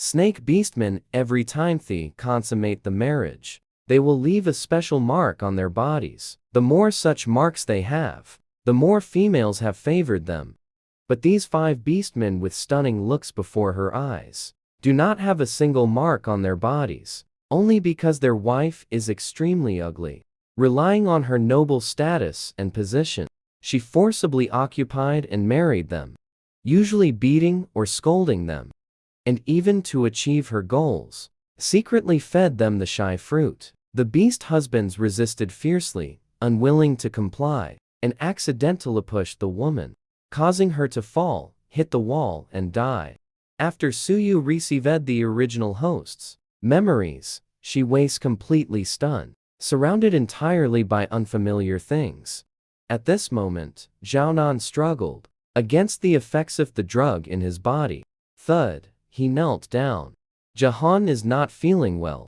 Snake beastmen every time they consummate the marriage, they will leave a special mark on their bodies. The more such marks they have, the more females have favored them. But these 5 beastmen with stunning looks before her eyes do not have a single mark on their bodies, only because their wife is extremely ugly. Relying on her noble status and position, she forcibly occupied and married them, usually beating or scolding them, and even to achieve her goals, secretly fed them the shy fruit. The beast husbands resisted fiercely, unwilling to comply, and accidentally pushed the woman, causing her to fall, hit the wall, and die. After Suyu received the original host's memories, she wakes completely stunned, surrounded entirely by unfamiliar things. At this moment, Zhaonan struggled against the effects of the drug in his body. Thud, he knelt down. Jahan is not feeling well,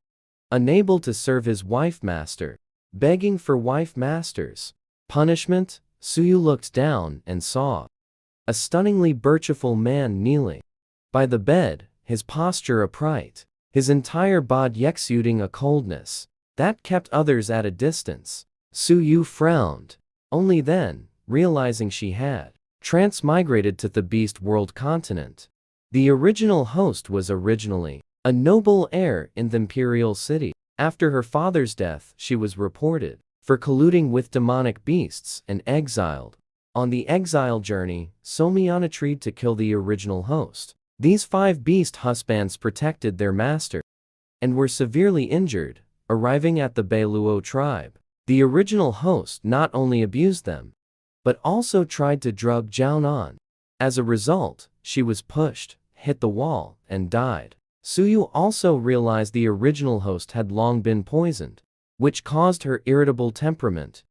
unable to serve his wife master, begging for wife master's punishment. Suyu looked down and saw a stunningly beautiful man kneeling by the bed, his posture upright, his entire body exuding a coldness that kept others at a distance. Suyu frowned, only then, realizing she had transmigrated to the beast world continent. The original host was originally a noble heir in the imperial city. After her father's death, she was reported for colluding with demonic beasts and exiled. On the exile journey, Somiana tried to kill the original host. These 5 beast husbands protected their master and were severely injured. Arriving at the Beiluo tribe, the original host not only abused them, but also tried to drug Zhaonan. As a result, she was pushed, hit the wall, and died. Suyu also realized the original host had long been poisoned, which caused her irritable temperament.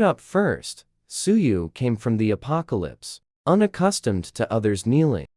Up first, Suyu came from the apocalypse, unaccustomed to others kneeling.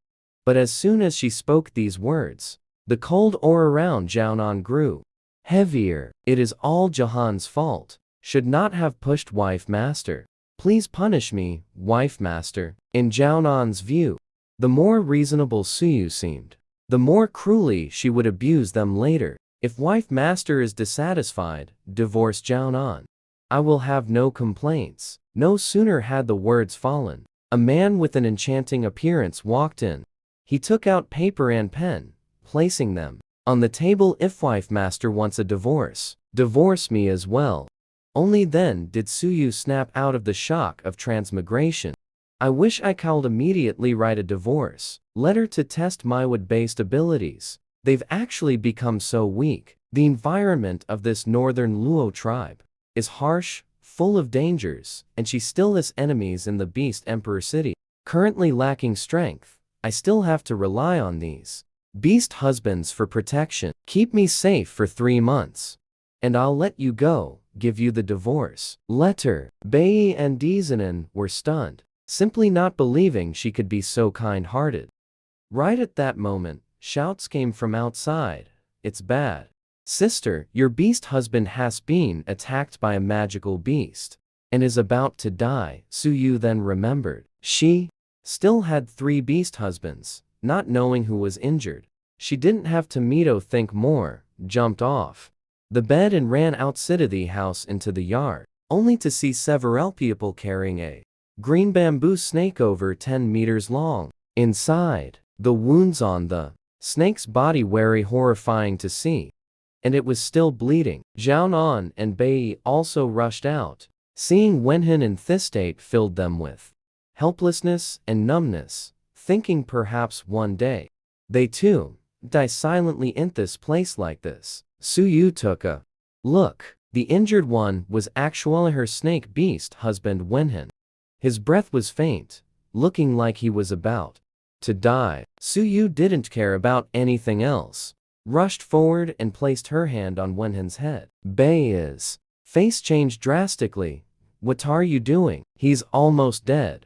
But as soon as she spoke these words, the cold aura around Zhaonan grew heavier. It is all Jahan's fault. Should not have pushed wife master. Please punish me, wife master. In Zhaonan's view, the more reasonable Suyu seemed, the more cruelly she would abuse them later. If wife master is dissatisfied, divorce Zhaonan. I will have no complaints. No sooner had the words fallen, a man with an enchanting appearance walked in. He took out paper and pen, placing them on the table. If wife master wants a divorce, divorce me as well. Only then did Suyu snap out of the shock of transmigration. I wish I could immediately write a divorce letter to test my wood-based abilities. They've actually become so weak. The environment of this northern Luo tribe is harsh, full of dangers, and she still has enemies in the Beast Emperor city. Currently lacking strength, I still have to rely on these beast husbands for protection. Keep me safe for 3 months, and I'll let you go, give you the divorce letter. Bei and Dizanin were stunned, simply not believing she could be so kind-hearted. Right at that moment, shouts came from outside. It's bad. Sister, your beast husband has been attacked by a magical beast and is about to die. Suyu then remembered she still had 3 beast husbands. Not knowing who was injured, she didn't have to think more, jumped off the bed and ran outside of the house into the yard, only to see several people carrying a green bamboo snake over 10 meters long. Inside, the wounds on the snake's body were horrifying to see, and it was still bleeding. Zhaonan and Bei also rushed out. Seeing Wenhan in this state filled them with helplessness and numbness, thinking perhaps one day they too die silently in this place like this. Suyu took a look. The injured one was actually her snake beast husband Wenhan. His breath was faint, looking like he was about to die. Suyu didn't care about anything else, rushed forward and placed her hand on Wenhan's head. Bei's face changed drastically. What are you doing? He's almost dead,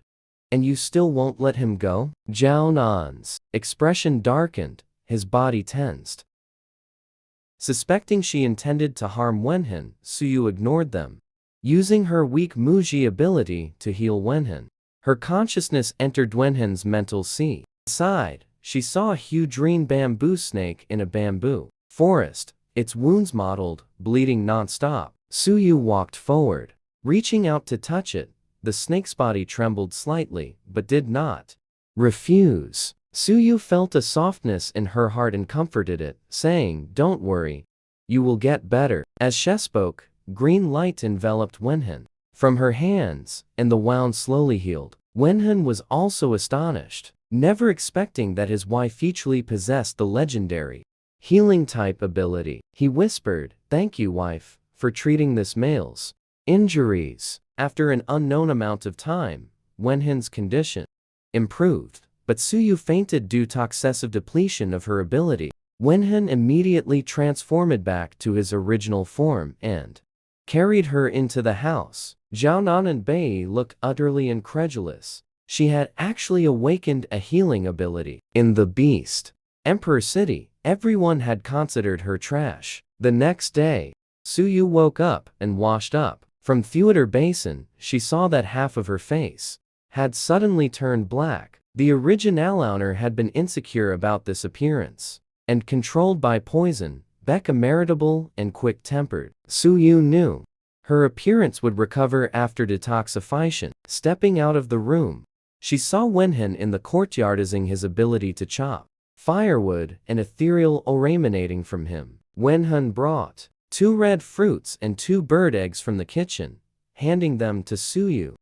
and you still won't let him go? Zhaonan's expression darkened, his body tensed. Suspecting she intended to harm Wenhan, Suyu ignored them, using her weak Muji ability to heal Wenhan. Her consciousness entered Wenhan's mental sea. Inside, she saw a huge green bamboo snake in a bamboo forest, its wounds mottled, bleeding non-stop. Suyu walked forward. Reaching out to touch it, the snake's body trembled slightly, but did not refuse. Suyu felt a softness in her heart and comforted it, saying, "Don't worry. You will get better." As she spoke, green light enveloped Wenhan from her hands, and the wound slowly healed. Wenhan was also astonished, never expecting that his wife actually possessed the legendary healing-type ability. He whispered, "Thank you, wife, for treating this male's injuries." After an unknown amount of time, Wenhan's condition improved, but Suyu fainted due to excessive depletion of her ability. Wenhan immediately transformed back to his original form and carried her into the house. Jiaonan and Bei looked utterly incredulous. She had actually awakened a healing ability. In the Beast Emperor City, everyone had considered her trash. The next day, Suyu woke up and washed up. From theater basin, she saw that half of her face had suddenly turned black. The original owner had been insecure about this appearance and controlled by poison, Becca meritable and quick-tempered. Suyu knew her appearance would recover after detoxification. Stepping out of the room, she saw Wenhan in the courtyard using his ability to chop firewood and ethereal aura emanating from him. Wenhan brought 2 red fruits and 2 bird eggs from the kitchen, handing them to Suyu.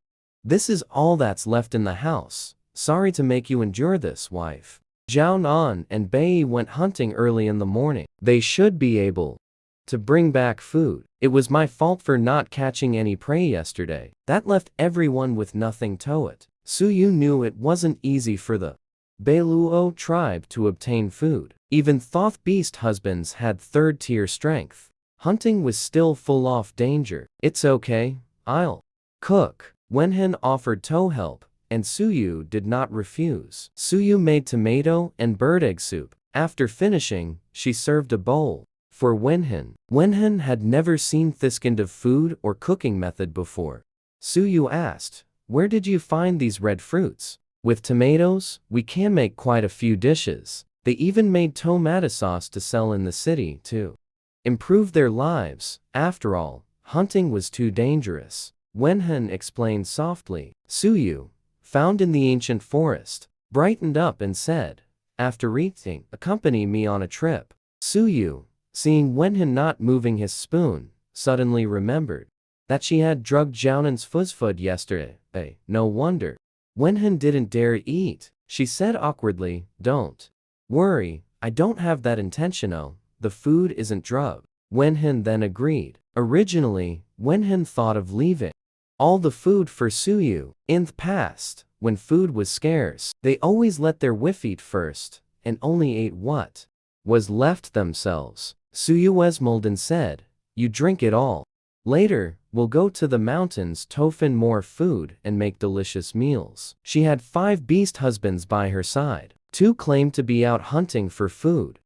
"This is all that's left in the house. Sorry to make you endure this, wife." Jiaonan and Bei went hunting early in the morning. They should be able to bring back food. "It was my fault for not catching any prey yesterday. That left everyone with nothing to it." Suyu knew it wasn't easy for the Beiluo tribe to obtain food. Even thoth beast husbands had 3rd-tier strength. Hunting was still full of danger. "It's okay, I'll cook." Wenhan offered to help, and Suyu did not refuse. Suyu made tomato and bird egg soup. After finishing, she served a bowl for Wenhan. Wenhan had never seen this kind of food or cooking method before. Suyu asked, "Where did you find these red fruits?" "With tomatoes, we can make quite a few dishes." They even made tomato sauce to sell in the city, too. Improve their lives. After all, hunting was too dangerous. Wenhan explained softly. Suyu, found in the ancient forest, brightened up and said, "After eating, accompany me on a trip." Suyu, seeing Wenhan not moving his spoon, suddenly remembered that she had drugged Jiaonan's food yesterday. No wonder Wenhan didn't dare eat. She said awkwardly, "Don't worry, I don't have that intention. Oh, the food isn't drugged." Wenhan then agreed. Originally, Wenhan thought of leaving all the food for Suyu. In the past, when food was scarce, they always let their wife eat first, and only ate what was left themselves. Suyu smiled and said, "You drink it all. Later, we'll go to the mountains to find more food and make delicious meals." She had 5 beast husbands by her side. 2 claimed to be out hunting for food,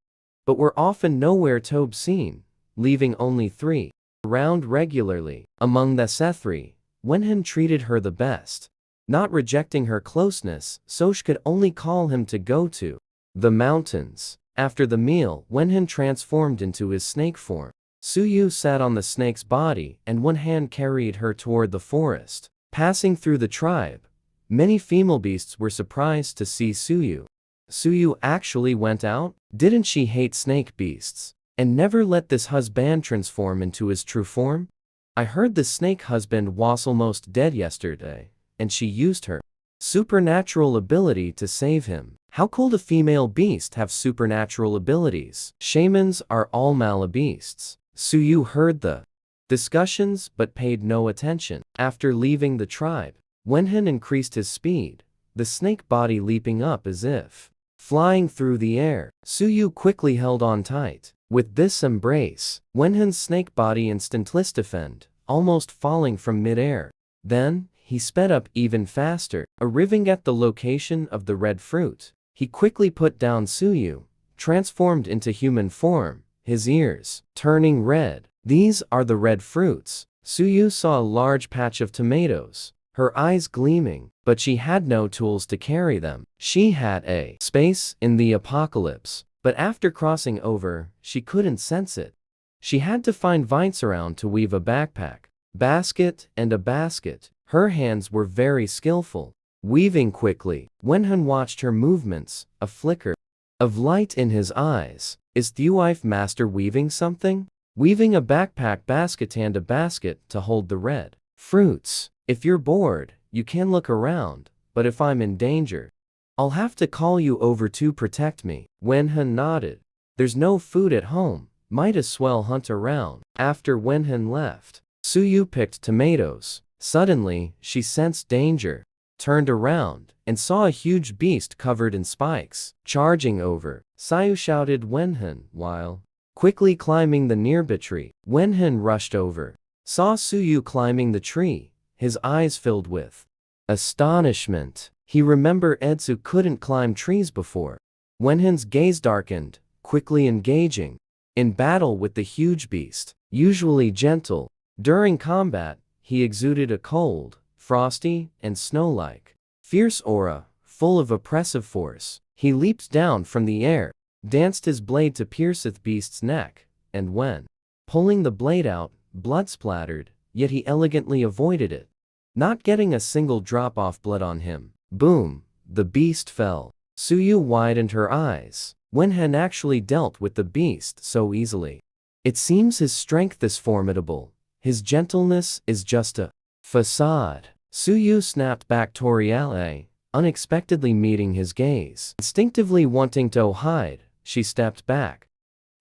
but were often nowhere to be seen, leaving only 3 around regularly. Among the 3, Wenhan treated her the best, not rejecting her closeness, so she could only call him to go to the mountains. After the meal, Wenhan transformed into his snake form. Suyu sat on the snake's body and one hand carried her toward the forest. Passing through the tribe, many female beasts were surprised to see Suyu. Suyu actually went out? Didn't she hate snake beasts and never let this husband transform into his true form? I heard the snake husband was almost dead yesterday, and she used her supernatural ability to save him. How could a female beast have supernatural abilities? Shamans are all malabeasts. Suyu heard the discussions but paid no attention. After leaving the tribe, Wenhan increased his speed, the snake body leaping up as if flying through the air. Suyu quickly held on tight. With this embrace, Wenhan's snake body instantly stiffened, almost falling from mid-air. Then, he sped up even faster, arriving at the location of the red fruit. He quickly put down Suyu, transformed into human form, his ears turning red. These are the red fruits. Suyu saw a large patch of tomatoes, her eyes gleaming, but she had no tools to carry them. She had a space in the apocalypse, but after crossing over, she couldn't sense it. She had to find vines around to weave a backpack, basket, and a basket. Her hands were very skillful, weaving quickly. Wenhan watched her movements, a flicker of light in his eyes. Is the wife master weaving something? Weaving a backpack basket and a basket to hold the red fruits. If you're bored, you can look around, but if I'm in danger, I'll have to call you over to protect me. Wenhan nodded. There's no food at home, might as well hunt around. After Wenhan left, Suyu picked tomatoes. Suddenly, she sensed danger, turned around, and saw a huge beast covered in spikes, charging over. Suyu shouted Wenhan while quickly climbing the nearby tree. Wenhan rushed over, saw Suyu climbing the tree, his eyes filled with astonishment. He remembered Edsu couldn't climb trees before. Wenhan's gaze darkened, quickly engaging in battle with the huge beast. Usually gentle, during combat, he exuded a cold, frosty, and snow-like, fierce aura, full of oppressive force. He leaped down from the air, danced his blade to pierce the beast's neck, and when pulling the blade out, blood splattered, yet he elegantly avoided it, not getting a single drop of blood on him. Boom! The beast fell. Suyu widened her eyes. Wenhan actually dealt with the beast so easily. It seems his strength is formidable. His gentleness is just a facade. Suyu snapped back Toriale, unexpectedly meeting his gaze. Instinctively wanting to hide, she stepped back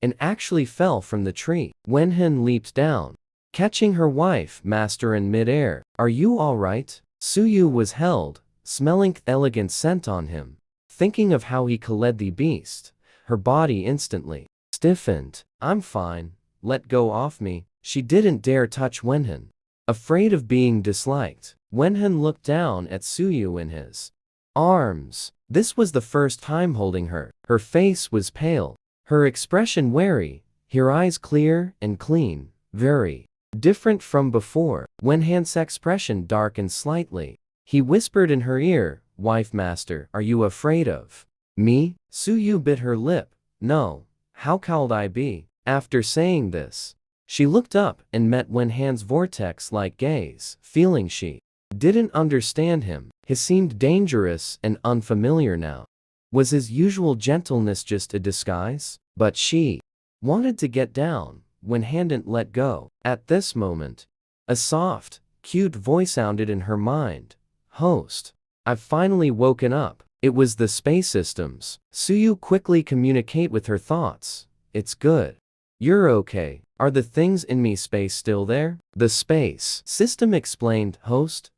and actually fell from the tree. Wenhan leaped down, catching her wife master in midair. Are you alright? Suyu was held, smelling elegant scent on him. Thinking of how he killed the beast, her body instantly stiffened. I'm fine, let go of me. She didn't dare touch Wenhan, afraid of being disliked. Wenhan looked down at Suyu in his arms. This was the first time holding her. Her face was pale, her expression wary, her eyes clear and clean, very different from before. Wenhan's expression darkened slightly. He whispered in her ear, Wife master, are you afraid of me? Suyu bit her lip. No, how could I be? After saying this, she looked up and met Wenhan's vortex-like gaze, feeling she didn't understand him. He seemed dangerous and unfamiliar now. Was his usual gentleness just a disguise? But she wanted to get down. Wenhan didn't let go. At this moment, a soft, cute voice sounded in her mind. Host, I've finally woken up. It was the space systems. Suyu quickly communicate with her thoughts. It's good. You're okay. Are the things in me space still there? The space system explained, host.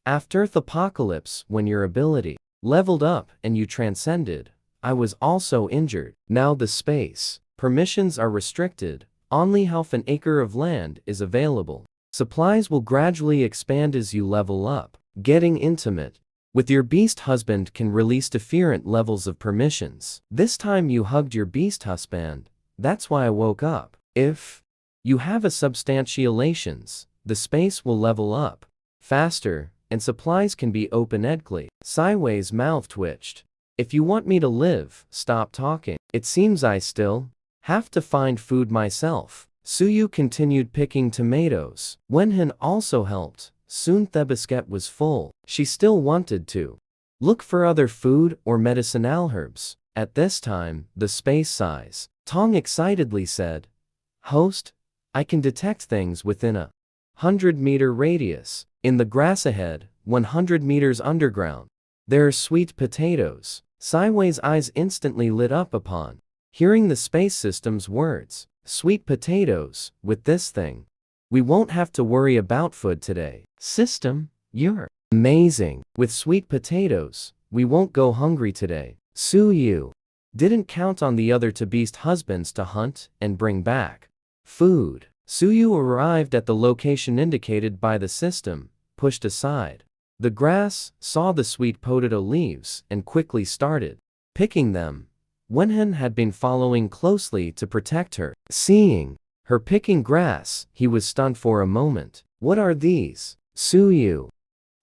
After the apocalypse, when your ability leveled up and you transcended, I was also injured. Now the space permissions are restricted. Only half an acre of land is available. Supplies will gradually expand as you level up. Getting intimate with your beast husband can release different levels of permissions. This time you hugged your beast husband. That's why I woke up. If you have a substantiations, the space will level up faster, and supplies can be open-endedly. Sideways mouth twitched. If you want me to live, stop talking. It seems I still have to find food myself. Suyu continued picking tomatoes. Wenhan also helped. Soon the basket was full. She still wanted to look for other food or medicinal herbs. At this time, the space size Tong excitedly said, Host, I can detect things within a 100-meter radius. In the grass ahead, 100 meters underground, there are sweet potatoes. Sideways eyes instantly lit up upon hearing the space system's words. Sweet potatoes, with this thing, we won't have to worry about food today. System, you're amazing. With sweet potatoes, we won't go hungry today. Suyu didn't count on the other two beast husbands to hunt and bring back food. Suyu arrived at the location indicated by the system, pushed aside the grass, saw the sweet potato leaves, and quickly started picking them. Wenhan had been following closely to protect her. Seeing her picking grass, he was stunned for a moment. What are these? Suyu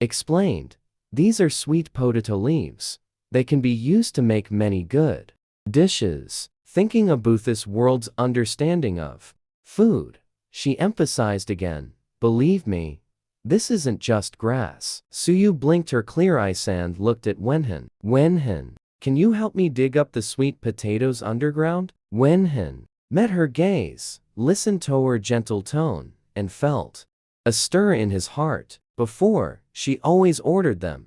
explained. These are sweet potato leaves. They can be used to make many good dishes. Thinking about this world's understanding of food, she emphasized again, believe me, this isn't just grass. Suyu blinked her clear eyes and looked at Wenhan. Wenhan, can you help me dig up the sweet potatoes underground? Wenhan met her gaze, listened to her gentle tone, and felt a stir in his heart. Before, she always ordered them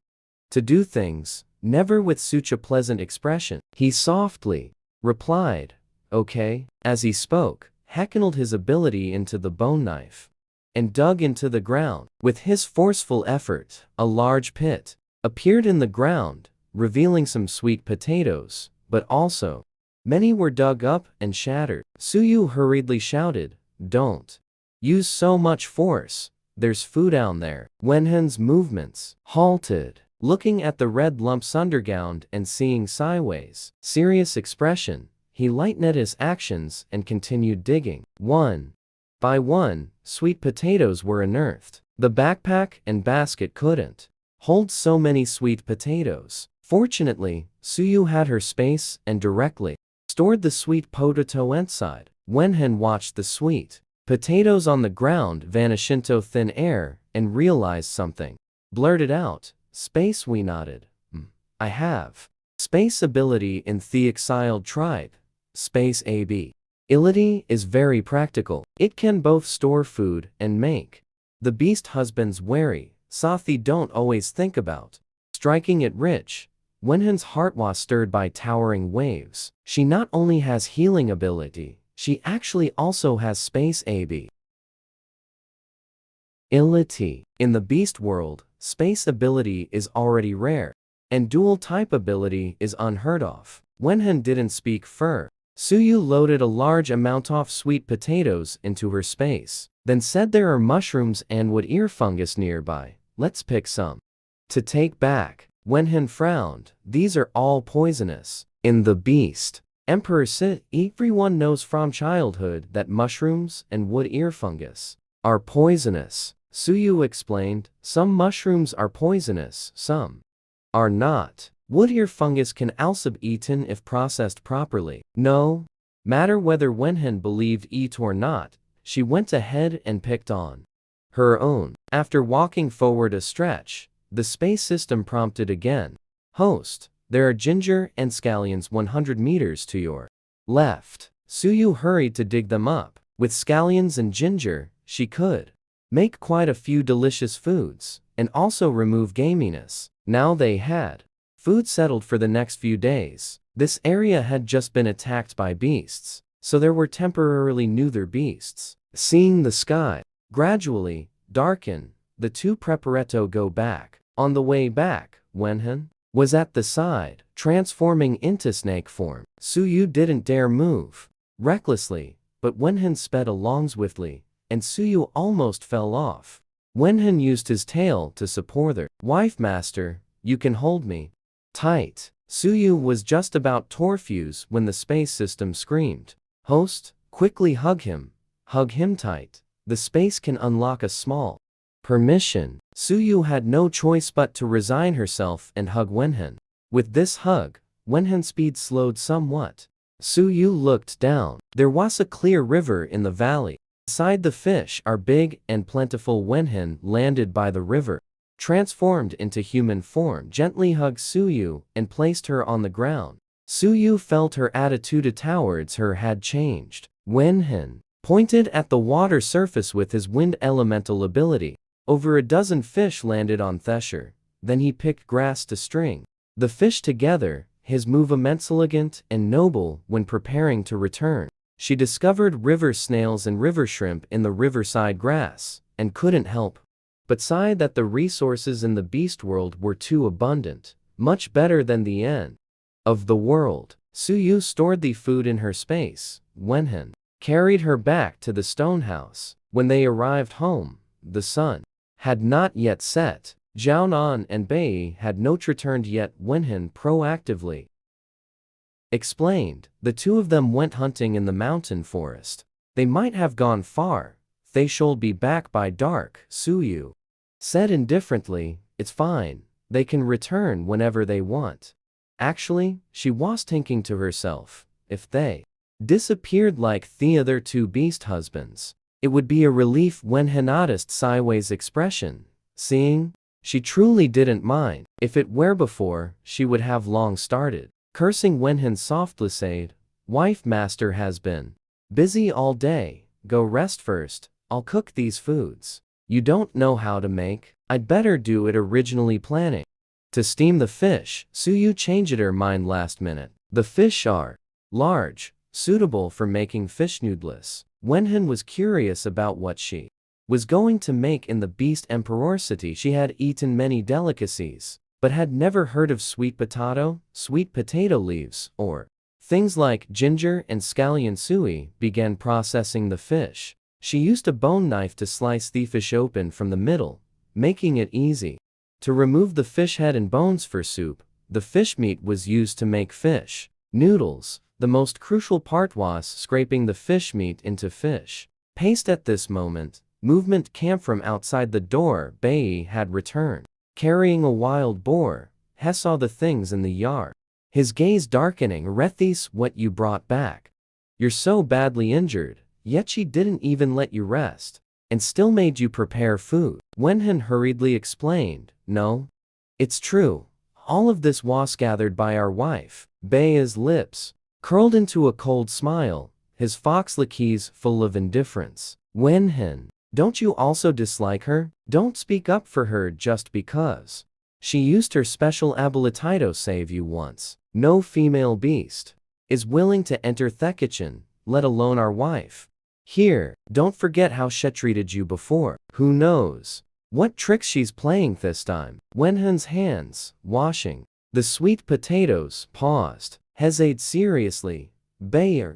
to do things, never with such a pleasant expression. He softly replied, okay. As he spoke, heckled his ability into the bone knife and dug into the ground. With his forceful effort, a large pit appeared in the ground, revealing some sweet potatoes, but also many were dug up and shattered. Suyu hurriedly shouted, don't use so much force, there's food down there. Wenhan's movements halted, looking at the red lumps underground and seeing sideways. Serious expression, he lightened his actions and continued digging. One by one, sweet potatoes were unearthed. The backpack and basket couldn't hold so many sweet potatoes. Fortunately, Suyu had her space and directly stored the sweet potato inside. Wenhan watched the sweet potatoes on the ground vanish into thin air and realized something. Blurted out, space. We nodded. I have space ability in the exiled tribe. Space ability is very practical. It can both store food and make the beast husbands wary. Sathi don't always think about striking it rich. Wenhan's heart was stirred by towering waves. She not only has healing ability, she actually also has space ability. In the beast world, space ability is already rare, and dual type ability is unheard of. Wenhan didn't speak fur. Suyu loaded a large amount of sweet potatoes into her space, then said there are mushrooms and wood ear fungus nearby. Let's pick some to take back. Wenhan frowned. These are all poisonous. In the beast Emperor Sit, everyone knows from childhood that mushrooms and wood ear fungus are poisonous. Suyu explained, some mushrooms are poisonous, some are not. Wood ear fungus can also be eaten if processed properly. No matter whether Wenhan believed it or not, she went ahead and picked on her own. After walking forward a stretch, the space system prompted again. Host, there are ginger and scallions 100 meters to your left. Suyu hurried to dig them up. With scallions and ginger, she could make quite a few delicious foods, and also remove gaminess. Now they had food settled for the next few days. This area had just been attacked by beasts, so there were temporarily neither beasts. Seeing the sky gradually darken, the two prepared go back. On the way back, Wenhan was at the side, transforming into snake form. Suyu didn't dare move recklessly, but Wenhan sped along swiftly, and Suyu almost fell off. Wenhan used his tail to support her. Wife master, you can hold me tight. Suyu was just about to refuse when the space system screamed. Host, quickly hug him tight. The space can unlock a small permission. Suyu had no choice but to resign herself and hug Wenhan. With this hug, Wenhan's speed slowed somewhat. Suyu looked down. There was a clear river in the valley. Inside the fish are big and plentiful. Wenhan landed by the river, transformed into human form, gently hugged Suyu and placed her on the ground. Suyu felt her attitude towards her had changed. Wenhan pointed at the water surface with his wind elemental ability. Over a dozen fish landed on Thesher. Then he picked grass to string the fish together, his movements elegant and noble. When preparing to return, she discovered river snails and river shrimp in the riverside grass, and couldn't help but sigh that the resources in the beast world were too abundant, much better than the end of the world. Suyu stored the food in her space. Wenhan carried her back to the stone house. When they arrived home, the sun had not yet set. Jiaonan and Bei had not returned yet. Wenhan proactively explained. The two of them went hunting in the mountain forest. They might have gone far. They should be back by dark, Suyu said indifferently. It's fine, they can return whenever they want. Actually, she was thinking to herself, if they disappeared like the other two beast husbands, it would be a relief when he noticed Siway's expression, seeing she truly didn't mind. If it were before, she would have long started cursing when he softly said, "Wife master has been busy all day, go rest first, I'll cook these foods. You don't know how to make, I'd better do it." Originally planning to steam the fish, Suyu changed her mind last minute. The fish are large, suitable for making fish noodles. Wenhan was curious about what she was going to make in the Beast Emperor city. She had eaten many delicacies, but had never heard of sweet potato leaves, or things like ginger and scallion. Sui began processing the fish. She used a bone knife to slice the fish open from the middle, making it easy to remove the fish head and bones for soup. The fish meat was used to make fish noodles. The most crucial part was scraping the fish meat into fish paste. At this moment, movement came from outside the door. Bei had returned, carrying a wild boar. He saw the things in the yard, his gaze darkening. "Rethis, what you brought back? You're so badly injured, yet she didn't even let you rest, and still made you prepare food." Wenhan hurriedly explained, "No, it's true. All of this was gathered by our wife." Bei's lips curled into a cold smile, his fox-like keys full of indifference. "Wenhan, don't you also dislike her? Don't speak up for her just because she used her special ability to save you once. No female beast is willing to enter the kitchen, let alone our wife. Here, don't forget how she treated you before. Who knows what tricks she's playing this time." Wenhan's hands, washing the sweet potatoes, paused, hesitated seriously. "Bei,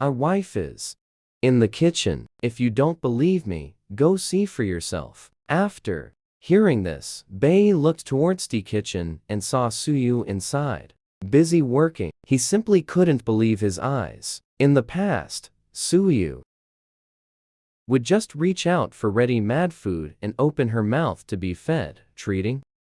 our wife is in the kitchen. If you don't believe me, go see for yourself." After hearing this, Bei looked towards the kitchen and saw Suyu inside, busy working. He simply couldn't believe his eyes. In the past, Suyu would just reach out for ready-made food and open her mouth to be fed.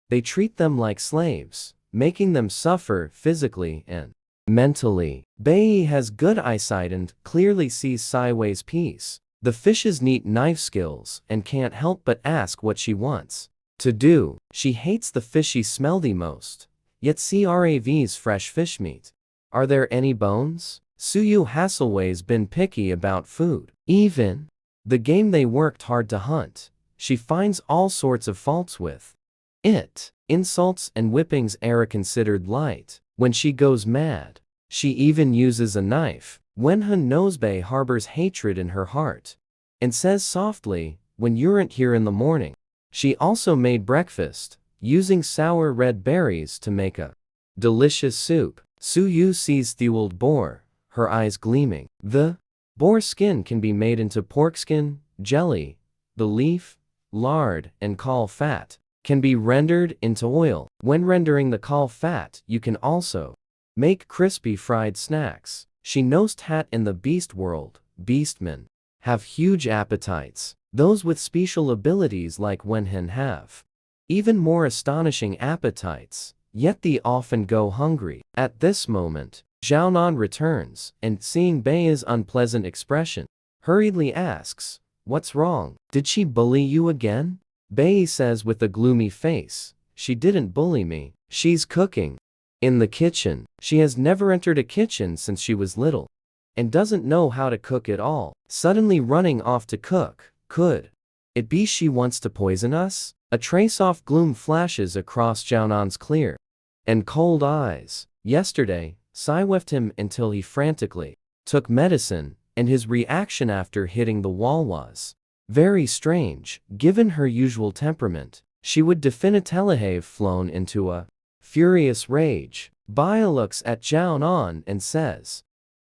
They treat them like slaves, making them suffer physically and mentally. Bei has good eyesight and clearly sees Siway's piece, the fish's neat knife skills, and can't help but ask what she wants to do. She hates the fishy smell the most, yet CRAV's fresh fish meat. Are there any bones? Suyu Hasselway's been picky about food. Even the game they worked hard to hunt, she finds all sorts of faults with it. Insults and whippings are considered light. When she goes mad, she even uses a knife. Wenhan knows Bei harbors hatred in her heart, and says softly, "When you aren't here in the morning." She also made breakfast, using sour red berries to make a delicious soup. Suyu sees the old boar, her eyes gleaming. The boar skin can be made into pork skin, jelly, the leaf, lard, and caul fat can be rendered into oil. When rendering the caul fat, you can also make crispy fried snacks. She knows that in the beast world, beastmen have huge appetites. Those with special abilities like Wenhan have even more astonishing appetites, yet they often go hungry. At this moment, Zhaonan returns, and seeing Bei's unpleasant expression, hurriedly asks, "What's wrong? Did she bully you again?" Bei says with a gloomy face, "She didn't bully me. She's cooking in the kitchen. She has never entered a kitchen since she was little, and doesn't know how to cook at all. Suddenly running off to cook. Could it be she wants to poison us?" A trace of gloom flashes across Zhaonan's clear and cold eyes. Yesterday, Sai left him until he frantically took medicine, and his reaction after hitting the wall was very strange. Given her usual temperament, she would definitely have flown into a furious rage. Baya looks at Zhaonan and says,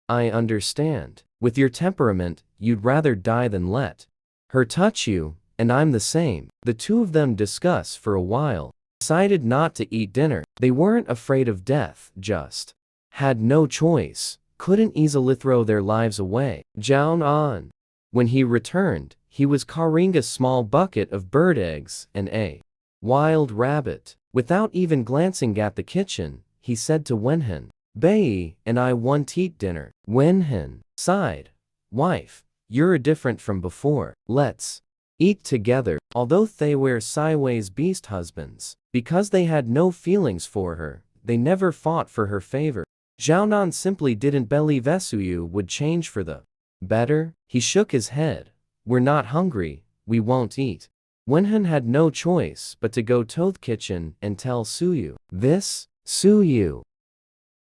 "I understand. With your temperament, you'd rather die than let her touch you, and I'm the same." The two of them discuss for a while, decided not to eat dinner. They weren't afraid of death, just had no choice, couldn't easily throw their lives away. Zhaonan, when he returned, he was carrying a small bucket of bird eggs and a Wild rabbit. Without even glancing at the kitchen, he said to Wenhen, Bei and I want eat dinner. Wenhen sighed. Wife, you're different from before. Let's eat together. Although they were sideways beast husbands, because they had no feelings for her, they never fought for her favor. Zhaonan simply didn't believe Suyu would change for the better. He shook his head. We're not hungry, we won't eat. Wenhen had no choice but to go to the kitchen and tell Suyu this. Suyu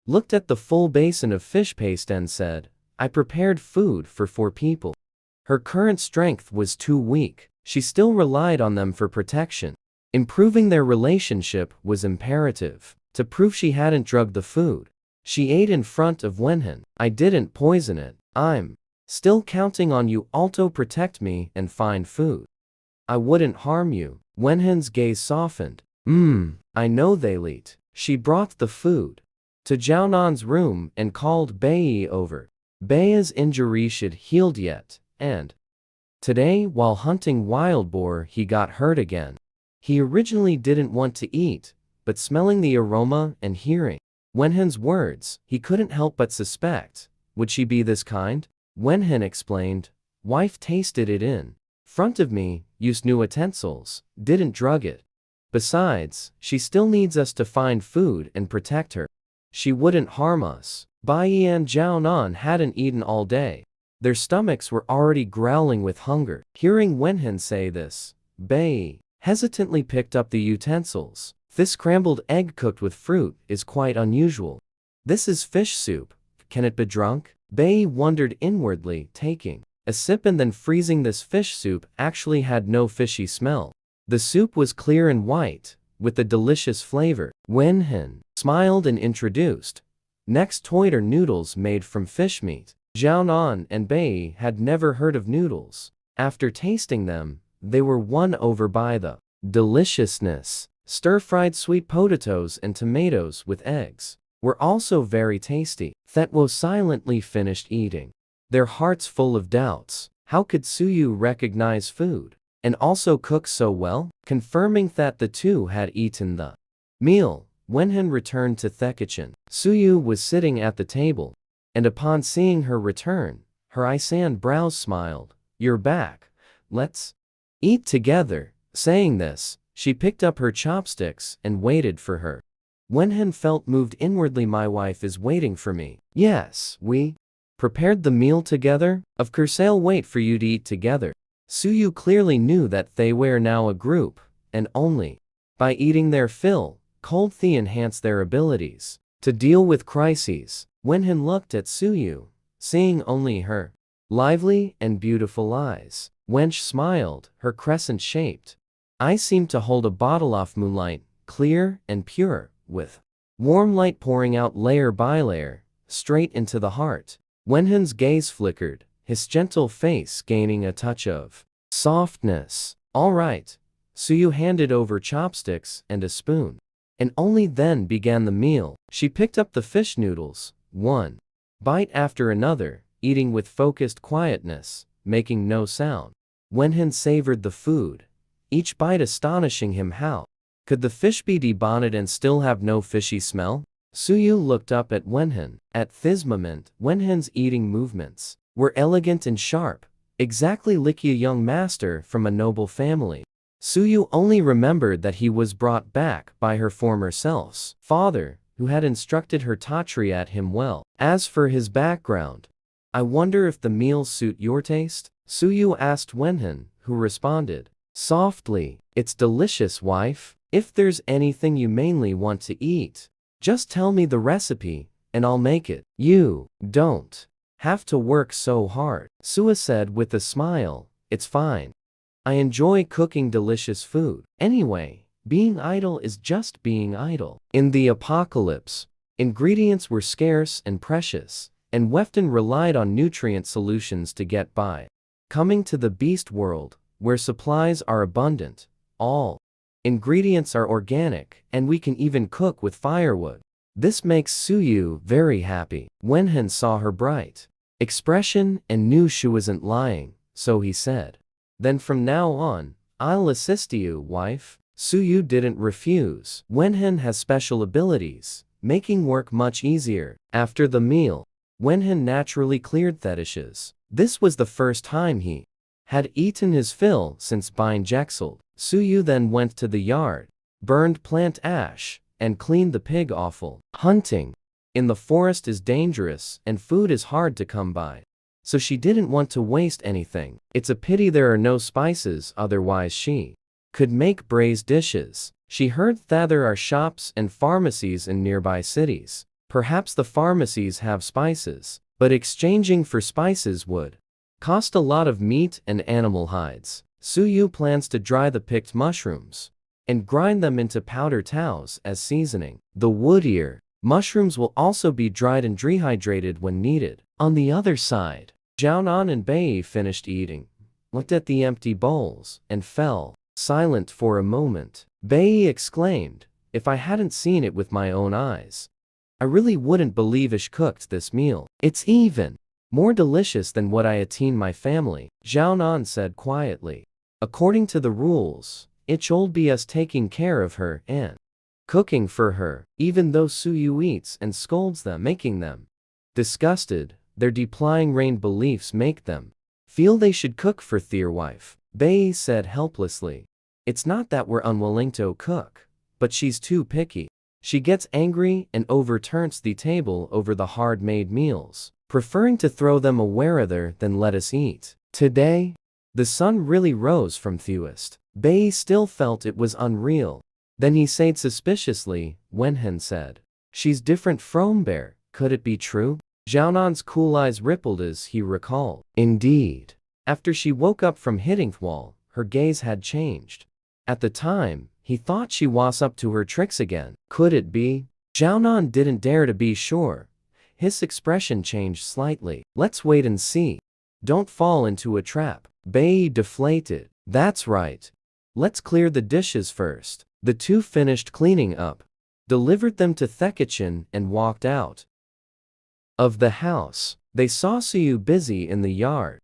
looked at the full basin of fish paste and said, I prepared food for 4 people. Her current strength was too weak. She still relied on them for protection. Improving their relationship was imperative. To prove she hadn't drugged the food, she ate in front of Wenhen. I didn't poison it. I'm still counting on you all to protect me and find food. I wouldn't harm you. Wenhen's gaze softened. I know they'll eat. She brought the food to Zhaonan's room and called Bei over. Bei's injury should healed yet, and today while hunting wild boar he got hurt again. He originally didn't want to eat, but smelling the aroma and hearing Wenhen's words, he couldn't help but suspect, would she be this kind? Wenhen explained, wife tasted it in front of me, used new utensils, didn't drug it. Besides, she still needs us to find food and protect her. She wouldn't harm us. Bai and Zhaonan hadn't eaten all day. Their stomachs were already growling with hunger. Hearing Wenhen say this, Bei hesitantly picked up the utensils. This scrambled egg cooked with fruit is quite unusual. This is fish soup. Can it be drunk? Bei wondered inwardly, taking a sip and then freezing. This fish soup actually had no fishy smell. The soup was clear and white, with a delicious flavor. Wenhen smiled and introduced. Next toider noodles made from fish meat. Zhaonan and Bei had never heard of noodles. After tasting them, they were won over by the deliciousness. Stir-fried sweet potatoes and tomatoes with eggs were also very tasty. Thetwo silently finished eating, their hearts full of doubts. How could Suyu recognize food and also cook so well? Confirming that the two had eaten the meal, Wenhen returned to the kitchen. Suyu was sitting at the table, and upon seeing her return, her eyesand brows smiled. You're back. Let's eat together. Saying this, she picked up her chopsticks and waited for her. Wenhen felt moved inwardly. My wife is waiting for me. Yes, we prepared the meal together. Of course I'll wait for you to eat together. Suyu clearly knew that they were now a group, and only by eating their fill, could they enhance their abilities to deal with crises. Wenhen looked at Suyu, seeing only her lively and beautiful eyes. Wench smiled, her crescent-shaped eyes seemed to hold a bottle of moonlight, clear and pure, with warm light pouring out layer by layer, straight into the heart. Wenhen's gaze flickered, his gentle face gaining a touch of softness. All right. Suyu handed over chopsticks and a spoon, and only then began the meal. She picked up the fish noodles, one bite after another, eating with focused quietness, making no sound. Wenhen savored the food, each bite astonishing him. How could the fish be deboned and still have no fishy smell? Suyu looked up at Wenhen. At this moment, Wenhen's eating movements were elegant and sharp, exactly like a young master from a noble family. Suyu only remembered that he was brought back by her former self's father, who had instructed her Tatri at him well. As for his background, I wonder if the meals suit your taste? Suyu asked Wenhen, who responded softly, it's delicious, wife. If there's anything you mainly want to eat, just tell me the recipe, and I'll make it. You don't have to work so hard, Suyu said with a smile. It's fine. I enjoy cooking delicious food. Anyway, being idle is just being idle. In the apocalypse, ingredients were scarce and precious, and Wefton relied on nutrient solutions to get by. Coming to the beast world, where supplies are abundant, all ingredients are organic, and we can even cook with firewood. This makes Suyu very happy. Wenhen saw her bright expression and knew she wasn't lying, so he said, then from now on, I'll assist you, wife. Suyu didn't refuse. Wenhen has special abilities, making work much easier. After the meal, Wenhen naturally cleared fetishes. This was the first time he had eaten his fill since being jexiled. Suyu then went to the yard, burned plant ash, and cleaned the pig offal. Hunting in the forest is dangerous and food is hard to come by, so she didn't want to waste anything. It's a pity there are no spices, otherwise she could make braised dishes. She heard that there are shops and pharmacies in nearby cities. Perhaps the pharmacies have spices, but exchanging for spices would cost a lot of meat and animal hides. Suyu plans to dry the picked mushrooms and grind them into powder taos as seasoning. The wood ear mushrooms will also be dried and dehydrated when needed. On the other side, Jiaonan and Bei finished eating, looked at the empty bowls, and fell silent for a moment. Bei exclaimed, "If I hadn't seen it with my own eyes, I really wouldn't believe Ish cooked this meal. It's even more delicious than what I attain my family." Jiaonan said quietly, "According to the rules, it should be us taking care of her and cooking for her, even though Suyu eats and scolds them, making them disgusted. Their deplying rain beliefs make them feel they should cook for their wife." Bei said helplessly, "It's not that we're unwilling to cook, but she's too picky. She gets angry and overturns the table over the hard-made meals, preferring to throw them away rather than let us eat." Today, the sun really rose from the west. Bei still felt it was unreal. Then he said suspiciously, Wenhen said, "She's different from Bear, could it be true?" Jiaonan's cool eyes rippled as he recalled. Indeed. After she woke up from hitting the wall, her gaze had changed. At the time, he thought she was up to her tricks again. Could it be? Jiaonan didn't dare to be sure. His expression changed slightly. "Let's wait and see. Don't fall into a trap." Bei deflated. "That's right. Let's clear the dishes first." The two finished cleaning up, delivered them to the kitchen, and walked out of the house. They saw Suyu busy in the yard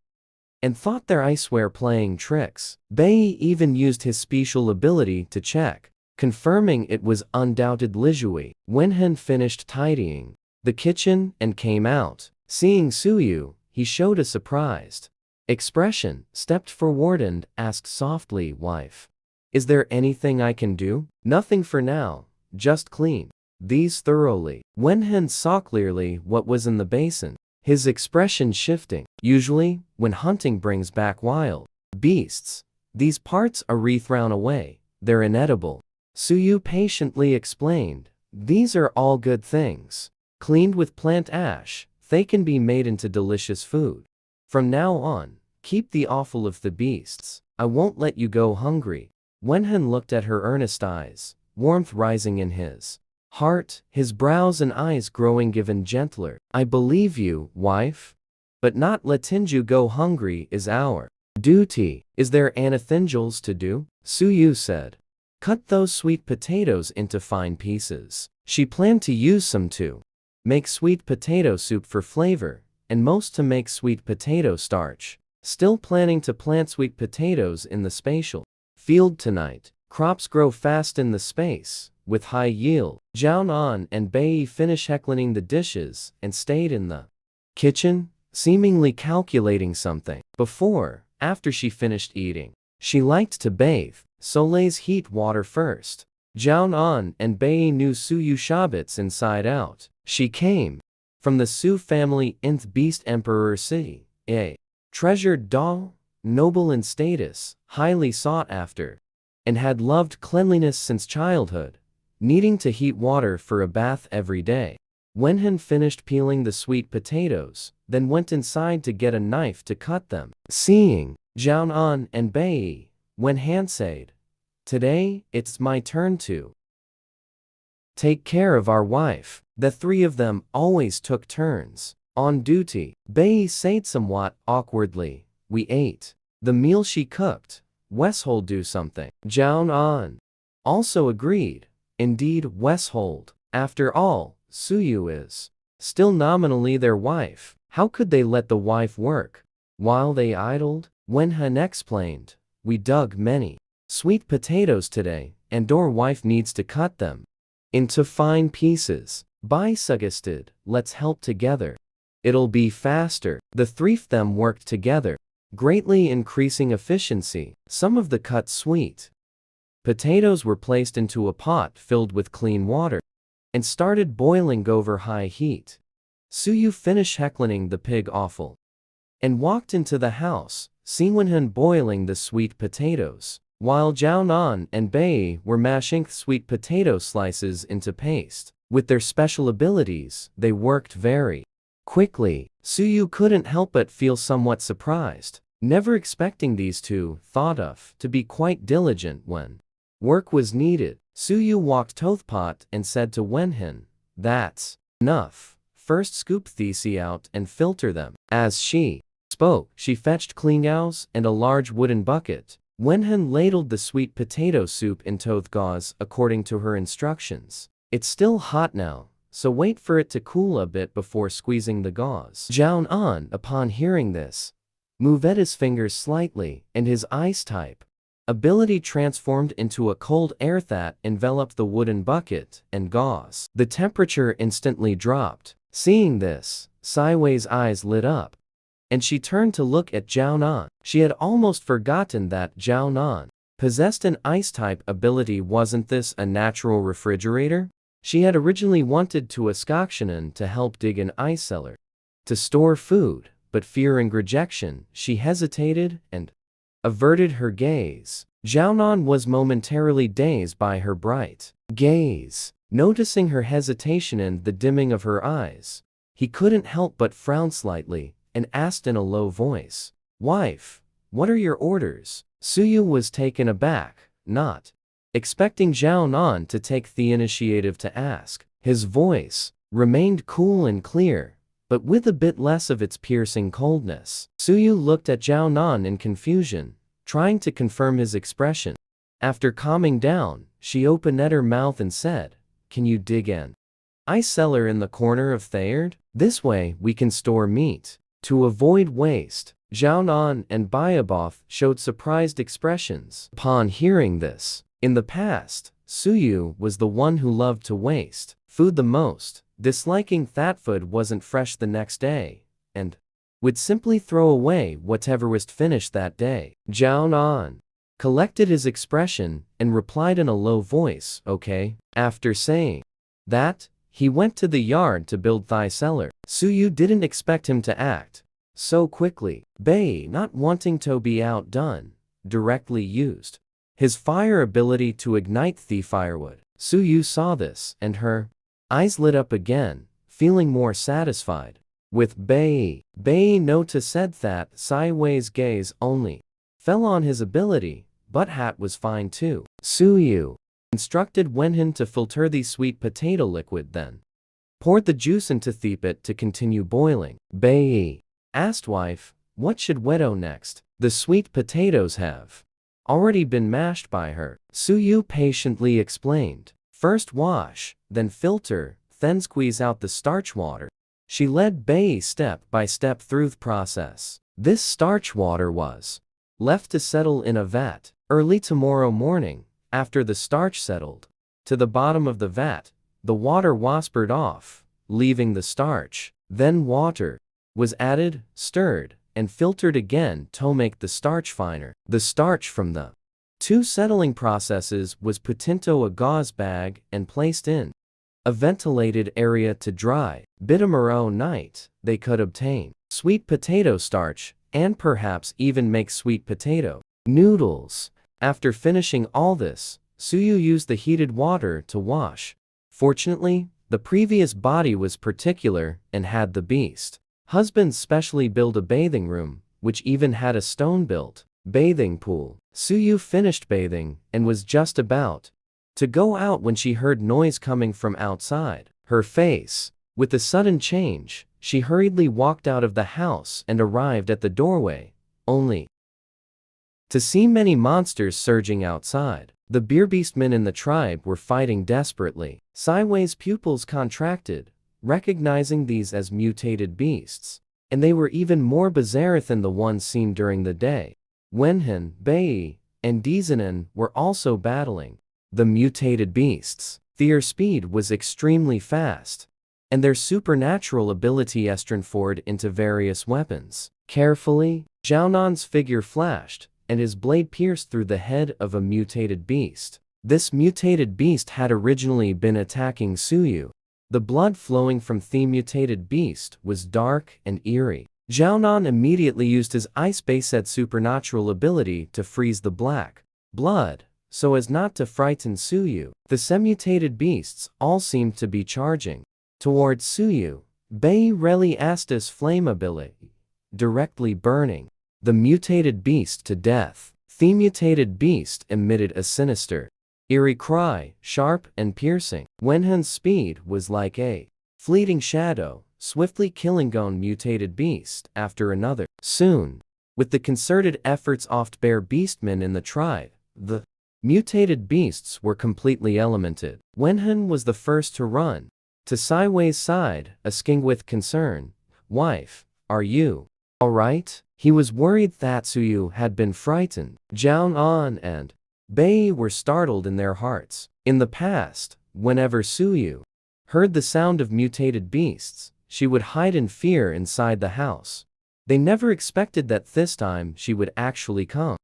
and thought their eyes were playing tricks. Bei even used his special ability to check, confirming it was undoubted Lijui. Wenhen finished tidying the kitchen and came out. Seeing Suyu, he showed a surprised expression, stepped forward and asked softly, "Wife, is there anything I can do?" "Nothing for now, just clean these thoroughly." Wenhen saw clearly what was in the basin, his expression shifting. Usually, when hunting brings back wild beasts, these parts are thrown away, they're inedible. Suyu patiently explained, "These are all good things. Cleaned with plant ash, they can be made into delicious food. From now on, keep the offal of the beasts. I won't let you go hungry." Wenhen looked at her earnest eyes, warmth rising in his heart, his brows and eyes growing even gentler. "I believe you, wife. But not letting you go hungry is our duty." "Is there anything else to do?" Suyu said. "Cut those sweet potatoes into fine pieces." She planned to use some to make sweet potato soup for flavor, and most to make sweet potato starch. Still planning to plant sweet potatoes in the spatial field tonight. Crops grow fast in the space, with high yield. Jiaonan and Bei finished heckling the dishes and stayed in the kitchen, seemingly calculating something. After she finished eating, she liked to bathe, so lays heat water first. Jiaonan and Bei knew Suyu Shabbat's inside out. She came from the Su family in the Beast Emperor City, a treasured doll, noble in status, highly sought after, and had loved cleanliness since childhood, needing to heat water for a bath every day. Wenhen finished peeling the sweet potatoes, then went inside to get a knife to cut them. Seeing Jiaonan and Bei, Wenhen said, "Today, it's my turn to take care of our wife." The three of them always took turns on duty. Bei said somewhat awkwardly, "We ate the meal she cooked. Westhold do something." Jiaonan also agreed. Indeed, Westhold. After all, Suyu is still nominally their wife. How could they let the wife work while they idled? Wenhen explained, "We dug many sweet potatoes today, and our wife needs to cut them into fine pieces. Bai suggested, let's help together. It'll be faster. The three of them worked together, greatly increasing efficiency. Some of the cut sweet potatoes were placed into a pot filled with clean water and started boiling over high heat. Suyu finished heckling the pig offal and walked into the house, seeing Wenhan boiling the sweet potatoes, while Jiaonan and Bei were mashing sweet potato slices into paste. With their special abilities, they worked very quickly. Suyu couldn't help but feel somewhat surprised, never expecting these two, thought of, to be quite diligent when work was needed. Suyu walked to the pot and said to Wenhan, "That's enough. First scoop these out and filter them." As she spoke, she fetched klingyaos and a large wooden bucket. Wenhan ladled the sweet potato soup into the gauze according to her instructions. It's still hot now, so wait for it to cool a bit before squeezing the gauze. Jiaonan, upon hearing this, moved his fingers slightly, and his ice-type ability transformed into a cold air that enveloped the wooden bucket and gauze. The temperature instantly dropped. Seeing this, Sai Wei's eyes lit up, and she turned to look at Jiaonan. She had almost forgotten that Jiaonan possessed an ice-type ability. Wasn't this a natural refrigerator? She had originally wanted to ask Akshanan to help dig an ice cellar to store food, but fearing rejection, she hesitated and averted her gaze. Jiaonan was momentarily dazed by her bright gaze. Noticing her hesitation and the dimming of her eyes, he couldn't help but frown slightly and asked in a low voice, "Wife, what are your orders?" Suyu was taken aback, not expecting Jiaonan to take the initiative to ask. His voice remained cool and clear, but with a bit less of its piercing coldness. Suyu looked at Jiaonan in confusion, trying to confirm his expression. After calming down, she opened her mouth and said, "Can you dig an ice cellar in the corner of Thayard? This way we can store meat to avoid waste." Jiaonan and Bayaboth showed surprised expressions upon hearing this. In the past, Suyu was the one who loved to waste food the most, disliking that food wasn't fresh the next day, and would simply throw away whatever was finished that day. Jiaonan collected his expression and replied in a low voice, "Okay." After saying that, he went to the yard to build the cellar. Suyu didn't expect him to act so quickly. Bei, not wanting to be outdone, directly used his fire ability to ignite the firewood. Suyu saw this, and her eyes lit up again, feeling more satisfied. With Bei Nota said that Sai Wei's gaze only fell on his ability, but hat was fine too. Suyu instructed Wenhan to filter the sweet potato liquid, then poured the juice into the pot to continue boiling. Bei asked wife, "What should Wedo next?" "The sweet potatoes have already been mashed by her," Suyu patiently explained. "First wash, then filter, then squeeze out the starch water." She led Bei step by step through the process. This starch water was left to settle in a vat. Early tomorrow morning, after the starch settled to the bottom of the vat, the water whispered off, leaving the starch. Then water was added, stirred, and filtered again to make the starch finer. The starch from the two settling processes was put into a gauze bag and placed in a ventilated area to dry. Tomorrow night, they could obtain sweet potato starch and perhaps even make sweet potato noodles. After finishing all this, Suyu used the heated water to wash. Fortunately, the previous body was particular and had the beast husband specially build a bathing room, which even had a stone-built bathing pool. Suyu finished bathing and was just about to go out when she heard noise coming from outside. Her face, with a sudden change, she hurriedly walked out of the house and arrived at the doorway, only to see many monsters surging outside. The beastmen in the tribe were fighting desperately. Sai Wei's pupils contracted, recognizing these as mutated beasts, and they were even more bizarre than the ones seen during the day. Wenhan, Bei, and Dizanen were also battling. The mutated beasts. Their speed was extremely fast, and their supernatural ability transformed into various weapons. Carefully, Zhaonan's figure flashed, and his blade pierced through the head of a mutated beast. This mutated beast had originally been attacking Suyu. The blood flowing from the mutated beast was dark and eerie. Zhaonan immediately used his ice-based supernatural ability to freeze the black blood, so as not to frighten Suyu. The semi-mutated beasts all seemed to be charging towards Suyu. Bei Reli Astis flame ability, directly burning the mutated beast to death. The mutated beast emitted a sinister, eerie cry, sharp and piercing. Wenhan's speed was like a fleeting shadow, swiftly killing one mutated beast after another. Soon, with the concerted efforts of bear beastmen in the tribe, the mutated beasts were completely elemented. Wenhan was the first to run to Siwei's side, asking with concern, "Wife, are you alright?" He was worried that Suyu had been frightened. Zhaonan and Bei were startled in their hearts. In the past, whenever Suyu heard the sound of mutated beasts, she would hide in fear inside the house. They never expected that this time she would actually come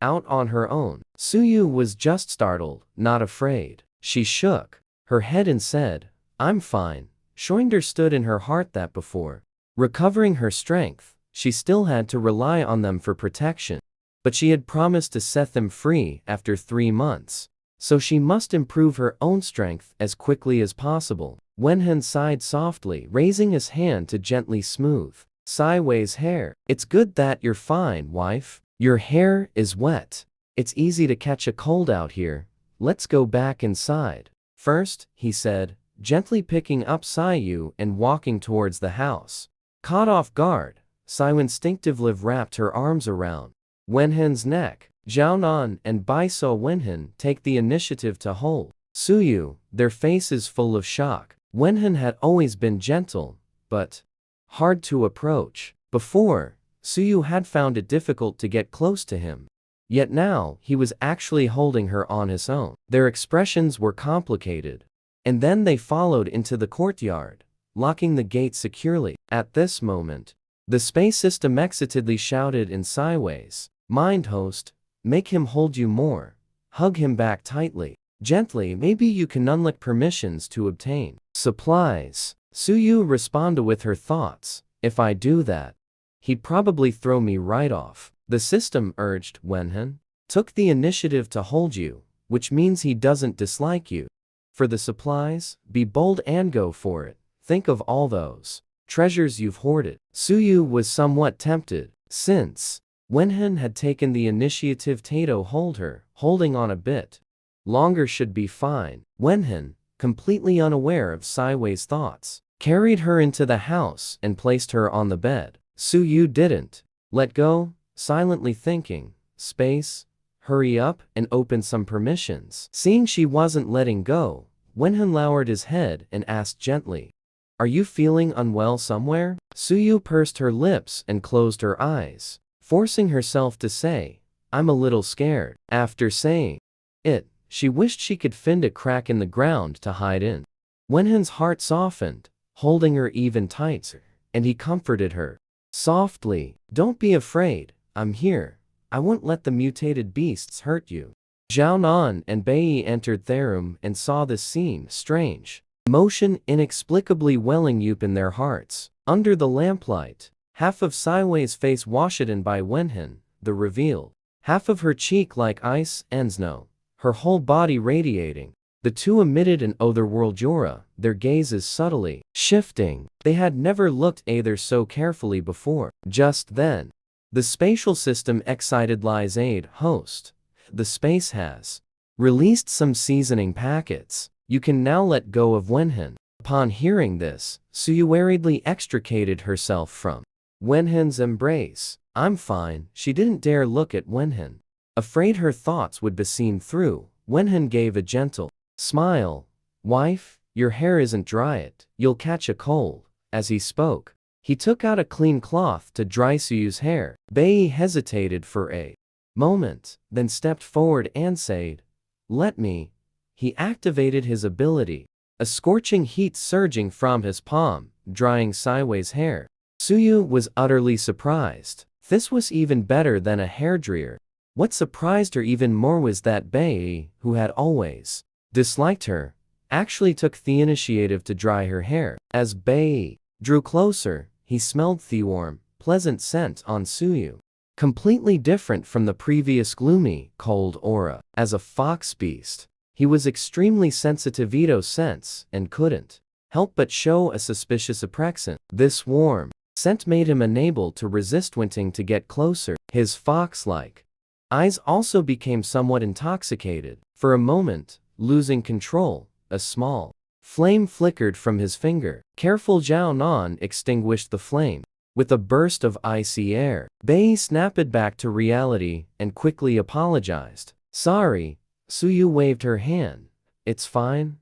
out on her own. Suyu was just startled, not afraid. She shook her head and said, "I'm fine." She understood in her heart that before recovering her strength, she still had to rely on them for protection. But she had promised to set them free after 3 months, so she must improve her own strength as quickly as possible. Wenhan sighed softly, raising his hand to gently smooth Siwei's hair. "It's good that you're fine, wife. Your hair is wet. It's easy to catch a cold out here. Let's go back inside first," he said, gently picking up Siyu and walking towards the house. Caught off guard, Siyu instinctively wrapped her arms around Wenhan's neck. Zhaonan and Bai saw Wenhan take the initiative to hold Suyu, their faces full of shock. Wenhan had always been gentle, but hard to approach. Before, Suyu had found it difficult to get close to him. Yet now, he was actually holding her on his own. Their expressions were complicated. And then they followed into the courtyard, locking the gate securely. At this moment, the space system excitedly shouted in Siwei's mind, "Host, make him hold you more. Hug him back tightly. Gently, maybe you can unlock permissions to obtain supplies." Suyu responded with her thoughts, "If I do that, he'd probably throw me right off." The system urged Wenhan, "Took the initiative to hold you, which means he doesn't dislike you. For the supplies, be bold and go for it. Think of all those treasures you've hoarded." Suyu was somewhat tempted, since Wenhan had taken the initiative to hold her. Holding on a bit longer should be fine. Wenhan, completely unaware of Siwei's thoughts, carried her into the house and placed her on the bed. Suyu didn't let go, silently thinking, "Space, hurry up and open some permissions." Seeing she wasn't letting go, Wenhan lowered his head and asked gently, "Are you feeling unwell somewhere?" Suyu pursed her lips and closed her eyes, forcing herself to say, "I'm a little scared." After saying it, she wished she could find a crack in the ground to hide in. Wenhan's heart softened, holding her even tighter, and he comforted her softly, "Don't be afraid, I'm here. I won't let the mutated beasts hurt you." Zhaonan and Bei entered their room and saw this scene. Strange emotion inexplicably welling up in their hearts. Under the lamplight, half of Siwei's face washed in by Wenhan, the revealed half of her cheek like ice and snow, her whole body radiating. The two emitted an otherworld aura, their gazes subtly shifting. They had never looked either so carefully before. Just then, the spatial system excited Li's aid, "Host, the space has released some seasoning packets. You can now let go of Wenhan." Upon hearing this, Suyu hurriedly extricated herself from Wenhan's embrace. "I'm fine." She didn't dare look at Wenhan, afraid her thoughts would be seen through. Wenhan gave a gentle smile. "Wife, your hair isn't dry. You'll catch a cold." As he spoke, he took out a clean cloth to dry Suyu's hair. Bei hesitated for a moment, then stepped forward and said, "Let me." he activated his ability, a scorching heat surging from his palm, drying Siwei's hair. Suyu was utterly surprised. This was even better than a hairdryer. What surprised her even more was that Bei, who had always disliked her, actually took the initiative to dry her hair. As Bei drew closer, he smelled the warm, pleasant scent on Suyu, completely different from the previous gloomy, cold aura. As a fox beast, he was extremely sensitive to scents and couldn't help but show a suspicious apprehension. This warm scent made him unable to resist wanting to get closer. His fox-like eyes also became somewhat intoxicated. For a moment, losing control, a small flame flickered from his finger. Careful Zhao Nan extinguished the flame. With a burst of icy air, Bei snapped back to reality and quickly apologized. Sorry. Suyu waved her hand. It's fine,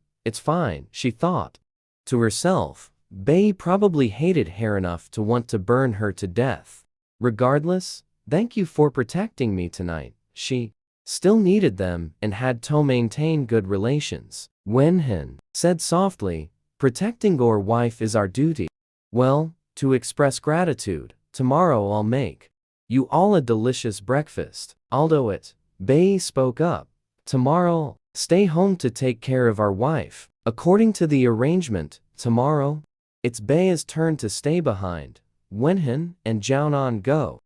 she thought. To herself, Bei probably hated her enough to want to burn her to death. Regardless, thank you for protecting me tonight. She still needed them and had to maintain good relations. Wenhen said softly, protecting your wife is our duty. Well, to express gratitude, tomorrow I'll make you all a delicious breakfast. I'll do it. Bei spoke up. Tomorrow, stay home to take care of our wife. According to the arrangement, tomorrow, it's Bei's turn to stay behind. Wenhen and Jiaonan go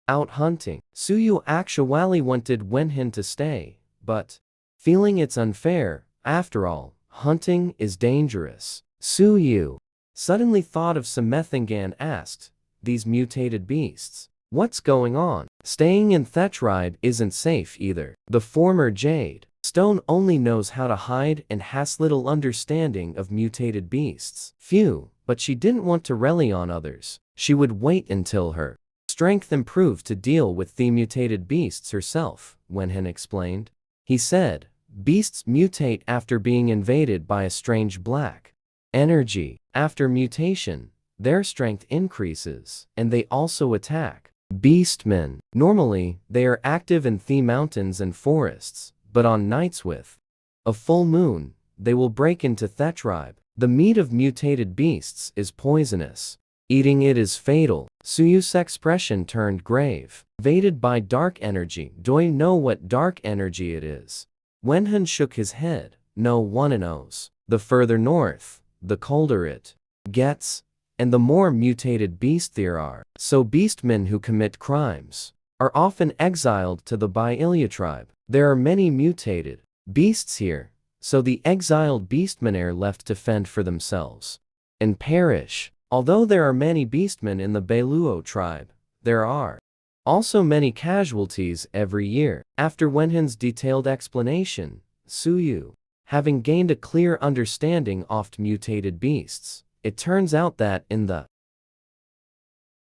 out hunting. Suyu actually wanted Wenhen to stay, but feeling it's unfair, after all, hunting is dangerous. Suyu suddenly thought of Semethingan and asked, these mutated beasts, what's going on? Staying in Thetribe isn't safe either. The former Jade Stone only knows how to hide and has little understanding of mutated beasts. Phew, but she didn't want to rely on others. She would wait until her strength improved to deal with the mutated beasts herself, Wenhen explained. He said, beasts mutate after being invaded by a strange black energy. After mutation, their strength increases, and they also attack. Beastmen. Normally, they are active in the mountains and forests, but on nights with a full moon, they will break into Thetribe. The meat of mutated beasts is poisonous. Eating it is fatal. Suyu's expression turned grave. Invaded by dark energy. Do you know what dark energy it is? Wenhen shook his head. No one knows. The further north, the colder it gets, and the more mutated beasts there are. So beastmen who commit crimes are often exiled to the Bailia tribe. There are many mutated beasts here, so the exiled beastmen are left to fend for themselves and perish. Although there are many beastmen in the Bailuo tribe, there are also many casualties every year. After Wenhen's detailed explanation, Suyu, having gained a clear understanding of mutated beasts, it turns out that in the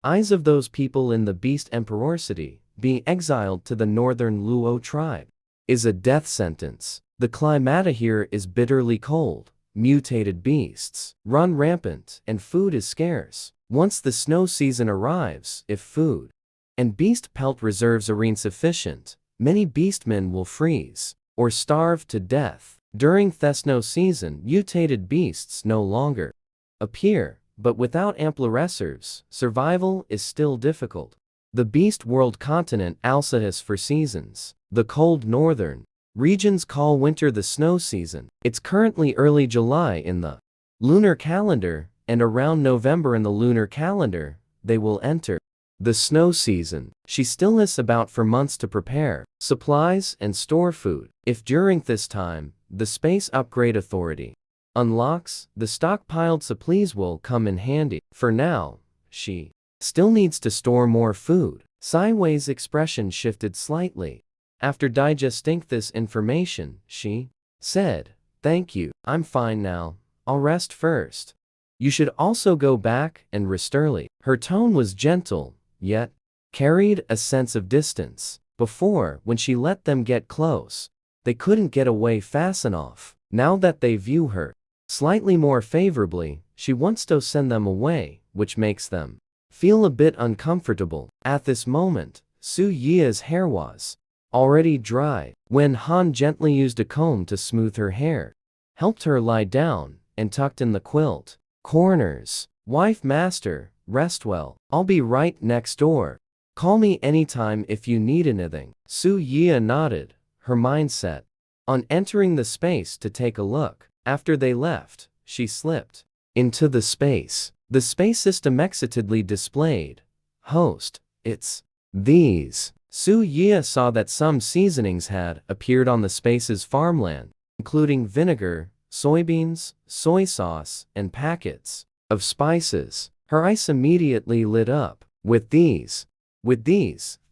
eyes of those people in the Beast Emperor city, being exiled to the northern Luo tribe is a death sentence. The climate here is bitterly cold. Mutated beasts run rampant and food is scarce. Once the snow season arrives, if food and beast pelt reserves are insufficient, many beastmen will freeze or starve to death. During the snow season, mutated beasts no longer appear, but without ample reserves, survival is still difficult. The beast world continent also has for seasons. The cold northern regions call winter the snow season. It's currently early July in the lunar calendar, and around November in the lunar calendar, they will enter the snow season. She still has about 4 months to prepare supplies and store food. If during this time, the Space Upgrade Authority unlocks, the stockpiled supplies will come in handy. For now, she still needs to store more food. Siwei's expression shifted slightly. After digesting this information, she said, thank you, I'm fine now, I'll rest first. You should also go back and rest early. Her tone was gentle, yet carried a sense of distance. Before, when she let them get close, they couldn't get away fast enough. Now that they view her slightly more favorably, she wants to send them away, which makes them feel a bit uncomfortable. At this moment, Su Yi's hair was already dry, when Han gently used a comb to smooth her hair, helped her lie down, and tucked in the quilt corners. Wife master, rest well. I'll be right next door. Call me anytime if you need anything. Su Yi nodded, her mind set on entering the space to take a look. After they left, she slipped into the space. The space system excitedly displayed. Host, it's these. Su Yi saw that some seasonings had appeared on the space's farmland, including vinegar, soybeans, soy sauce, and packets of spices. Her eyes immediately lit up. With these,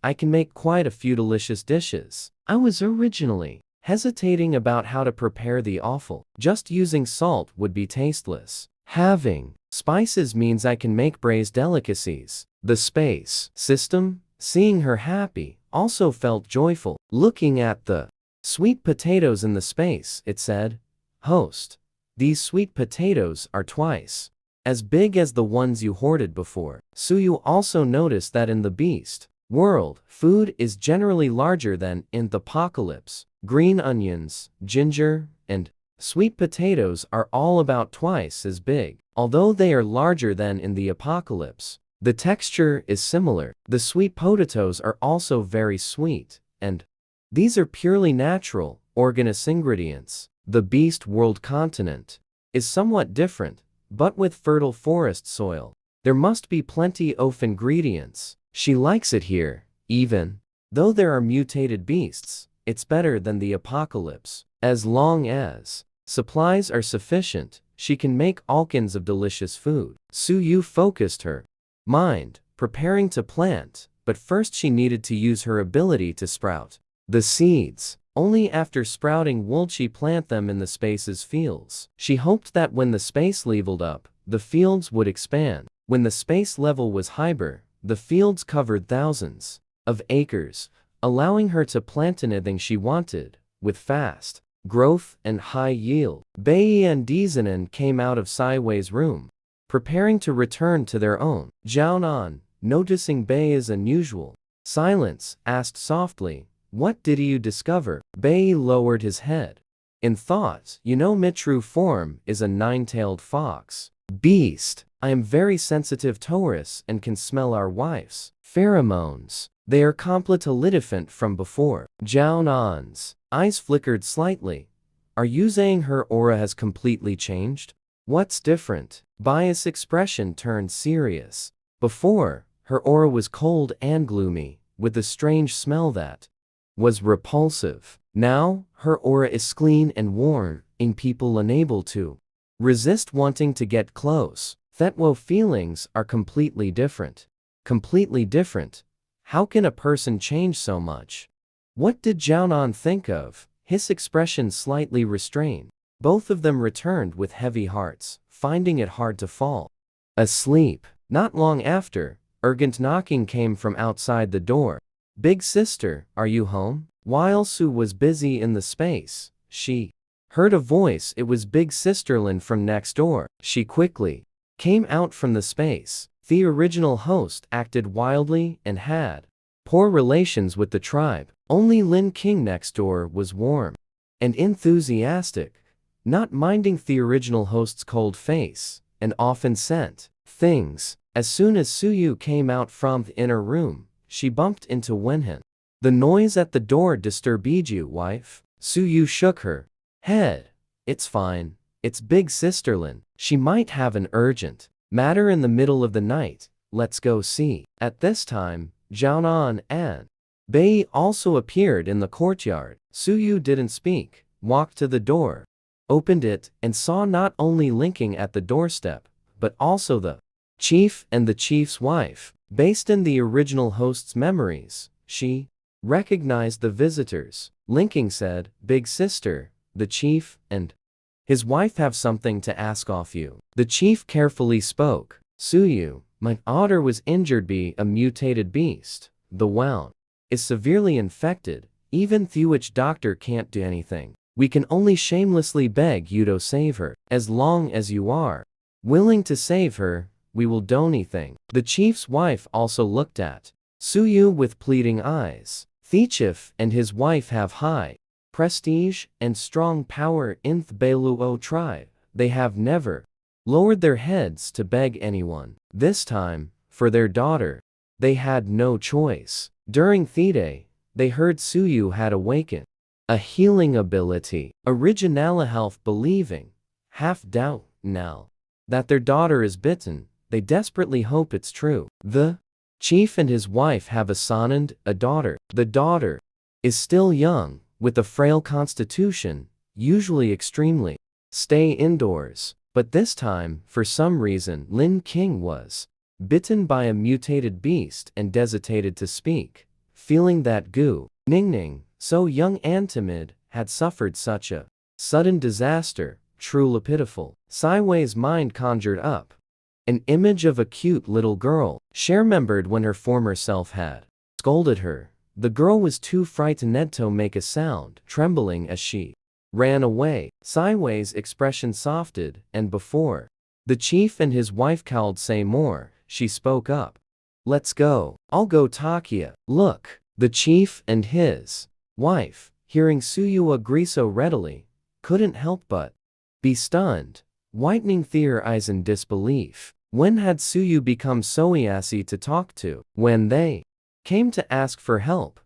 I can make quite a few delicious dishes. I was originally hesitating about how to prepare the offal. Just using salt would be tasteless. Having spices means I can make braised delicacies. The space system, seeing her happy, also felt joyful. Looking at the sweet potatoes in the space, it said, Host, these sweet potatoes are twice as big as the ones you hoarded before. Suyu also noticed that in the beast world, food is generally larger than in the apocalypse. Green onions, ginger, and sweet potatoes are all about twice as big. Although they are larger than in the apocalypse, the texture is similar. The sweet potatoes are also very sweet, and these are purely natural, organic ingredients. The beast world continent is somewhat different, but with fertile forest soil. There must be plenty of ingredients. She likes it here, even though there are mutated beasts. It's better than the apocalypse. As long as supplies are sufficient, she can make all kinds of delicious food. Suyu focused her mind, preparing to plant, but first she needed to use her ability to sprout the seeds. Only after sprouting would she plant them in the space's fields. She hoped that when the space leveled up, the fields would expand. When the space level was higher, the fields covered thousands of acres, allowing her to plant anything she wanted, with fast growth and high yield. Bei and Dizanin came out of Siwei's room, preparing to return to their own. Jiaonan, noticing Bei's unusual silence, asked softly, What did you discover? Bei lowered his head. In thought, you know my true form is a nine-tailed fox. Beast, I am very sensitive Taurus and can smell our wife's pheromones. They are completely different from before. Jiaonan's eyes flickered slightly. Are you saying her aura has completely changed? What's different? Bai's expression turned serious. Before, her aura was cold and gloomy, with a strange smell that was repulsive. Now, her aura is clean and warm, in people unable to resist wanting to get close. Thetwo feelings are completely different. Completely different? How can a person change so much? What did Jiaonan think of? His expression slightly restrained. Both of them returned with heavy hearts, finding it hard to fall asleep. Not long after, urgent knocking came from outside the door. Big sister, are you home? While Su was busy in the space, she heard a voice. It was Big Sister Lin from next door. She quickly came out from the space. The original host acted wildly and had poor relations with the tribe. Only Lin King next door was warm and enthusiastic, not minding the original host's cold face, and often sent things. As soon as Suyu came out from the inner room, she bumped into Wenhan. The noise at the door disturbed you, wife? Suyu shook her head. It's fine. It's Big Sister Lin. She might have an urgent matter in the middle of the night. Let's go see. At this time, Jiaonan and Bei also appeared in the courtyard. Suyu didn't speak, walked to the door, opened it, and saw not only Linking at the doorstep, but also the chief and the chief's wife. Based in the original host's memories, she recognized the visitors. Linking said, Big sister, the chief and his wife have something to ask of you. The chief carefully spoke. Suyu, my otter was injured by a mutated beast. The wound is severely infected. Even the witch doctor can't do anything. We can only shamelessly beg you to save her. As long as you are willing to save her, we will do anything. The chief's wife also looked at Suyu with pleading eyes. Chief and his wife have high prestige and strong power in the Beluo tribe. They have never lowered their heads to beg anyone. This time, for their daughter, they had no choice. During Thede, they heard Suyu had awakened a healing ability. Originala health believing, half doubt now, that their daughter is bitten, they desperately hope it's true. The chief and his wife have a son and a daughter. The daughter is still young, with a frail constitution, usually extremely stay indoors. But this time, for some reason, Lin King was bitten by a mutated beast and hesitated to speak, feeling that Gu Ningning, so young and timid, had suffered such a sudden disaster, truly pitiful. Siwei's mind conjured up an image of a cute little girl she remembered when her former self had scolded her. The girl was too frightened to make a sound, trembling as she ran away. Siwei's expression softened, and before the chief and his wife called say more, she spoke up. "Let's go. I'll go Takia." Look, the chief and his wife, hearing Suyu agree so readily, couldn't help but be stunned, whitening their eyes in disbelief. When had Suyu become so easy to talk to? When they came to ask for help,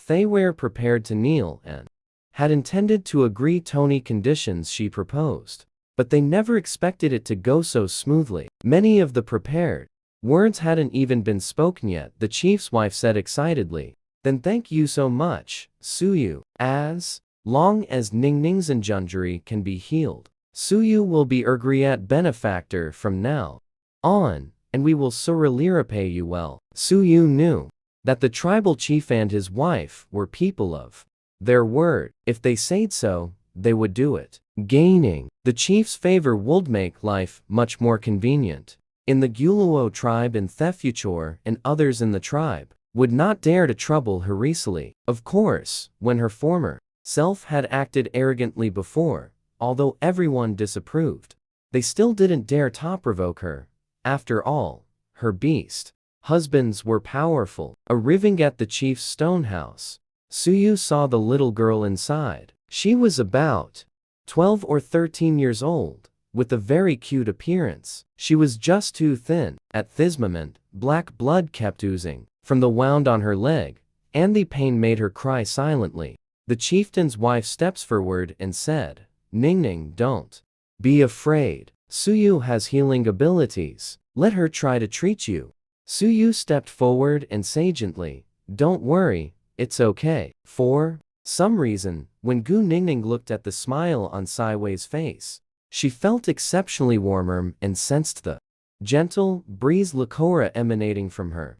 they were prepared to kneel and had intended to agree to any conditions she proposed. But they never expected it to go so smoothly. Many of the prepared words hadn't even been spoken yet. The chief's wife said excitedly, "Then thank you so much, Suyu. As long as Ningning's injury can be healed, Suyu will be your great benefactor from now on, and we will surely repay you well." Suyu knew that the tribal chief and his wife were people of their word. If they said so, they would do it. Gaining the chief's favor would make life much more convenient. In the Guluo tribe in Thefuchor and others in the tribe would not dare to trouble her easily. Of course, when her former self had acted arrogantly before, although everyone disapproved, they still didn't dare to provoke her. After all, her beast husbands were powerful. Arriving at the chief's stone house, Suyu saw the little girl inside. She was about 12 or 13 years old, with a very cute appearance. She was just too thin. At this moment, black blood kept oozing from the wound on her leg, and the pain made her cry silently. The chieftain's wife steps forward and said, "Ningning, don't be afraid. Suyu has healing abilities. Let her try to treat you." Suyu stepped forward and said gently, "Don't worry, it's okay." For some reason, when Gu Ningning looked at the smile on Siwei's face, she felt exceptionally warmer and sensed the gentle breeze Lakora emanating from her,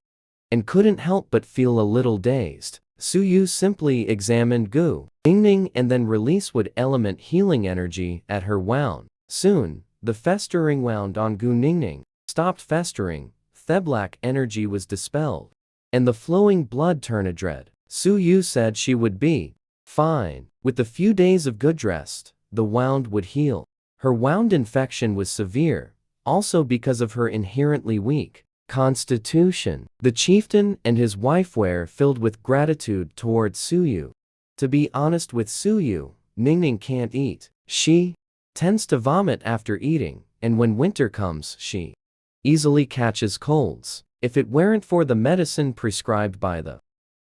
and couldn't help but feel a little dazed. Suyu simply examined Gu Ningning and then released wood element healing energy at her wound. Soon, the festering wound on Gu Ningning stopped festering, the black energy was dispelled, and the flowing blood turned red. Suyu said she would be fine. With a few days of good rest, the wound would heal. Her wound infection was severe, also because of her inherently weak constitution. The chieftain and his wife were filled with gratitude towards Suyu. To be honest with Suyu, Ningning can't eat. She tends to vomit after eating, and when winter comes, she easily catches colds. If it weren't for the medicine prescribed by the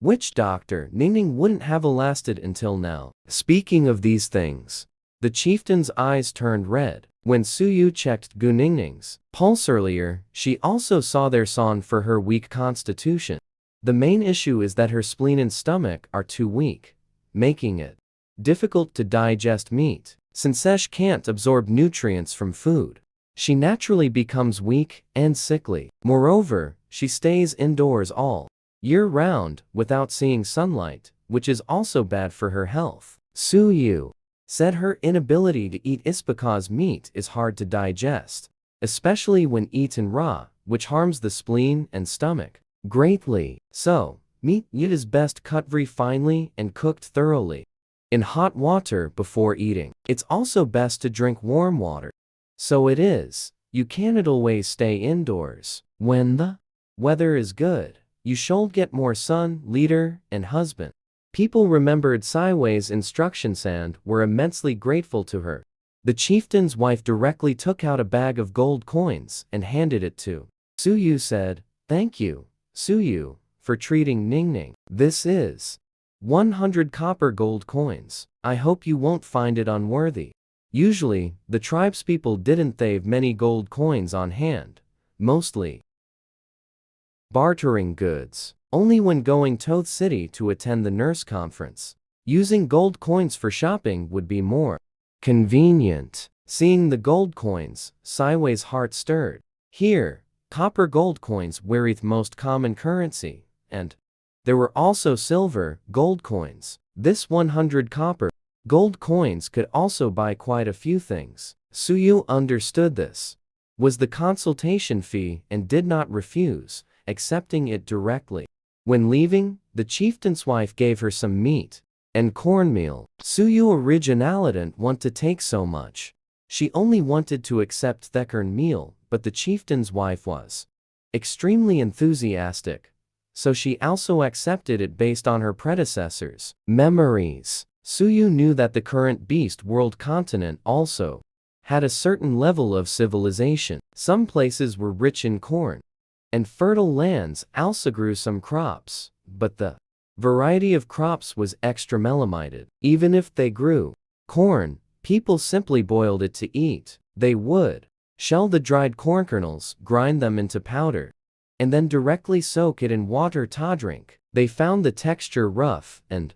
witch doctor, Ningning wouldn't have lasted until now. Speaking of these things, the chieftain's eyes turned red. When Suyu checked Gu Ningning's pulse earlier, she also saw their son for her weak constitution. The main issue is that her spleen and stomach are too weak, making it difficult to digest meat. Since she can't absorb nutrients from food, she naturally becomes weak and sickly. Moreover, she stays indoors all year round without seeing sunlight, which is also bad for her health. Suyu said her inability to eat is because meat is hard to digest, especially when eaten raw, which harms the spleen and stomach greatly. So, meat is best cut very finely and cooked thoroughly in hot water before eating. It's also best to drink warm water. So it is, you cannot always stay indoors. When the weather is good, you should get more sun, leader, and husband. People remembered Siwei's instructions and were immensely grateful to her. The chieftain's wife directly took out a bag of gold coins and handed it to Suyu. Said, "Thank you, Suyu, for treating Ningning. This is 100 copper gold coins. I hope you won't find it unworthy." Usually, the tribespeople didn't have many gold coins on hand, mostly bartering goods. Only when going to the city to attend the nurse conference, using gold coins for shopping would be more convenient. Seeing the gold coins, Siwei's heart stirred. Here, copper gold coins were the most common currency, and there were also silver gold coins. This 100 copper gold coins could also buy quite a few things. Suyu understood this was the consultation fee and did not refuse, accepting it directly. When leaving, the chieftain's wife gave her some meat and cornmeal. Suyu originally didn't want to take so much. She only wanted to accept the cornmeal, but the chieftain's wife was extremely enthusiastic, so she also accepted it based on her predecessors' memories. Suyu knew that the current beast world continent also had a certain level of civilization. Some places were rich in corn and fertile lands also grew some crops, but the variety of crops was extra limited. Even if they grew corn, people simply boiled it to eat. They would shell the dried corn kernels, grind them into powder, and then directly soak it in water to drink. They found the texture rough and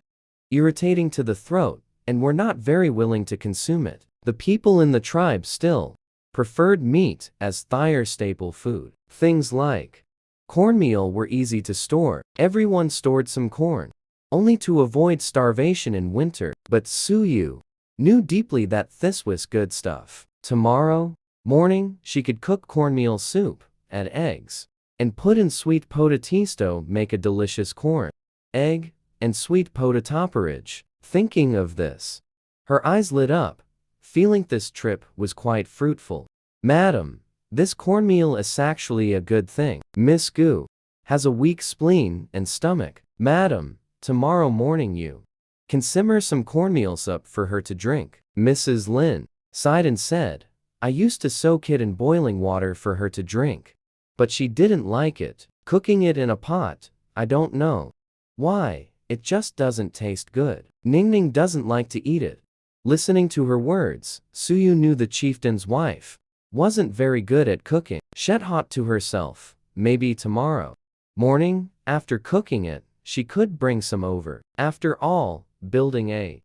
irritating to the throat, and were not very willing to consume it. The people in the tribe still preferred meat as their staple food. Things like cornmeal were easy to store. Everyone stored some corn, only to avoid starvation in winter. But Suyu knew deeply that this was good stuff. Tomorrow morning, she could cook cornmeal soup, add eggs, and put in sweet potato, make a delicious corn, egg, and sweet potato porridge. Thinking of this, her eyes lit up, feeling this trip was quite fruitful. "Madam, this cornmeal is actually a good thing. Miss Gu has a weak spleen and stomach. Madam, tomorrow morning you can simmer some cornmeal soup for her to drink." Mrs. Lin sighed and said, "I used to soak it in boiling water for her to drink, but she didn't like it. Cooking it in a pot, I don't know why, it just doesn't taste good. Ningning doesn't like to eat it." Listening to her words, Suyu knew the chieftain's wife wasn't very good at cooking. She thought to herself, maybe tomorrow morning, after cooking it, she could bring some over. After all, building a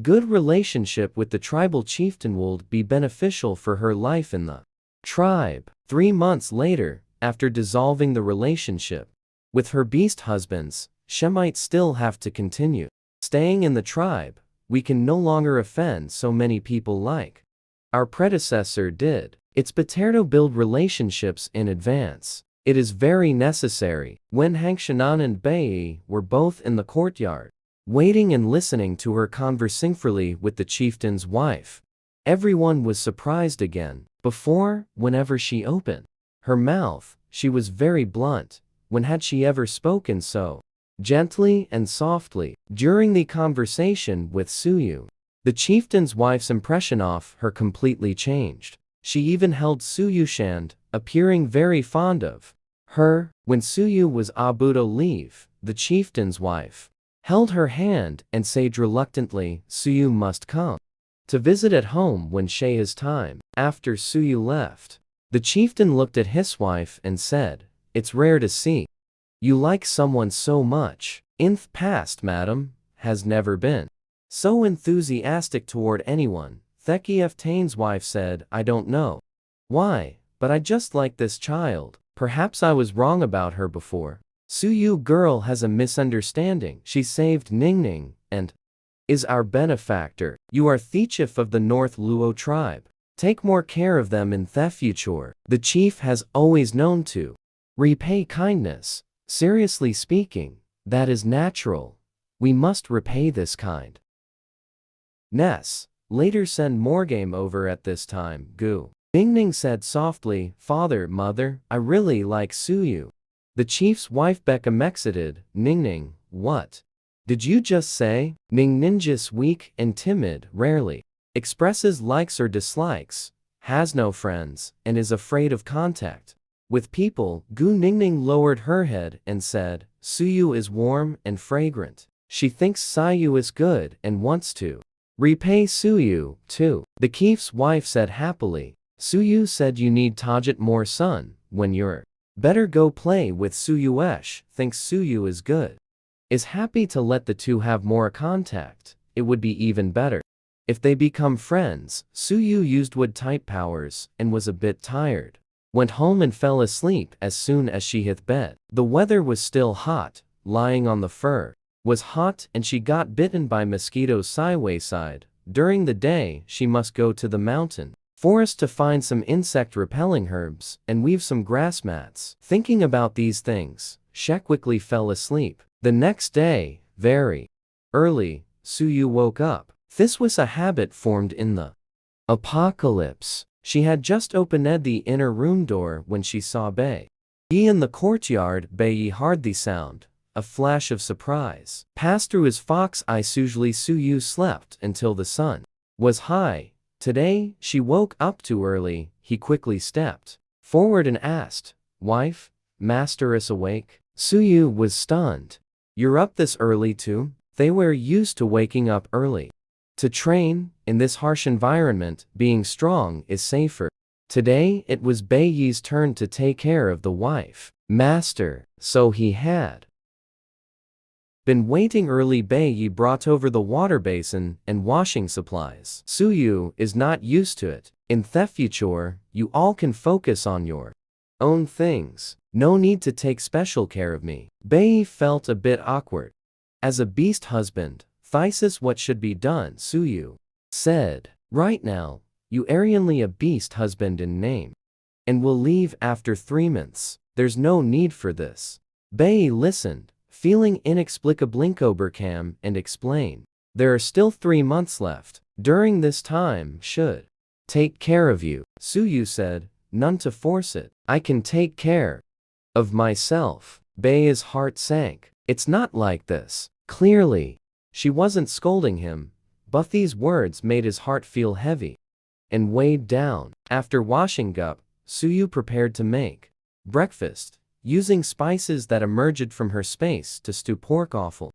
good relationship with the tribal chieftain would be beneficial for her life in the tribe. 3 months later, after dissolving the relationship with her beast husbands, she might still have to continue staying in the tribe. We can no longer offend so many people like our predecessor did. It's better to build relationships in advance. It is very necessary. When Hangshanan and Bai were both in the courtyard, waiting and listening to her conversing freely with the chieftain's wife, everyone was surprised again. Before, whenever she opened her mouth, she was very blunt. When had she ever spoken so gently and softly? During the conversation with Suyu, the chieftain's wife's impression of her completely changed. She even held Suyu's hand, appearing very fond of her. When Suyu was about to leave, the chieftain's wife held her hand and said reluctantly, "Suyu must come to visit at home when she has time." After Suyu left, the chieftain looked at his wife and said, "It's rare to see you like someone so much. In the past, madam, has never been so enthusiastic toward anyone." Thekif Tane's wife said, "I don't know why, but I just like this child. Perhaps I was wrong about her before." Suyu girl has a misunderstanding. She saved Ningning and is our benefactor. You are the chief of the North Luo tribe. Take more care of them in the future. The chief has always known to repay kindness. Seriously speaking, that is natural. We must repay this kind Ness. Later send more game over at this time. Gu Ningning said softly, "Father, mother, I really like Suyu." The chief's wife Becca exited. "Ningning, what Did you just say? Ning Ninja's weak and timid, rarely expresses likes or dislikes, has no friends, and is afraid of contact with people. Gu Ningning lowered her head and said, Suyu is warm and fragrant. She thinks Sayu is good and wants to repay Suyu, too. The chief's wife said happily, Suyu said you need Tajit more sun, when you're better go play with Suyuesh, thinks Suyu is good. Is happy to let the two have more contact, it would be even better. If they become friends. Suyu used wood-type powers, and was a bit tired. Went home and fell asleep as soon as she hit bed. The weather was still hot, lying on the fur was hot and she got bitten by mosquitoes sideways side. During the day she must go to the mountain forest to find some insect-repelling herbs and weave some grass mats. Thinking about these things, she quickly fell asleep. The next day, very early, Suyu woke up. This was a habit formed in the apocalypse. She had just opened the inner room door when she saw Bei Yi in the courtyard. Bei Yi heard the sound. A flash of surprise passed through his fox eyes. Usually Suyu slept until the sun was high. Today, she woke up too early. He quickly stepped forward and asked, Wife, master is awake? Suyu was stunned. You're up this early too? They were used to waking up early to train. In this harsh environment, being strong is safer. Today, it was Bei Yi's turn to take care of the wife. Master, so he had been waiting early. Bei Yi brought over the water basin and washing supplies. Suyu is not used to it. In the future, you all can focus on your own things. No need to take special care of me. Bei Yi felt a bit awkward. As a beast husband, this is what should be done. Suyu said, right now, you are only a beast husband in name. And will leave after 3 months. There's no need for this. Bei Yi listened, feeling inexplicably overcome, and explained, there are still 3 months left. During this time, should take care of you. Suyu said, none to force it. I can take care of myself. Bei Yi's heart sank. It's not like this. Clearly, she wasn't scolding him, but these words made his heart feel heavy and weighed down. After washing up, Suyu prepared to make breakfast, using spices that emerged from her space to stew pork offal.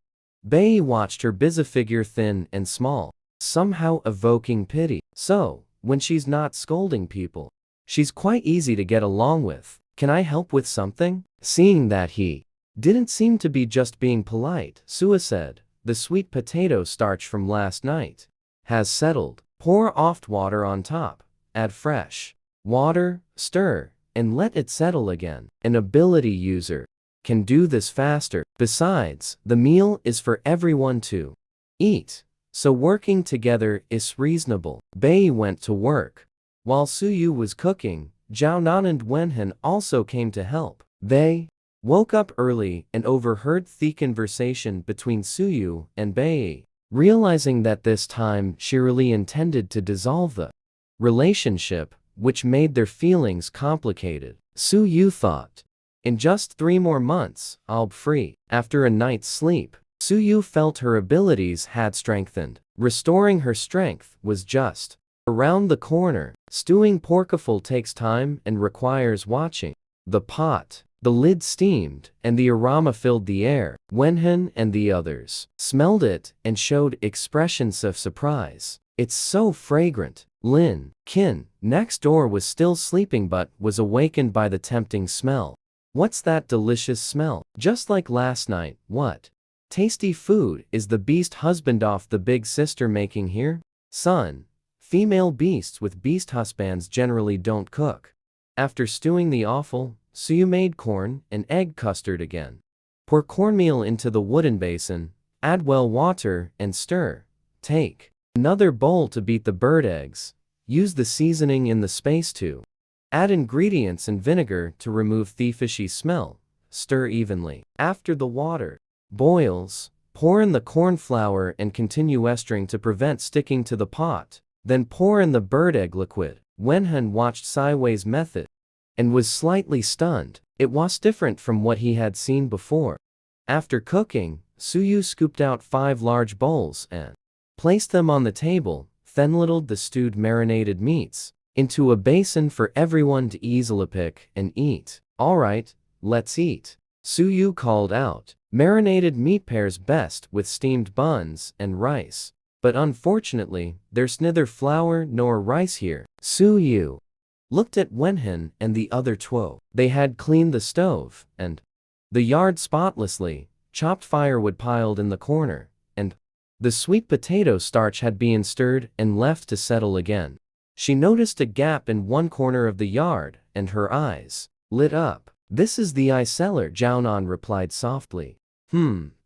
Bei Yi watched her busy figure, thin and small, somehow evoking pity. So, when she's not scolding people, she's quite easy to get along with. Can I help with something? Seeing that he didn't seem to be just being polite, Suyu said, the sweet potato starch from last night has settled. Pour off water on top, add fresh water, stir, and let it settle again. An ability user can do this faster. Besides, the meal is for everyone to eat, so working together is reasonable. Bei Yi went to work. While Suyu was cooking, Zhao Nan and Wenhan also came to help. They woke up early and overheard the conversation between Suyu and Bei Yi. Realizing that this time she really intended to dissolve the relationship, which made their feelings complicated. Suyu thought, in just 3 more months, I'll be free. After a night's sleep, Suyu felt her abilities had strengthened. Restoring her strength was just around the corner. Stewing porkful takes time and requires watching the pot. The lid steamed, and the aroma filled the air. Wenhan and the others smelled it and showed expressions of surprise. It's so fragrant. Lin Qin, next door, was still sleeping but was awakened by the tempting smell. What's that delicious smell? Just like last night. What tasty food is the beast husband of the big sister making here? Son, female beasts with beast husbands generally don't cook. After stewing the offal, Suyu made corn and egg custard again. Pour cornmeal into the wooden basin, add well water and stir. Take another bowl to beat the bird eggs. Use the seasoning in the space to add ingredients and vinegar to remove the fishy smell. Stir evenly. After the water boils, pour in the corn flour and continue stirring to prevent sticking to the pot. Then pour in the bird egg liquid. Wenhan watched Siwei's method and was slightly stunned. It was different from what he had seen before. After cooking, Suyu scooped out 5 large bowls and placed them on the table, then ladled the stewed marinated meats into a basin for everyone to easily pick and eat. "Alright, let's eat," Suyu called out. Marinated meat pairs best with steamed buns and rice. But unfortunately, there's neither flour nor rice here. Suyu looked at Wenhen and the other two. They had cleaned the stove and the yard spotlessly, chopped firewood piled in the corner, and the sweet potato starch had been stirred and left to settle again. She noticed a gap in one corner of the yard, and her eyes lit up. "This is the eye cellar," Jiaonan replied softly.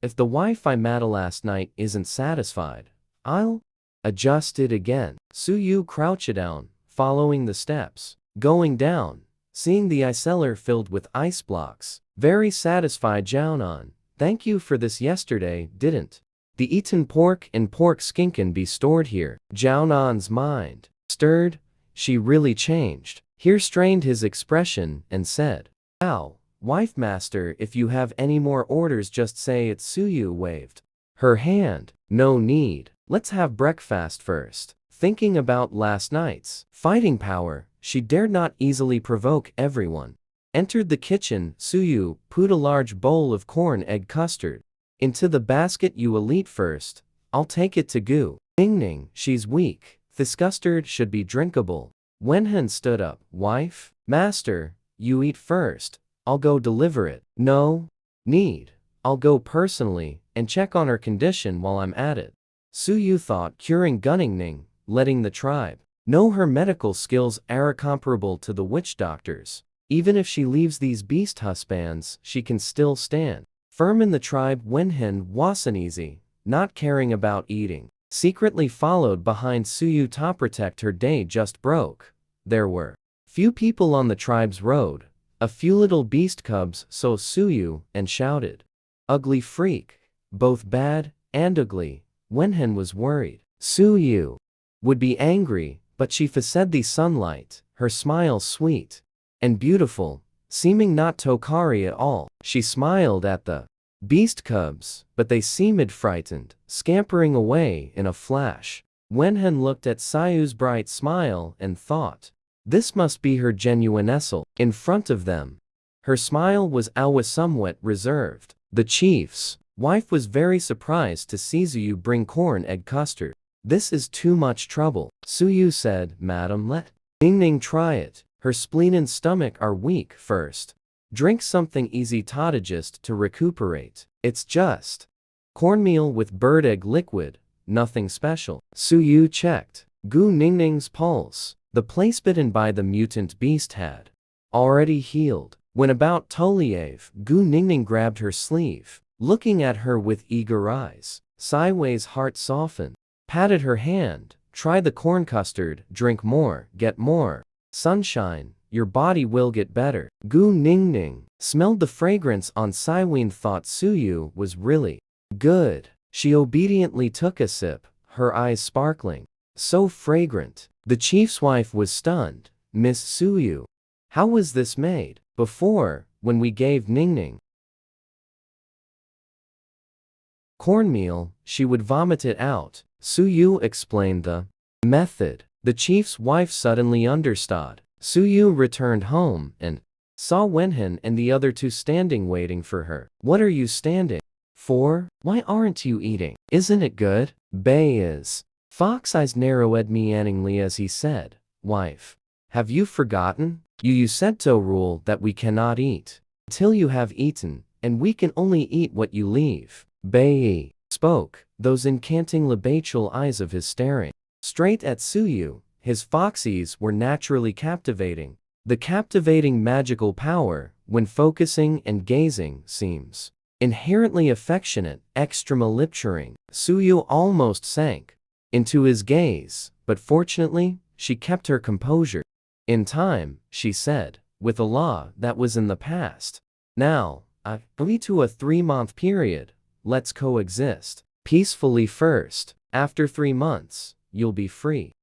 If the wife I met last night isn't satisfied, I'll adjust it again." Suyu crouched down, following the steps. Going down, seeing the eye cellar filled with ice blocks. Very satisfied Jiaonan. "Thank you for this yesterday, didn't the eaten pork and pork skinken be stored here?" Jiaonan's mind stirred. She really changed. He strained his expression and said, "Wow, wife master, if you have any more orders just say it." Suyu waved her hand. "No need. Let's have breakfast first." Thinking about last night's fighting power, she dared not easily provoke everyone. Entered the kitchen, Suyu put a large bowl of corn egg custard into the basket. "You will eat first. I'll take it to Gu Ningning. She's weak. This custard should be drinkable." Wenhen stood up. "Wife, master, you eat first. I'll go deliver it." "No need. I'll go personally and check on her condition while I'm at it." Suyu thought, curing Gunning, letting the tribe know her medical skills are comparable to the witch doctors. Even if she leaves these beast husbands, she can still stand firm in the tribe. Wenhen wasn't easy, not caring about eating. Secretly followed behind Suyu to protect her. Day just broke. There were few people on the tribe's road, a few little beast cubs saw Suyu and shouted, "Ugly freak." Both bad and ugly. Wenhen was worried Suyu would be angry, but she faced the sunlight, her smile sweet and beautiful, seeming not tokari at all. She smiled at the beast cubs, but they seemed frightened, scampering away in a flash. Wenhen looked at Suyu's bright smile and thought, this must be her genuine essel. In front of them, her smile was always somewhat reserved. The chief's wife was very surprised to see Suyu bring corn egg custard. "This is too much trouble," Suyu said. "Madam, let Ningning try it. Her spleen and stomach are weak. First, drink something easy just to recuperate. It's just cornmeal with bird egg liquid, nothing special." Suyu checked Gu Ningning's pulse. The place bitten by the mutant beast had already healed. When about to leave, Gu Ningning grabbed her sleeve, looking at her with eager eyes. Sideways heart softened, patted her hand. "Try the corn custard, drink more, get more sunshine, your body will get better." Gu Ningning smelled the fragrance on Siween, thought Suyu was really good. She obediently took a sip, her eyes sparkling. So fragrant. The chief's wife was stunned. "Miss Suyu, how was this made? Before, when we gave Ningning cornmeal, she would vomit it out." Suyu explained the method. The chief's wife suddenly understood. Suyu returned home and saw Wenhen and the other two standing waiting for her. "What are you standing for? Why aren't you eating? Isn't it good?" Bei is. Fox eyes narrowed meaningly as he said, "Wife, have you forgotten? You said to rule that we cannot eat until you have eaten, and we can only eat what you leave." Bei spoke, those incanting labatial eyes of his staring straight at Suyu. His foxies were naturally captivating. The captivating magical power, when focusing and gazing, seems inherently affectionate, extremely lip-cheering. Suyu almost sank into his gaze, but fortunately, she kept her composure. "In time," she said, "with a law that was in the past. Now, agree to a 3-month period. Let's coexist peacefully first. After 3 months, you'll be free.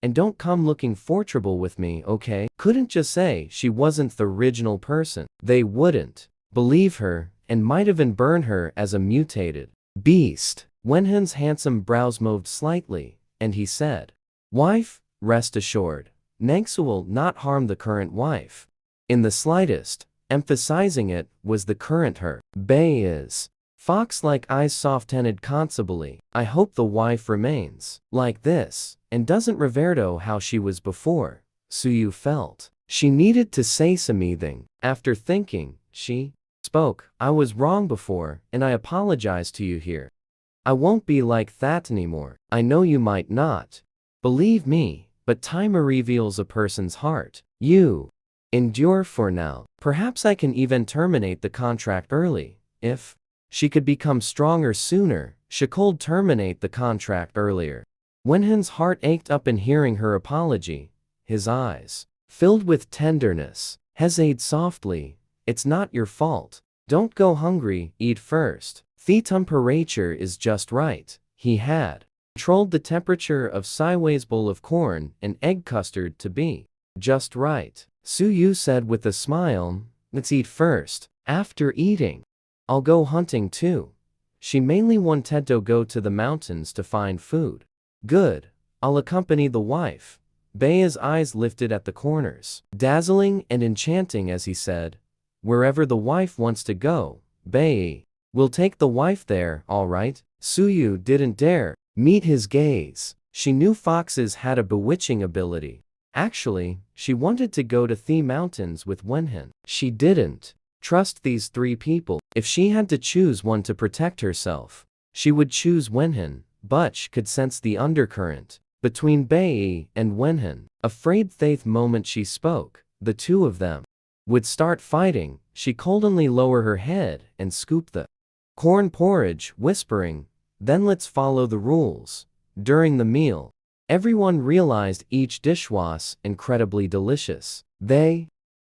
And don't come looking for trouble with me, okay?" Couldn't just say she wasn't the original person. They wouldn't believe her and might even burn her as a mutated Beast. Wenhan's handsome brows moved slightly, and he said, "Wife, rest assured, Nangsu will not harm the current wife. In the slightest," emphasizing it was the current her. Bei is. Fox-like eyes soft-tinted constably. "I hope the wife remains like this, and doesn't revert how she was before." Suyu felt she needed to say something. After thinking, she spoke. "I was wrong before, and I apologize to you here. I won't be like that anymore. I know you might not believe me, but time reveals a person's heart. You endure for now. Perhaps I can even terminate the contract early. If she could become stronger sooner, she could terminate the contract earlier." Wenhan's heart ached up in hearing her apology. His eyes filled with tenderness. Hesitated softly. "It's not your fault. Don't go hungry, eat first. The temperature is just right." He had controlled the temperature of Siway's bowl of corn and egg custard to be just right. Suyu said with a smile, "Let's eat first. After eating, I'll go hunting too." She mainly wanted to go to the mountains to find food. "Good. I'll accompany the wife." Bei's eyes lifted at the corners, dazzling and enchanting as he said, "Wherever the wife wants to go, Bei will take the wife there, all right." Suyu didn't dare meet his gaze. She knew foxes had a bewitching ability. Actually, she wanted to go to the mountains with Wenhan. She didn't trust these three people. If she had to choose one to protect herself, she would choose Wenhan, but she could sense the undercurrent between Bei and Wenhan. Afraid the moment she spoke, the two of them would start fighting. She coldly lowered her head and scooped the corn porridge, whispering, "Then let's follow the rules." During the meal, everyone realized each dish was incredibly delicious. They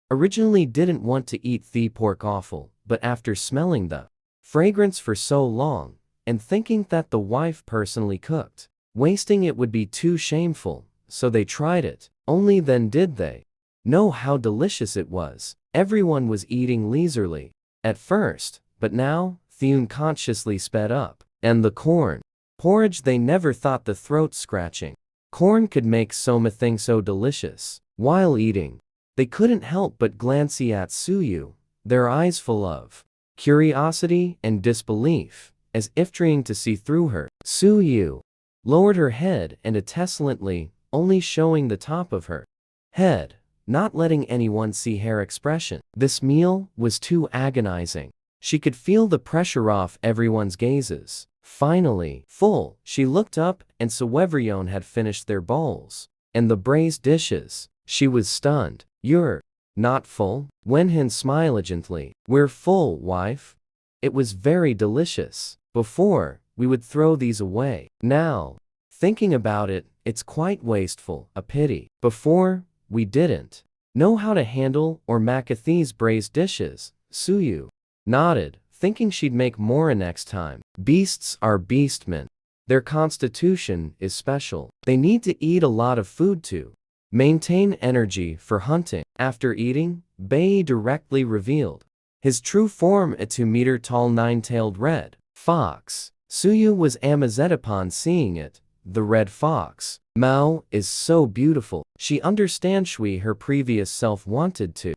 originally didn't want to eat the pork offal, but after smelling the fragrance for so long, and thinking that the wife personally cooked, wasting it would be too shameful, so they tried it. Only then did they know how delicious it was. Everyone was eating leisurely at first, but now the unconsciously sped up, and the corn porridge they never thought the throat-scratching corn could make something so delicious. While eating, they couldn't help but glance at Suyu, their eyes full of curiosity and disbelief, as if trying to see through her. Suyu lowered her head and insolently, only showing the top of her head, not letting anyone see her expression. This meal was too agonizing. She could feel the pressure off everyone's gazes. Finally, full, she looked up and saw everyone had finished their bowls and the braised dishes. She was stunned. "You're not full?" Wenhan smiled gently. "We're full, wife. It was very delicious. Before, we would throw these away. Now, thinking about it, it's quite wasteful. A pity. Before, we didn't know how to handle or make these braised dishes." Suyu nodded, thinking she'd make more next time. Beasts are beastmen. Their constitution is special. They need to eat a lot of food to maintain energy for hunting. After eating, Bei directly revealed his true form: a 2-meter-tall 9-tailed red fox. Suyu was amazed upon seeing it. The red fox Mao is so beautiful. She understands why her previous self wanted to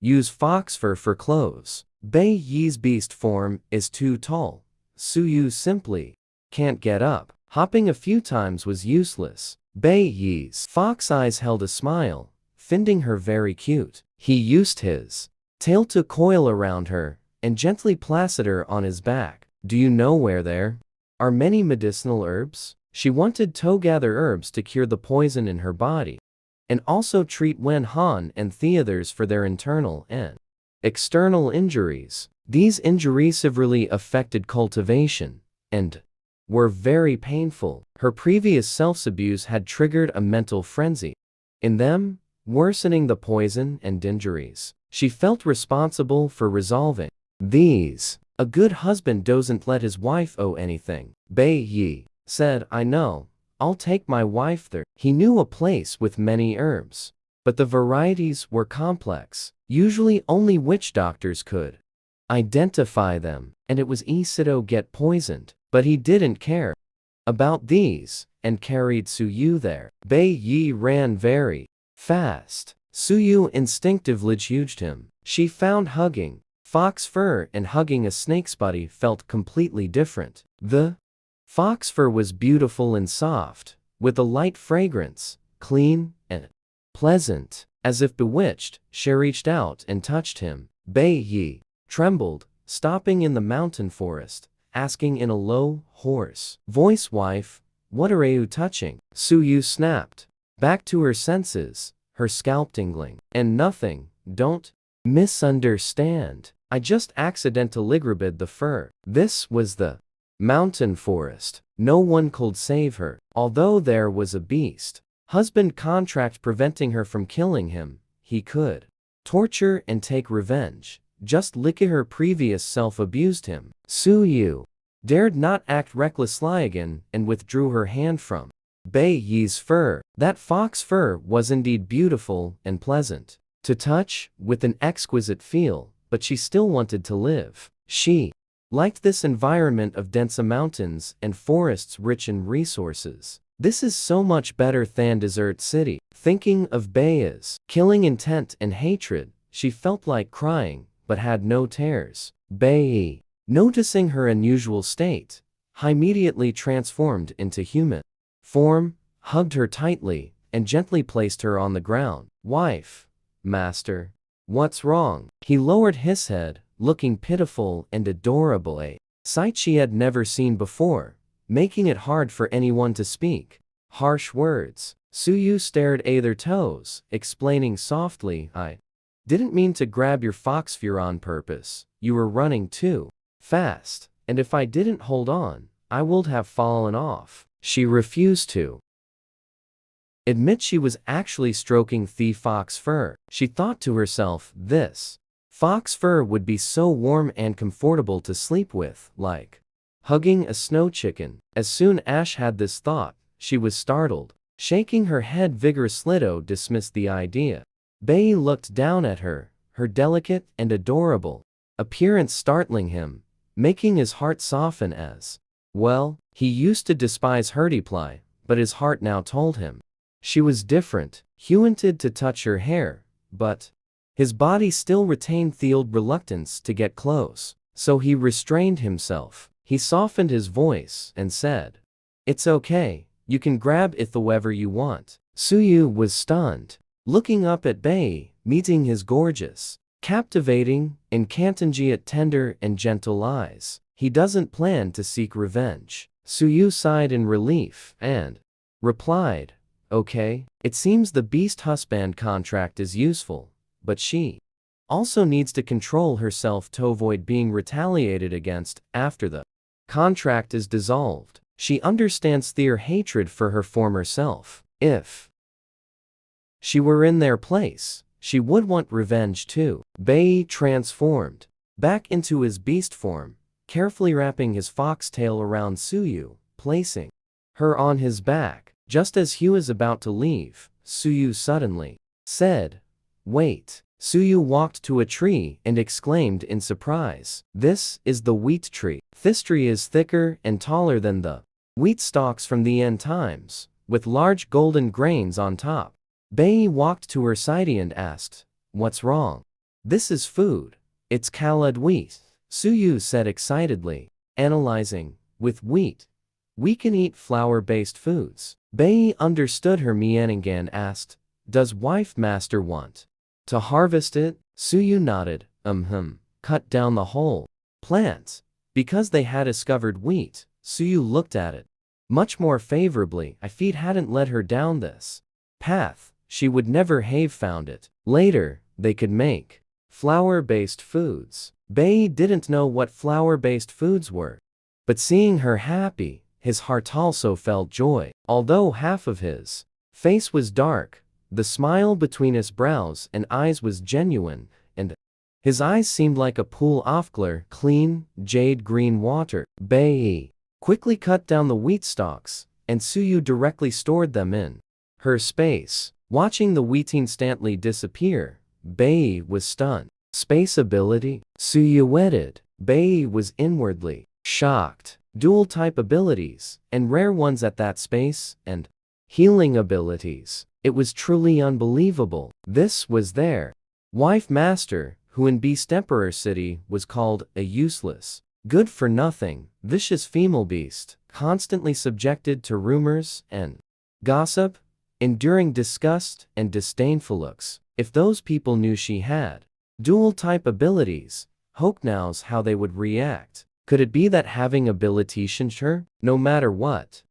use fox fur for clothes. Bei Yi's beast form is too tall. Suyu simply can't get up. Hopping a few times was useless. Bei Yi's fox eyes held a smile, finding her very cute. He used his tail to coil around her and gently placed her on his back. "Do you know where there are many medicinal herbs?" She wanted to gather herbs to cure the poison in her body, and also treat Wen Han and the others for their internal and external injuries. These injuries severely affected cultivation and were very painful. Her previous self-abuse had triggered a mental frenzy in them, worsening the poison and injuries. She felt responsible for resolving these. A good husband doesn't let his wife owe anything. Bei Yi said, "I know. I'll take my wife there." He knew a place with many herbs, but the varieties were complex. Usually only witch doctors could identify them, and it was easy to get poisoned. But he didn't care about these, and carried Suyu there. Bei Yi ran very fast. Suyu instinctively judged him. She found hugging fox fur and hugging a snake's body felt completely different. The fox fur was beautiful and soft, with a light fragrance, clean and pleasant. As if bewitched, she reached out and touched him. Bei Yi trembled, stopping in the mountain forest, asking in a low, hoarse voice, "Wife, what are you touching?" Suyu snapped back to her senses, her scalp tingling. "And nothing, don't misunderstand. I just accidentally grabbed the fur." This was the mountain forest. No one could save her, although there was a beast husband contract preventing her from killing him. He could torture and take revenge, just like her previous self abused him. Suyu dared not act recklessly again and withdrew her hand from Bei Yi's fur. That fox fur was indeed beautiful and pleasant to touch, with an exquisite feel, but she still wanted to live. She liked this environment of dense mountains and forests rich in resources. This is so much better than Desert City. Thinking of Bei's killing intent and hatred, she felt like crying, but had no tears. Bei, noticing her unusual state, immediately transformed into human form, hugged her tightly, and gently placed her on the ground. "Wife, master, what's wrong?" He lowered his head, looking pitiful and adorable, a sight she had never seen before, making it hard for anyone to speak harsh words. Suyu stared at their toes, explaining softly, "I didn't mean to grab your fox fur on purpose. You were running too fast, and if I didn't hold on, I would have fallen off." She refused to admit she was actually stroking the fox fur. She thought to herself, this fox fur would be so warm and comfortable to sleep with, like hugging a snow chicken. As soon as she had this thought, she was startled. Shaking her head vigorously to dismiss the idea, Bei looked down at her, her delicate and adorable appearance startling him, making his heart soften as well. He used to despise her reply, but his heart now told him she was different. He wanted to touch her hair, but his body still retained the old reluctance to get close, so he restrained himself. He softened his voice and said, "It's okay, you can grab it whenever you want." Suyu was stunned, looking up at Bei, meeting his gorgeous, captivating, and yet tender and gentle eyes. He doesn't plan to seek revenge. Suyu sighed in relief and replied, "Okay." It seems the beast husband contract is useful, but she also needs to control herself to avoid being retaliated against after the contract is dissolved. She understands their hatred for her former self. If she were in their place, she would want revenge too. Bei transformed back into his beast form, carefully wrapping his foxtail around Suyu, placing her on his back. Just as he was about to leave, Suyu suddenly said, "Wait." Suyu walked to a tree and exclaimed in surprise, "This is the wheat tree. This tree is thicker and taller than the wheat stalks from the end times, with large golden grains on top." Bei walked to her side and asked, "What's wrong?" "This is food. It's called wheat," Suyu said excitedly, analyzing. "With wheat, we can eat flour-based foods." Bei understood her meaning and asked, "Does wife master want to harvest it?" Suyu nodded, cut down the whole plant. Because they had discovered wheat, Suyu looked at it much more favorably. If he hadn't led her down this path, she would never have found it. Later, they could make flour-based foods. Bei didn't know what flour-based foods were, but seeing her happy, his heart also felt joy. Although half of his face was dark, the smile between his brows and eyes was genuine, and his eyes seemed like a pool of clear, clean, jade-green water. Bei quickly cut down the wheat stalks, and Suyu directly stored them in her space. Watching the wheat instantly disappear, Bei was stunned. Space ability? Suyu wedded. Bei was inwardly shocked. dual-type abilities, and rare ones at that space, and healing abilities. It was truly unbelievable. This was their wife master, who in Beast Emperor City was called a useless, good-for-nothing, vicious female beast, constantly subjected to rumors and gossip, enduring disgust and disdainful looks. If those people knew she had dual-type abilities, Hope knows how they would react. Could it be that having abilities changed her? No matter what,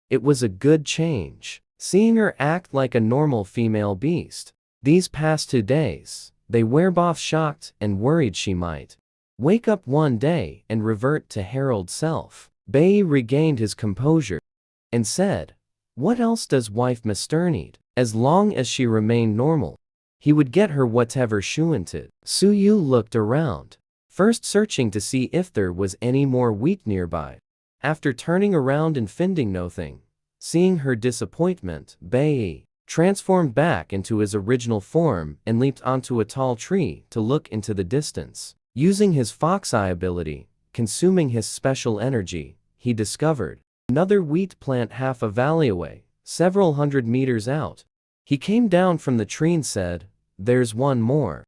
it was a good change. Seeing her act like a normal female beast. These past 2 days, they were both shocked and worried she might wake up one day and revert to Harold's self. Bay regained his composure and said, "What else does wife Mr. need? As long as she remained normal, he would get her whatever she wanted." Suyu looked around, first searching to see if there was any more wheat nearby. After turning around and finding nothing, seeing her disappointment, Bei transformed back into his original form and leaped onto a tall tree to look into the distance. Using his fox eye ability, consuming his special energy, he discovered another wheat plant half a valley away, several hundred meters out. He came down from the tree and said, "There's one more.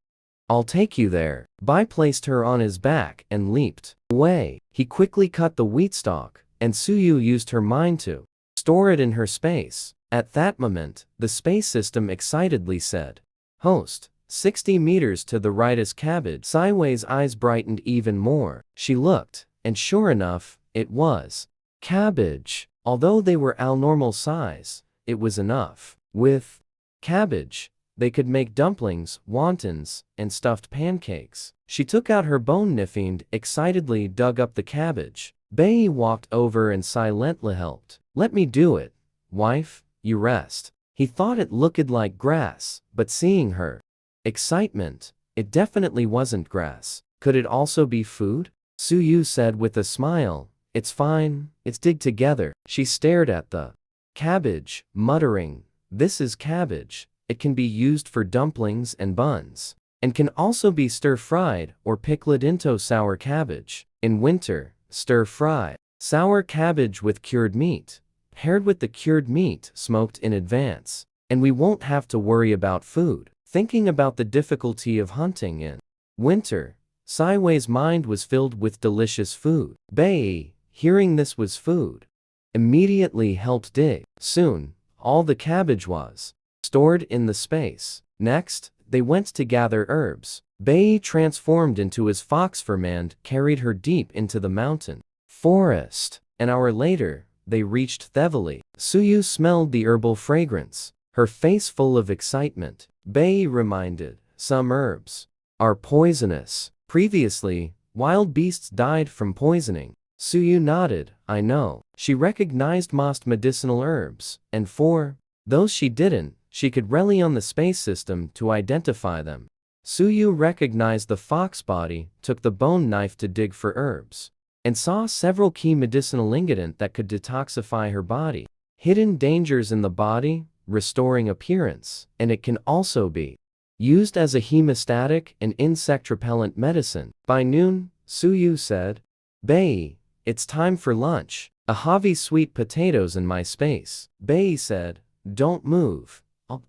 I'll take you there." Bai placed her on his back and leaped away. He quickly cut the wheat stalk, and Suyu used her mind to store it in her space. At that moment, the space system excitedly said, "Host, 60 meters to the right is cabbage." Sideways' eyes brightened even more. She looked, and sure enough, it was cabbage. Although they were normal size, it was enough. With cabbage, they could make dumplings, wontons, and stuffed pancakes. She took out her bone knife and excitedly dug up the cabbage. Bei walked over and silently helped. "Let me do it, wife, you rest." He thought it looked like grass, but seeing her excitement, it definitely wasn't grass. Could it also be food? Suyu said with a smile, "It's fine, it's dig together." She stared at the cabbage, muttering, "This is cabbage. It can be used for dumplings and buns, and can also be stir-fried or pickled into sour cabbage. In winter, stir-fry sour cabbage with cured meat, paired with the cured meat smoked in advance, and we won't have to worry about food." Thinking about the difficulty of hunting in winter, Saiwei's mind was filled with delicious food. Bei, hearing this was food, immediately helped dig. Soon, all the cabbage was stored in the space. Next, they went to gather herbs. Bei transformed into his fox form and carried her deep into the mountain forest. An hour later, they reached Thevely. Suyu smelled the herbal fragrance, her face full of excitement. Bei reminded, "Some herbs are poisonous. Previously, wild beasts died from poisoning." Suyu nodded, "I know." She recognized most medicinal herbs, and for those she didn't, she could rely on the space system to identify them. Suyu recognized the fox body, took the bone knife to dig for herbs, and saw several key medicinal ingredients that could detoxify her body. Hidden dangers in the body, restoring appearance, and it can also be used as a hemostatic and insect repellent medicine. By noon, Suyu said, "Bei, it's time for lunch. I have sweet potatoes in my space." Bei said, "Don't move.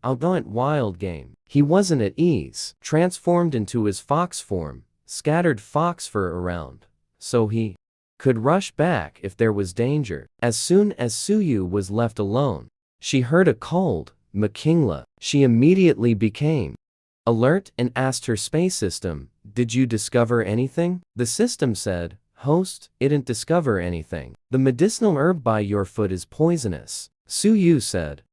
I'll go at wild game." He wasn't at ease. Transformed into his fox form, scattered fox fur around, so he could rush back if there was danger. As soon as Suyu was left alone, she heard a cold "Makingla." She immediately became alert and asked her space system, "Did you discover anything?" The system said, "Host, it didn't discover anything. The medicinal herb by your foot is poisonous." Suyu said,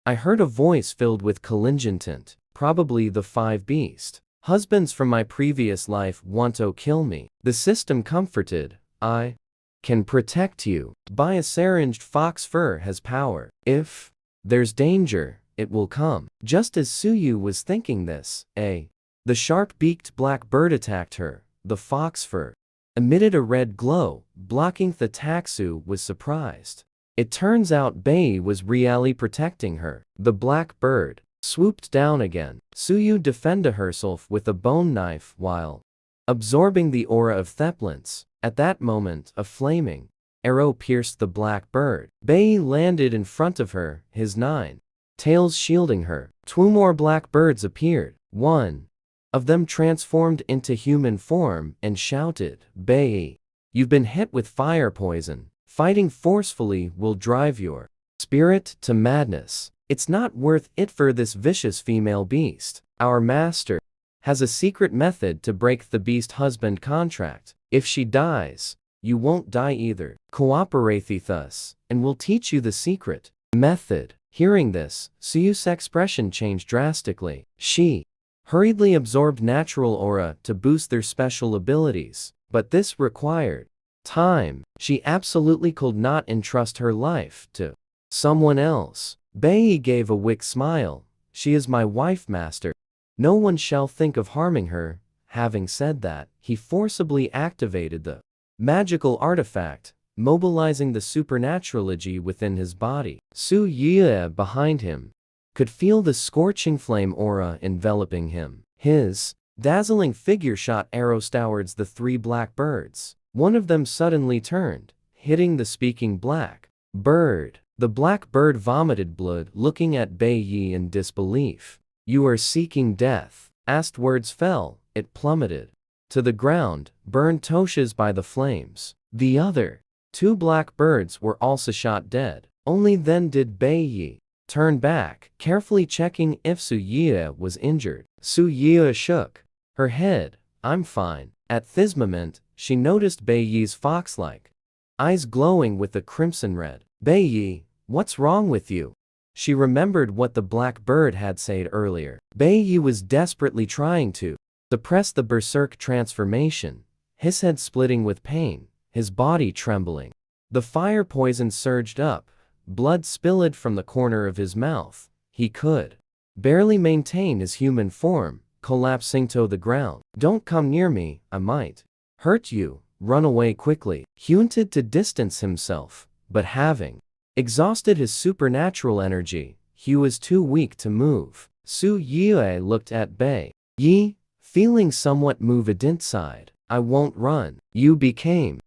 "I heard a voice filled with colligent, probably the 5 beast husbands from my previous life want to kill me." The system comforted, "I can protect you. By a syringed fox fur has power. If there's danger, it will come." Just as Suyu was thinking this, the sharp-beaked black bird attacked her. The fox fur emitted a red glow, blocking the Taksu was surprised. It turns out Bei was really protecting her. The black bird swooped down again. Suyu defended herself with a bone knife while absorbing the aura of Theplins. At that moment, a flaming Arrow pierced the black bird. Bei landed in front of her, his 9 tails shielding her. 2 more black birds appeared. One of them transformed into human form and shouted, "Bei, you've been hit with fire poison. Fighting forcefully will drive your spirit to madness. It's not worth it for this vicious female beast. Our master has a secret method to break the beast husband contract. If she dies, you won't die either. Cooperate with us, and we'll teach you the secret method." Hearing this, Suyu's expression changed drastically. She hurriedly absorbed natural aura to boost their special abilities, but this required time. She absolutely could not entrust her life to someone else. Bei gave a weak smile. "She is my wife, master. No one shall think of harming her." Having said that, he forcibly activated the magical artifact, mobilizing the supernatural energy within his body. Su Yue behind him could feel the scorching flame aura enveloping him. His dazzling figure shot arrows towards the 3 black birds. One of them suddenly turned, hitting the speaking black bird. The black bird vomited blood, looking at Bei Yi in disbelief. "You are seeking death." As words fell, it plummeted to the ground, burned toshes by the flames. The other 2 black birds were also shot dead. Only then did Bei Yi turn back, carefully checking if Su Yue was injured. Su Yue shook her head. "I'm fine." At this moment, she noticed Bei Yi's fox-like eyes glowing with a crimson red. "Bei Yi, what's wrong with you?" She remembered what the black bird had said earlier. Bei Yi was desperately trying to suppress the berserk transformation, his head splitting with pain, his body trembling. The fire poison surged up, blood spilled from the corner of his mouth. He could barely maintain his human form, collapsing to the ground. "Don't come near me, I might hurt you. Run away quickly." He wanted to distance himself, but having exhausted his supernatural energy, he was too weak to move. Su Yue looked at Bei Yi, feeling somewhat moved inside. "I won't run. You became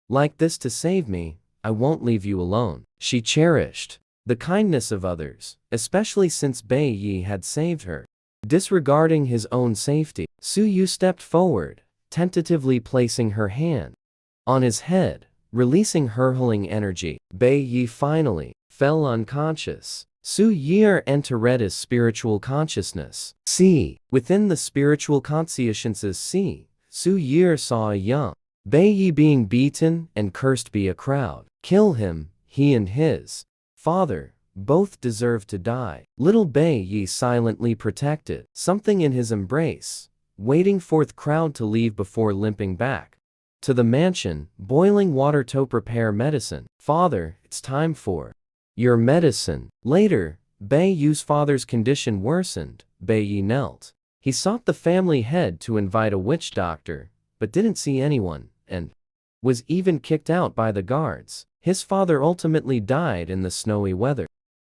like this to save me. I won't leave you alone." She cherished the kindness of others, especially since Bei Yi had saved her. Disregarding his own safety, Su Yu stepped forward, tentatively placing her hand on his head, releasing hurling energy. Bei Yi finally fell unconscious. Su Yu entered his spiritual consciousness. Within the spiritual consciousness, Su Yu saw a young Bei Yi being beaten and cursed by a crowd. Kill him. He and his father both deserve to die. Little Bei Yi silently protected something in his embrace, waiting for the crowd to leave before limping back to the mansion, boiling water to prepare medicine. "Father, it's time for your medicine." Later, Bei Yi's father's condition worsened. Bei Yi knelt. He sought the family head to invite a witch doctor, but didn't see anyone, and was even kicked out by the guards. His father ultimately died in the snowy weather.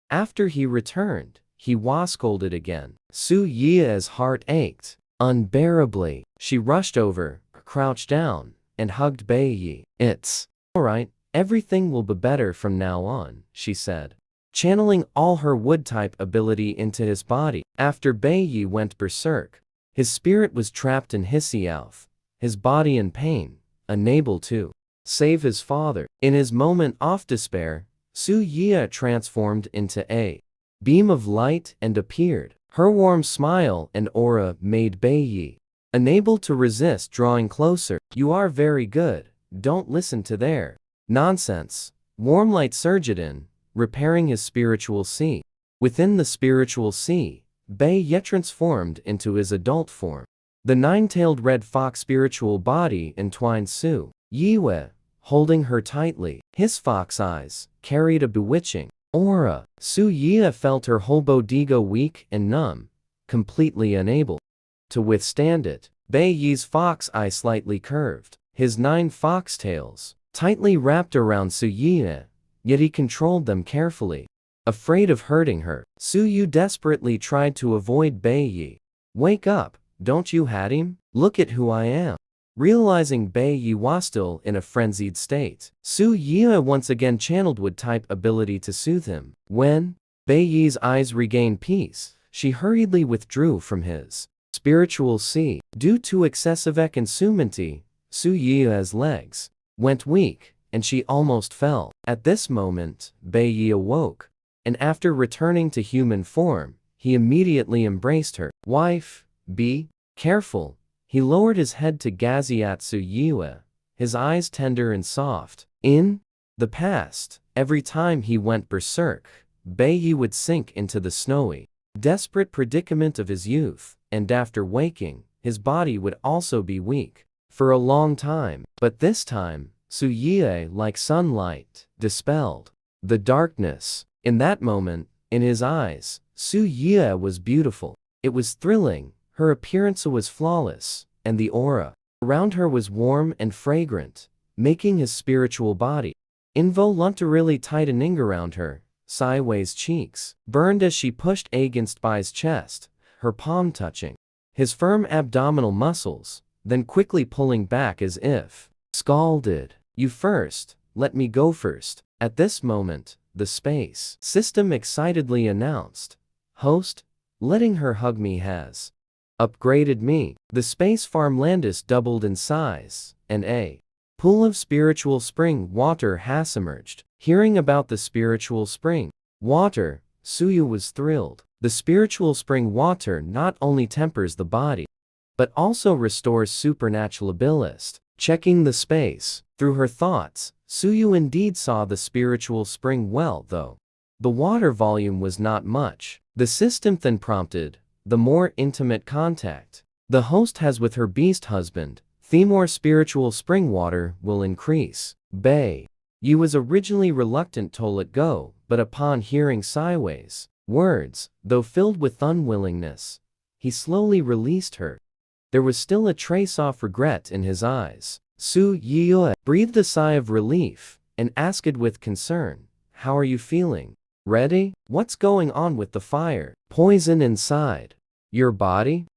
After he returned, he was scolded again. Su Yi's heart ached unbearably. She rushed over, crouched down, and hugged Bei Yi. "It's alright, everything will be better from now on," she said, channeling all her wood-type ability into his body. After Bei Yi went berserk, his spirit was trapped in Hisiouth, his body in pain, unable to save his father. In his moment of despair, Su Yi transformed into a beam of light and appeared. Her warm smile and aura made Bei Yi unable to resist drawing closer. "You are very good, don't listen to their nonsense." Warm light surged in, repairing his spiritual sea. Within the spiritual sea, Bei Yi transformed into his adult form. The 9-tailed red fox spiritual body entwined Su Yue, holding her tightly. His fox eyes carried a bewitching aura. Su Yue felt her whole body go weak and numb, completely unable to withstand it. Bei Yi's fox eye slightly curved, his 9 foxtails tightly wrapped around Su Yue, yet he controlled them carefully. Afraid of hurting her, Su Yu desperately tried to avoid Bei Yi. "Wake up, don't you hate him? Look at who I am." Realizing Bai Yi was still in a frenzied state, Su Yue once again channeled wood-type ability to soothe him. When Bai Yi's eyes regained peace, she hurriedly withdrew from his spiritual sea. Due to excessive consumancy, Su Yue's legs went weak, and she almost fell. At this moment, Bai Yi awoke, and after returning to human form, he immediately embraced her. Wife, be careful. He lowered his head to gaze at Su Yue, his eyes tender and soft. In the past, every time he went berserk, Bai Yi would sink into the snowy, desperate predicament of his youth, and after waking, his body would also be weak for a long time. But this time, Su Yue, like sunlight, dispelled the darkness. In that moment, in his eyes, Su Yue was beautiful. It was thrilling, her appearance was flawless, and the aura around her was warm and fragrant, making his spiritual body involuntarily tightening around her. Sideways cheeks burned as she pushed against Bai's chest, her palm touching his firm abdominal muscles, then quickly pulling back as if scalded. You first, let me go first. At this moment, the space system excitedly announced, host, letting her hug me has upgraded me. The space farmlandis doubled in size, and a pool of spiritual spring water has emerged. Hearing about the spiritual spring water, Suyu was thrilled. The spiritual spring water not only tempers the body, but also restores supernatural abilities. Checking the space through her thoughts, Suyu indeed saw the spiritual spring well, though the water volume was not much. The system then prompted the more intimate contact the host has with her beast husband. The more spiritual spring water will increase. Bai Yi was originally reluctant to let go, but upon hearing Sideways words, though filled with unwillingness, he slowly released her. There was still a trace of regret in his eyes. Su Yue breathed a sigh of relief and asked with concern, "How are you feeling? Ready? What's going on with the fire poison inside your body?"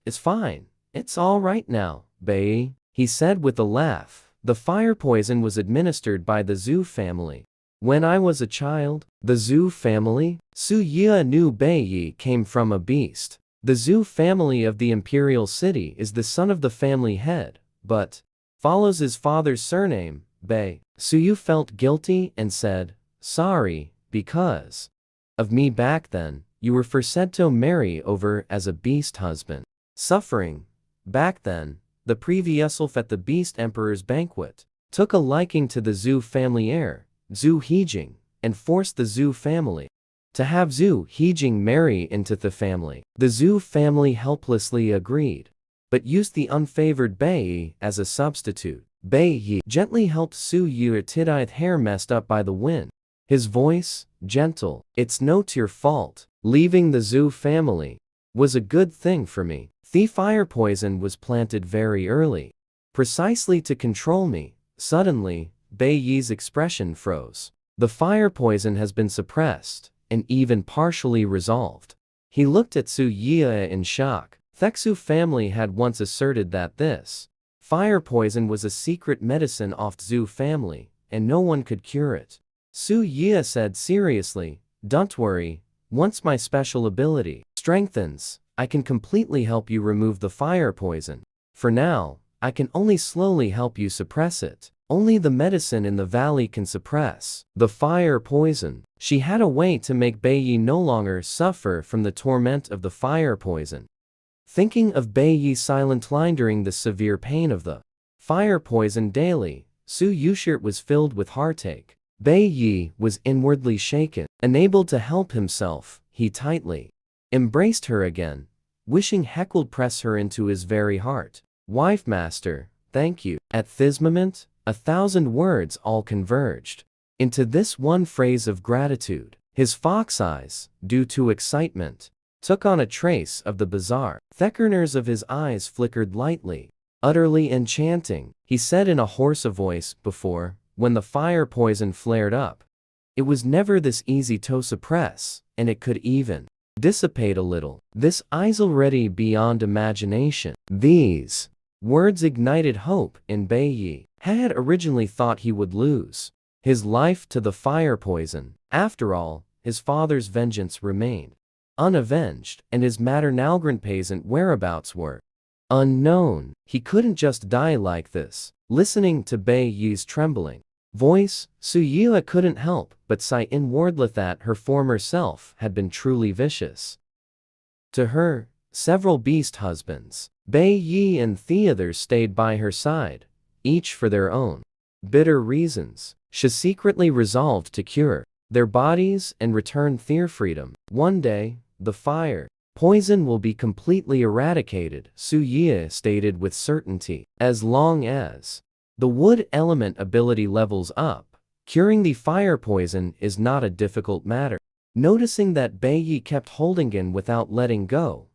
It's fine. It's all right now, Bai," he said with a laugh. The fire poison was administered by the Zhu family. When I was a child, the Zhu family? Su Yue knew Bai Yi came from a beast. The Zhu family of the imperial city is the son of the family head, but follows his father's surname, Bai. Su Yu felt guilty and said, "Sorry, because of me back then, you were forced to marry over as a beast husband." Suffering. Back then, the previous elf at the Beast Emperor's banquet took a liking to the Zhu family heir, Zhu Hejing, and forced the Zhu family to have Zhu Hejing marry into the family. The Zhu family helplessly agreed, but used the unfavored Bai Yi as a substitute. Bai Yi gently helped Su Yu's tidith hair messed up by the wind. His voice, gentle, "It's not your fault. Leaving the Zhu family was a good thing for me. The fire poison was planted very early, precisely to control me." Suddenly, Bai Yi's expression froze. The fire poison has been suppressed, and even partially resolved. He looked at Su Yue in shock. The Zhu family had once asserted that this fire poison was a secret medicine of the Zhu family, and no one could cure it. Su Yue said seriously, "Don't worry, once my special ability strengthens, I can completely help you remove the fire poison. For now, I can only slowly help you suppress it. Only the medicine in the valley can suppress the fire poison." She had a way to make Bai Yi no longer suffer from the torment of the fire poison. Thinking of Bai Yi's silent line during the severe pain of the fire poison daily, Su Yushert was filled with heartache. Bai Yi was inwardly shaken. Unable to help himself, he tightly embraced her again, wishing heckled press her into his very heart. "Wife master, thank you." At this moment, 1,000 words all converged into this one phrase of gratitude. His fox eyes, due to excitement, took on a trace of the bizarre. The corners of his eyes flickered lightly. "Utterly enchanting," he said in a hoarse voice. Before, when the fire poison flared up, it was never this easy to suppress, and it could even dissipate a little. This is already beyond imagination. These Words ignited hope in Bai Yi. He had originally thought he would lose his life to the fire poison. After all, his father's vengeance remained unavenged, and his maternalgrant peasant whereabouts were unknown. He couldn't just die like this. Listening to Bai Yi's trembling voice, Su Yue couldn't help but sigh inwardly that her former self had been truly vicious. To her, several beast husbands, Bai Yi and the others stayed by her side, each for their own bitter reasons. She secretly resolved to cure their bodies and return their freedom. One day, the fire poison will be completely eradicated, Su Yue stated with certainty. As long as the wood element ability levels up, curing the fire poison is not a difficult matter. Noticing that Bai Yi kept holding in without letting go,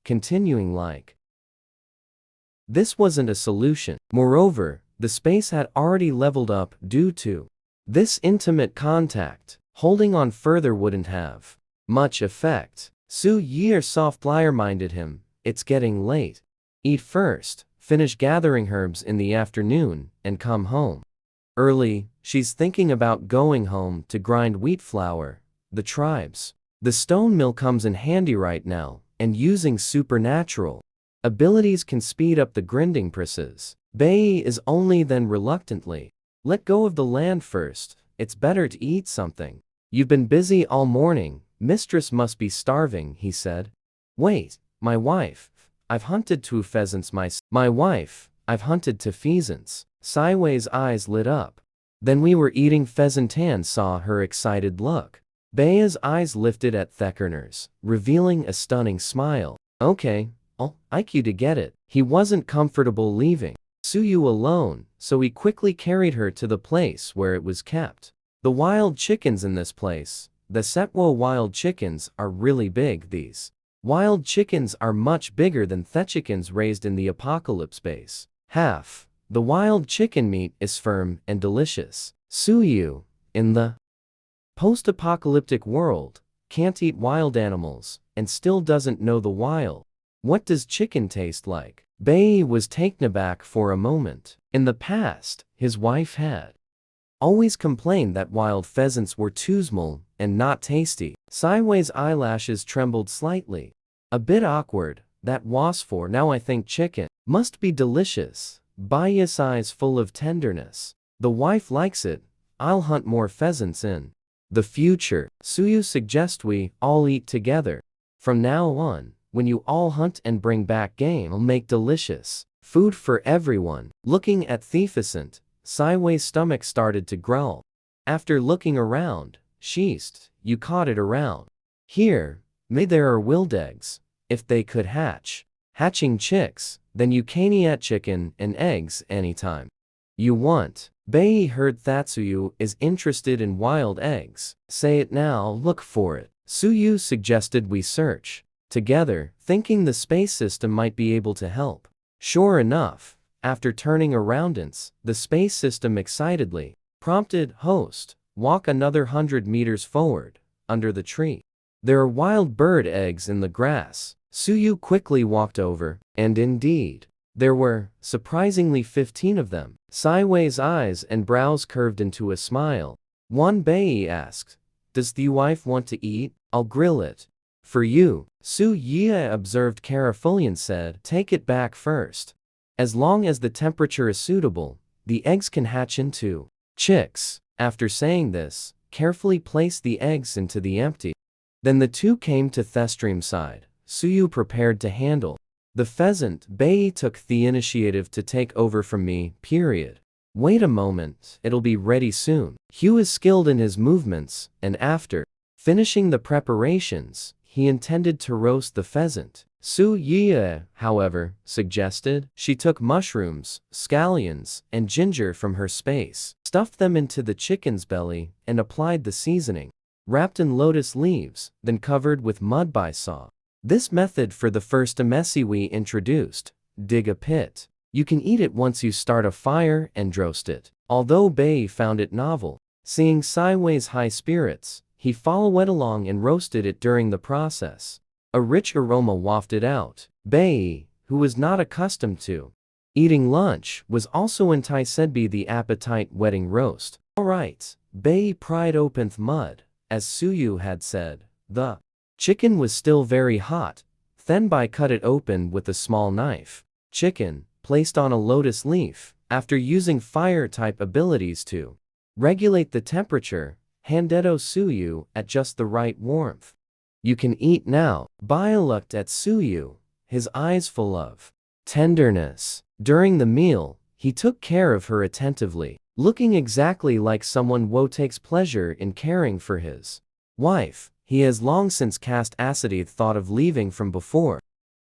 continuing like this wasn't a solution. Moreover, the space had already leveled up due to this intimate contact. Holding on further wouldn't have much effect. Su Yue softly reminded him, it's getting late. Eat first, finish gathering herbs in the afternoon, and come home early. She's thinking about going home to grind wheat flour. The tribes. The stone mill comes in handy right now, and using supernatural abilities can speed up the grinding process. Bai is only then reluctantly let go of the land first. It's better to eat something. You've been busy all morning, mistress must be starving, he said. Wait, my wife. I've hunted 2 pheasants My wife, I've hunted 2 pheasants. Siwei's eyes lit up. Then we were eating pheasant and saw her excited look. Bai's eyes lifted at Theckerner's, revealing a stunning smile. Okay, I'll you to get it. He wasn't comfortable leaving Su Yue alone, so he quickly carried her to the place where it was kept. The wild chickens in this place, the Setwo wild chickens, are really big. These wild chickens are much bigger than the chickens raised in the apocalypse base. Half the wild chicken meat is firm and delicious. Su Yue, in the post-apocalyptic world, can't eat wild animals, and still doesn't know the wild. What does chicken taste like? Bai was taken aback for a moment. In the past, his wife had always complained that wild pheasants were too small and not tasty. Siwei's eyelashes trembled slightly. A bit awkward, that was for now. I think chicken must be delicious. Bai's eyes full of tenderness. The wife likes it. I'll hunt more pheasants in the future. Su Yue suggests we all eat together. From now on, when you all hunt and bring back game, I'll make delicious food for everyone. Looking at the pheasant, Siwei's stomach started to growl. After looking around, sheest, you caught it around here. May there are wild eggs. If they could hatching chicks, then you can eat chicken and eggs anytime you want. Bai heard that Su Yue is interested in wild eggs. Say it now, look for it. Su Yue suggested we search together, thinking the space system might be able to help. Sure enough, after turning around, the space system excitedly prompted host, walk another 100 meters forward, under the tree. There are wild bird eggs in the grass. Su Yue quickly walked over, and indeed, there were, surprisingly, 15 of them. Siwei's eyes and brows curved into a smile. One Bai asked, does the wife want to eat? I'll grill it for you. Su Yue observed carefully and said, take it back first. As long as the temperature is suitable, the eggs can hatch into chicks. After saying this, carefully place the eggs into the empty. Then the two came to Thestream's side. Su Yue prepared to handle the pheasant. Bai took the initiative to take over from me, period. Wait a moment, it'll be ready soon. Hugh is skilled in his movements, and after finishing the preparations, he intended to roast the pheasant. Su Yue, however, suggested she took mushrooms, scallions, and ginger from her space, stuffed them into the chicken's belly, and applied the seasoning. Wrapped in lotus leaves, then covered with mud by saw. This method for the first messy we introduced. Dig a pit. You can eat it once you start a fire and roast it. Although Bai found it novel, seeing Siwei's high spirits, he followed along and roasted it during the process. A rich aroma wafted out. Bai, who was not accustomed to Eating lunch was also enticed by the appetite-whetting roast. Alright, Bei pried open mud, as Suyu had said. The chicken was still very hot. Then Bai cut it open with a small knife. Chicken, placed on a lotus leaf, after using fire-type abilities to regulate the temperature, handedo Suyu at just the right warmth. You can eat now. Bai looked at Suyu, his eyes full of tenderness. During the meal, he took care of her attentively, looking exactly like someone who takes pleasure in caring for his wife. He has long since cast aside thought of leaving from before.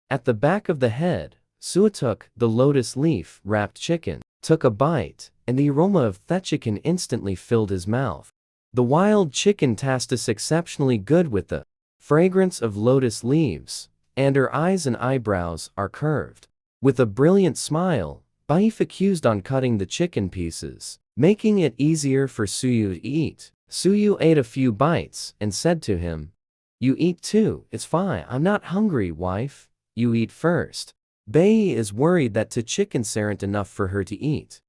At the back of the head, Suyu took the lotus leaf wrapped chicken, took a bite, and the aroma of the chicken instantly filled his mouth. The wild chicken tasted exceptionally good with the fragrance of lotus leaves, and her eyes and eyebrows are curved. With a brilliant smile, Bai focused on cutting the chicken pieces, making it easier for Suyu to eat. Suyu ate a few bites and said to him, "You eat too, it's fine, I'm not hungry, wife. You eat first." Bai is worried that the chicken aren't enough for her to eat.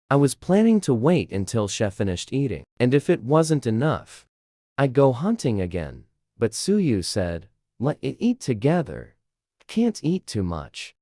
I was planning to wait until she finished eating, and if it wasn't enough, I'd go hunting again. But Suyu said, "Let it eat together. Can't eat too much.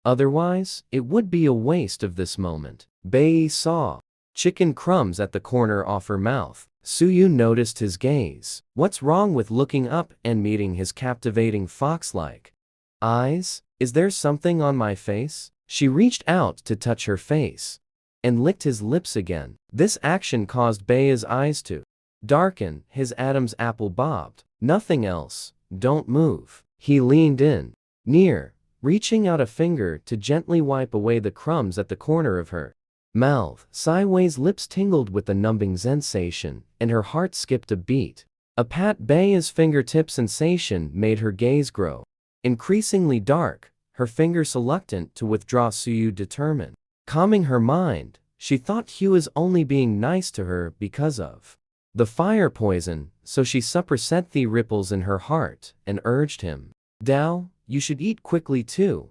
Otherwise, it would be a waste of this moment." Bai saw chicken crumbs at the corner of her mouth. Suyu noticed his gaze. What's wrong with looking up and meeting his captivating fox-like eyes? Is there something on my face? She reached out to touch her face and licked his lips again. This action caused Bai's eyes to darken. His Adam's apple bobbed. Nothing else. Don't move. He leaned in near, reaching out a finger to gently wipe away the crumbs at the corner of her mouth. Sideways lips tingled with a numbing sensation, and her heart skipped a beat. A pat Bai's fingertip sensation made her gaze grow increasingly dark, her fingers reluctant to withdraw. Suyu determined. Calming her mind, she thought he was only being nice to her because of the fire poison, so she suppressed the ripples in her heart and urged him. "Dao, you should eat quickly too.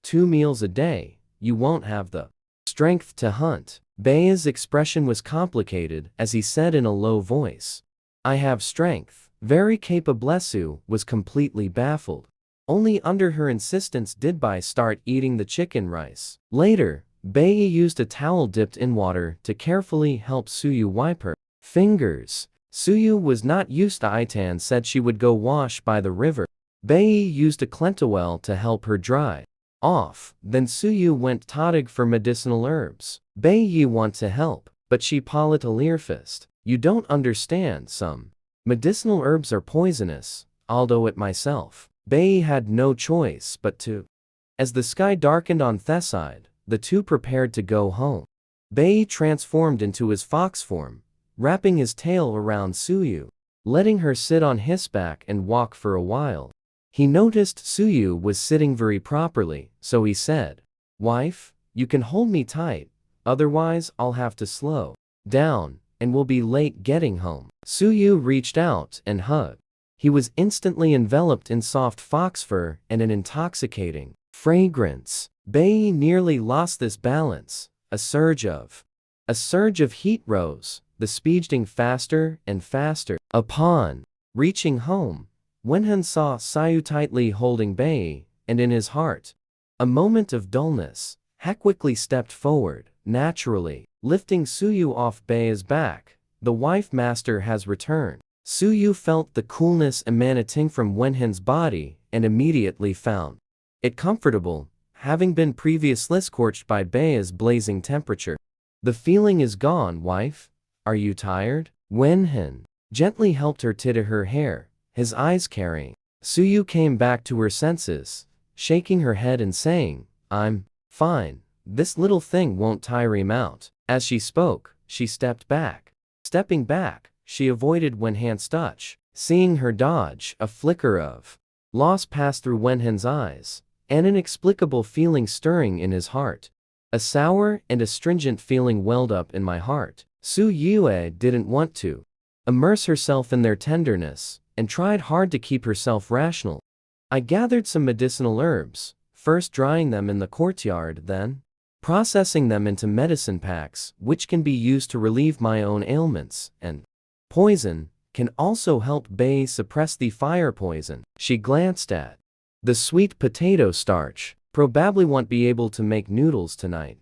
2 meals a day, you won't have the strength to hunt." Bai's expression was complicated as he said in a low voice, "I have strength." Very capable. Su was completely baffled. Only under her insistence did Bai start eating the chicken rice. Later, Bai used a towel dipped in water to carefully help Suyu wipe her fingers. Suyu was not used to Itan said she would go wash by the river. Bai used a clentowel to help her dry off. Then Suyu went todig for medicinal herbs. Bai want to help, but she polit a leerfist. "You don't understand, some medicinal herbs are poisonous, I'll do it myself." Bai had no choice but to. As the sky darkened on Theside, the two prepared to go home. Bai transformed into his fox form, wrapping his tail around Suyu, letting her sit on his back and walk for a while. He noticed Suyu was sitting very properly, so he said, "Wife, you can hold me tight, otherwise I'll have to slow down, and we'll be late getting home." Suyu reached out and hugged. He was instantly enveloped in soft fox fur and an intoxicating fragrance. Bai nearly lost this balance. A surge of heat rose, the speeding faster and faster. Upon reaching home, Wenhan saw Suyu tightly holding Bai, and in his heart, a moment of dullness. He quickly stepped forward, naturally, lifting Suyu off Bai's back. The wife master has returned. Suyu felt the coolness emanating from Wenhan's body and immediately found it comfortable, having been previously scorched by Bai's blazing temperature. "The feeling is gone, wife. Are you tired?" Wenhan gently helped her to her hair, his eyes carrying. Suyu came back to her senses, shaking her head and saying, "I'm fine. This little thing won't tire him out." As she spoke, she stepped back. Stepping back, she avoided Wenhan's touch. Seeing her dodge, a flicker of loss passed through Wenhan's eyes, an inexplicable feeling stirring in his heart. A sour and astringent feeling welled up in my heart. Suyu didn't want to immerse herself in their tenderness, and tried hard to keep herself rational. I gathered some medicinal herbs, first drying them in the courtyard, then processing them into medicine packs, which can be used to relieve my own ailments, and poison can also help Bei suppress the fire poison. She glanced at the sweet potato starch. Probably won't be able to make noodles tonight.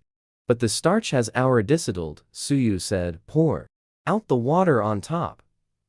But the starch has aridicitled, Suyu said. Pour out the water on top,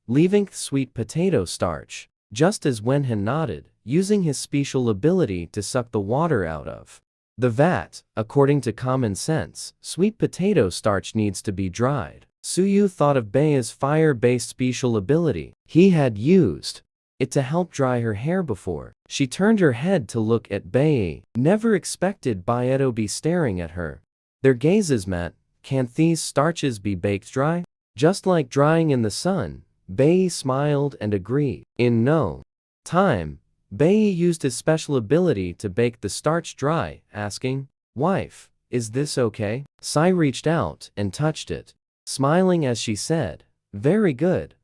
leaving the sweet potato starch. Just as Wenhan nodded, using his special ability to suck the water out of the vat. According to common sense, sweet potato starch needs to be dried. Suyu thought of Bei's fire-based special ability. He had used it to help dry her hair before. She turned her head to look at Bei. Never expected Bai to be staring at her. Their gazes met. Can't these starches be baked dry? Just like drying in the sun. Bei smiled and agreed. In no time, Bei used his special ability to bake the starch dry, asking, "Wife, is this okay?" Sai reached out and touched it, smiling as she said, "Very good.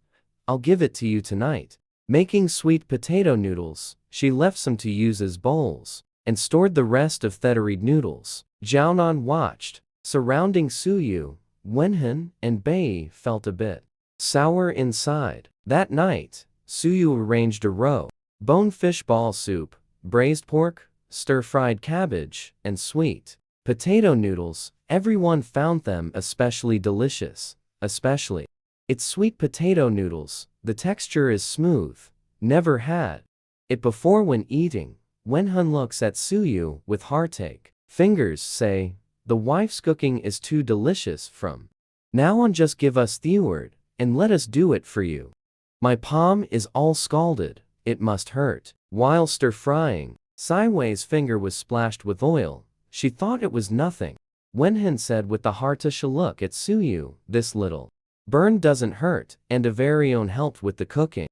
I'll give it to you tonight." Making sweet potato noodles, she left some to use as bowls, and stored the rest of thetarid noodles. Jiaonan watched. Surrounding Suyu, Wenhan and Bei felt a bit sour inside. That night, Suyu arranged a roe, bonefish ball soup, braised pork, stir-fried cabbage, and sweet potato noodles. Everyone found them especially delicious, especially its sweet potato noodles. The texture is smooth. Never had it before. When eating, Wenhan looks at Suyu with heartache. Fingers say, "The wife's cooking is too delicious. From now on just give us the word, and let us do it for you. My palm is all scalded, it must hurt." While stir-frying, Saiwei's finger was splashed with oil. She thought it was nothing. Wenhan said with a heartish look at Suyu, "This little burn doesn't hurt," and Avarion helped with the cooking.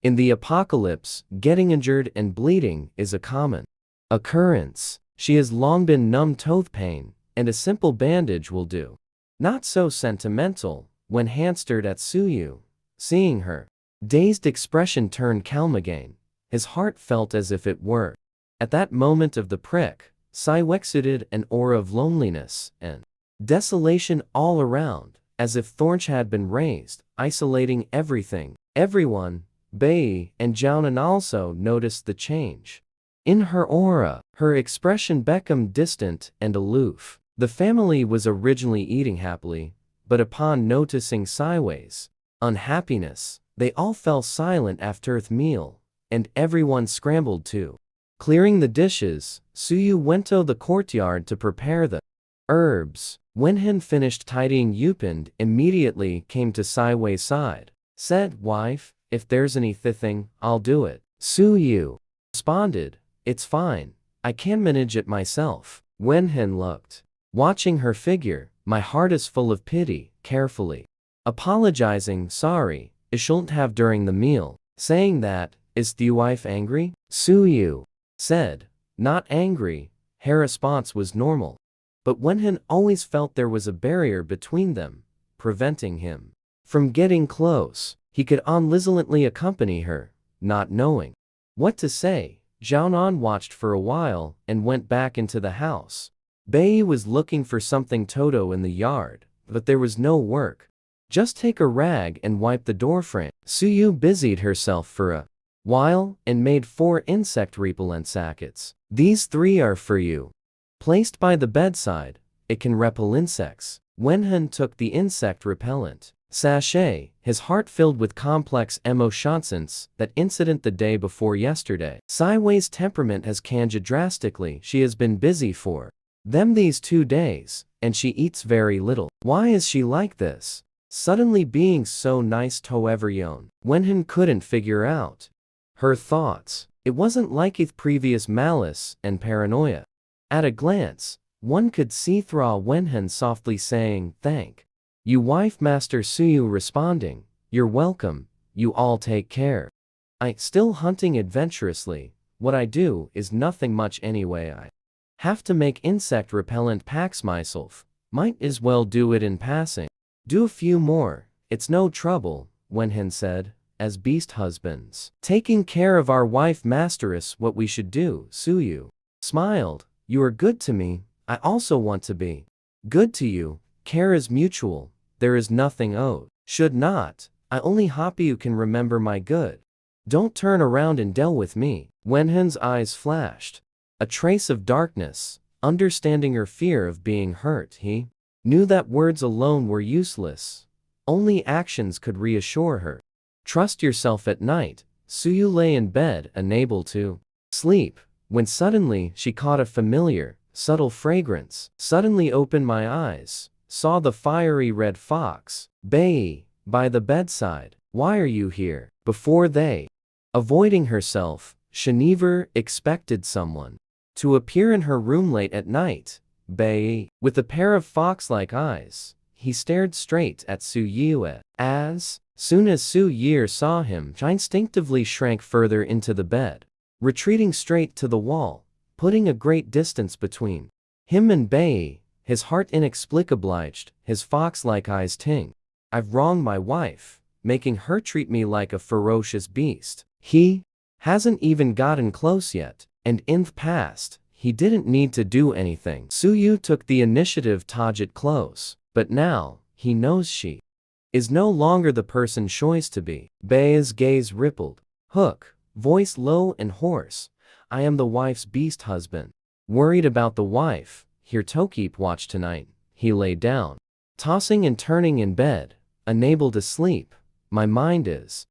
In the apocalypse, getting injured and bleeding is a common occurrence. She has long been numb to pain, and a simple bandage will do. Not so sentimental. When Han stared at Suyu, seeing her dazed expression turned calm again. His heart felt as if it were. At that moment of the prick, Sai exuded an aura of loneliness and desolation all around, as if thorns had been raised, isolating everything. Everyone, Bei and Jiaonan also noticed the change in her aura. Her expression became distant and aloof. The family was originally eating happily, but upon noticing Saiwei's unhappiness, they all fell silent after the meal, and everyone scrambled to clearing the dishes. Suyu went to the courtyard to prepare the herbs. When Han finished tidying, Yupin immediately came to Saiwei's side, said, "Wife, if there's anything, I'll do it." Suyu responded, "It's fine, I can manage it myself." When Han looked, watching her figure, "My heart is full of pity," carefully apologizing, "Sorry, I shouldn't have during the meal." Saying that, "Is the wife angry?" Suyu said, "Not angry." Her response was normal. But Wenhan always felt there was a barrier between them, preventing him from getting close. He could unhesitantly accompany her, not knowing what to say. Jiaonan watched for a while and went back into the house. Bei was looking for something Toto in the yard, but there was no work. "Just take a rag and wipe the doorframe." Suyu busied herself for a while and made 4 insect repellent sachets. "These 3 are for you." Placed by the bedside, it can repel insects. Wenhan took the insect repellent sachet, his heart filled with complex emotions since that incident the day before yesterday. Saiwei's temperament has changed drastically. She has been busy for them these 2 days, and she eats very little. Why is she like this? Suddenly being so nice to everyone. Wenhan couldn't figure out her thoughts. It wasn't like his previous malice and paranoia. At a glance, one could see through Wenhan softly saying, "Thank you, wife." Master Suyu responding, "You're welcome, you all take care. I still hunting adventurously. What I do is nothing much anyway. I have to make insect repellent packs myself. Might as well do it in passing." "Do a few more, it's no trouble," Wenhan said, "as beast husbands. Taking care of our wife master is what we should do." Suyu smiled, "You are good to me, I also want to be good to you. Care is mutual, there is nothing owed. Should not, I only hope you can remember my good. Don't turn around and deal with me. Wenhen's eyes flashed a trace of darkness, understanding her fear of being hurt. He knew that words alone were useless. Only actions could reassure her. Trust yourself at night. Suyu lay in bed, unable to sleep, when suddenly she caught a familiar, subtle fragrance. Suddenly opened my eyes, saw the fiery red fox, Bei, by the bedside. Why are you here? Before they, avoiding herself, Genevieve expected someone to appear in her room late at night. Bei, with a pair of fox-like eyes, he stared straight at Su Yue. As soon as Su Yue saw him, she instinctively shrank further into the bed, retreating straight to the wall, putting a great distance between him and Bei. His heart inexplicably, his fox-like eyes ting. I've wronged my wife, making her treat me like a ferocious beast. He hasn't even gotten close yet, and in the past, he didn't need to do anything. Suyu took the initiative to get close, but now, he knows she is no longer the person choice to be. Bei's gaze rippled. Hook, voice low and hoarse. I am the wife's beast husband. Worried about the wife, here to keep watch tonight. He lay down, tossing and turning in bed, unable to sleep. My mind is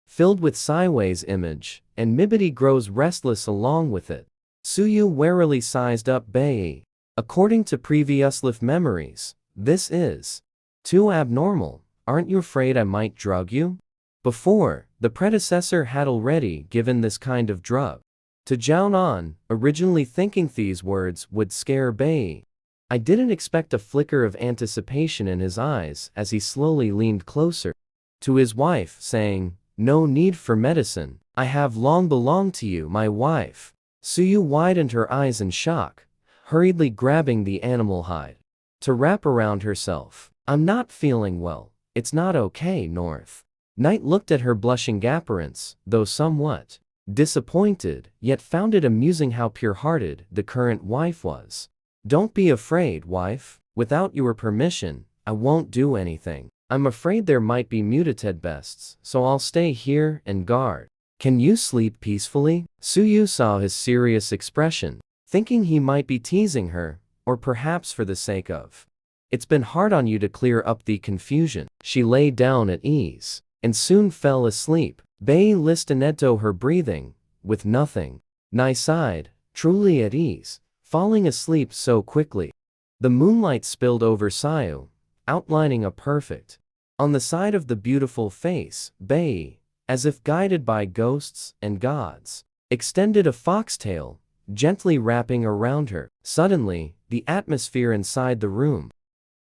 filled with Siwei's image, and Mibity grows restless along with it. Suyu warily sized up Bei. According to previous life memories, this is too abnormal. Aren't you afraid I might drug you? Before, the predecessor had already given this kind of drug to Jiaonan, originally thinking these words would scare Bei. I didn't expect a flicker of anticipation in his eyes as he slowly leaned closer to his wife, saying, no need for medicine. I have long belonged to you, my wife. Suyu widened her eyes in shock, hurriedly grabbing the animal hide to wrap around herself. I'm not feeling well. It's not okay, North. Knight looked at her blushing appearance, though somewhat disappointed, yet found it amusing how pure-hearted the current wife was. Don't be afraid, wife. Without your permission, I won't do anything. I'm afraid there might be mutated beasts, so I'll stay here and guard. Can you sleep peacefully? Suyu saw his serious expression, thinking he might be teasing her, or perhaps for the sake of it's been hard on you to clear up the confusion. She lay down at ease, and soon fell asleep. Bei listened to her breathing, with nothing. Nai sighed, truly at ease, falling asleep so quickly. The moonlight spilled over Sayu, outlining a perfect on the side of the beautiful face. Bei, as if guided by ghosts and gods, extended a foxtail, gently wrapping around her. Suddenly, the atmosphere inside the room.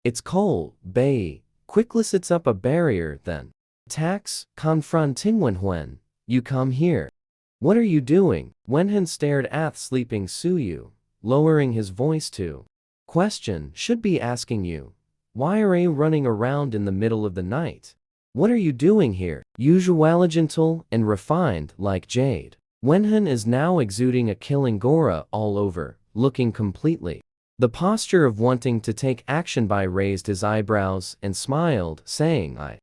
It's cold. Bei quickly sets up a barrier, then attacks, confronting Wenhen. You come here. What are you doing? Wenhen stared at sleeping Suyu, lowering his voice to question. Should be asking you. Why are you running around in the middle of the night? What are you doing here? Usually gentle and refined like jade, Wenhen is now exuding a killing aura all over, looking completely the posture of wanting to take action. By raised his eyebrows and smiled, saying, I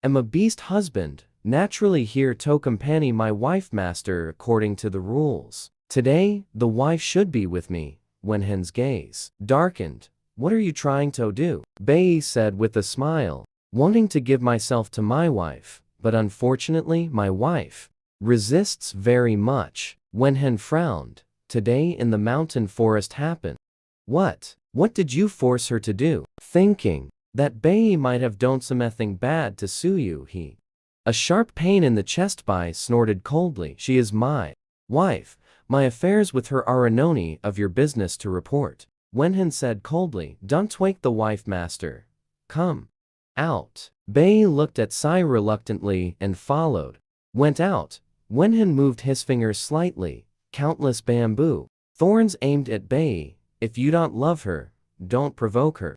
am a beast husband, naturally here to accompany my wife master according to the rules. Today, the wife should be with me. Wenhen's gaze darkened. What are you trying to do? Bei said with a smile, wanting to give myself to my wife, but unfortunately my wife resists very much. Wenhen frowned. Today in the mountain forest happened. What did you force her to do? Thinking that Bei might have done something bad to Suyu, he a sharp pain in the chest. Bai snorted coldly. She is my wife. My affairs with her are none of your business to report. Wenhen said coldly. Don't wake the wife master. Come out. Bei looked at Sai reluctantly and followed. Went out. Wenhen moved his fingers slightly. Countless bamboo thorns aimed at Bei. If you don't love her, don't provoke her,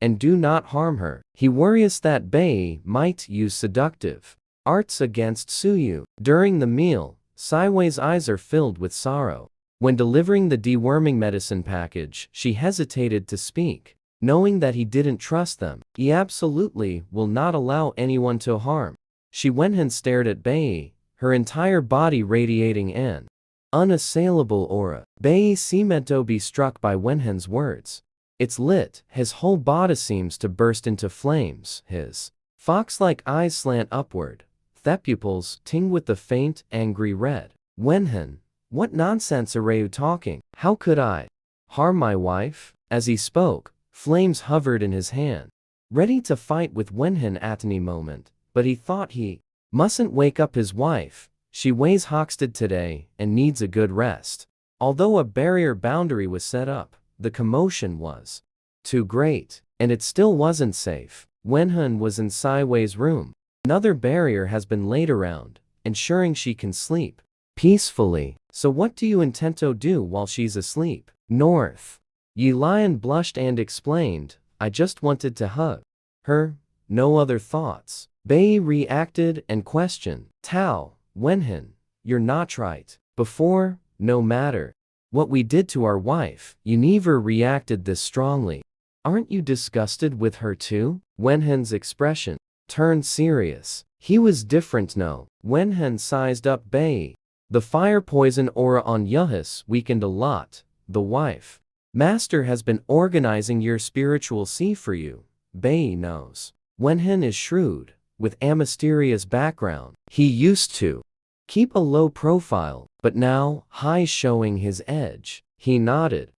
and do not harm her. He worries that Bei might use seductive arts against Suyu. During the meal, Siwei's eyes are filled with sorrow. When delivering the deworming medicine package, she hesitated to speak, knowing that he didn't trust them. He absolutely will not allow anyone to harm. She went and stared at Bei, her entire body radiating an unassailable aura. Bei seemed to be struck by Wenhen's words. It's lit, his whole body seems to burst into flames, his fox-like eyes slant upward, the pupils ting with the faint, angry red. Wenhen, what nonsense are you talking? How could I harm my wife? As he spoke, flames hovered in his hand, ready to fight with Wenhen at any moment, but he thought he mustn't wake up his wife. She weighs Hoxted today and needs a good rest. Although a barrier boundary was set up, the commotion was too great, and it still wasn't safe. Wenhen was in Siwei's room. Another barrier has been laid around, ensuring she can sleep peacefully. So what do you intend to do while she's asleep? North. Yi Lion blushed and explained, I just wanted to hug her, no other thoughts. Bei reacted and questioned, Tao, Wenhen, you're not right. Before, no matter what we did to our wife, you never reacted this strongly. Aren't you disgusted with her too? Wenhen's expression turned serious. He was different. No. Wenhen sized up Bei. The fire poison aura on Yuhis weakened a lot. The wife master has been organizing your spiritual sea for you. Bei knows. Wenhen is shrewd, with a mysterious background. He used to keep a low profile, but now, high, showing his edge. He nodded.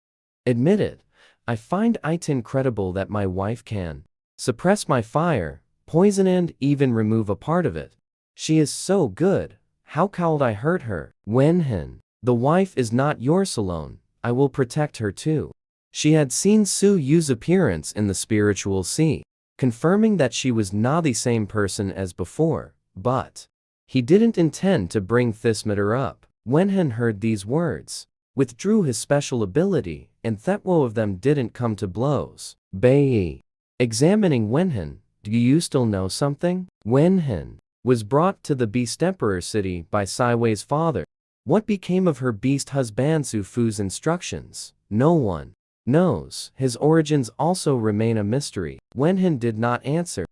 Admit it, I find it incredible that my wife can suppress my fire, poison and even remove a part of it. She is so good. How could I hurt her? Wenhen, the wife is not yours alone. I will protect her too. She had seen Su Yu's appearance in the spiritual sea, confirming that she was not the same person as before, but he didn't intend to bring Thismeter up. Wenhen heard these words, withdrew his special ability, and Thetwo of them didn't come to blows. Bei, examining Wenhen, do you still know something? Wenhen was brought to the Beast Emperor city by Siwei's father. What became of her beast husband Su Fu's instructions? No one knows. His origins also remain a mystery. Wenhen did not answer,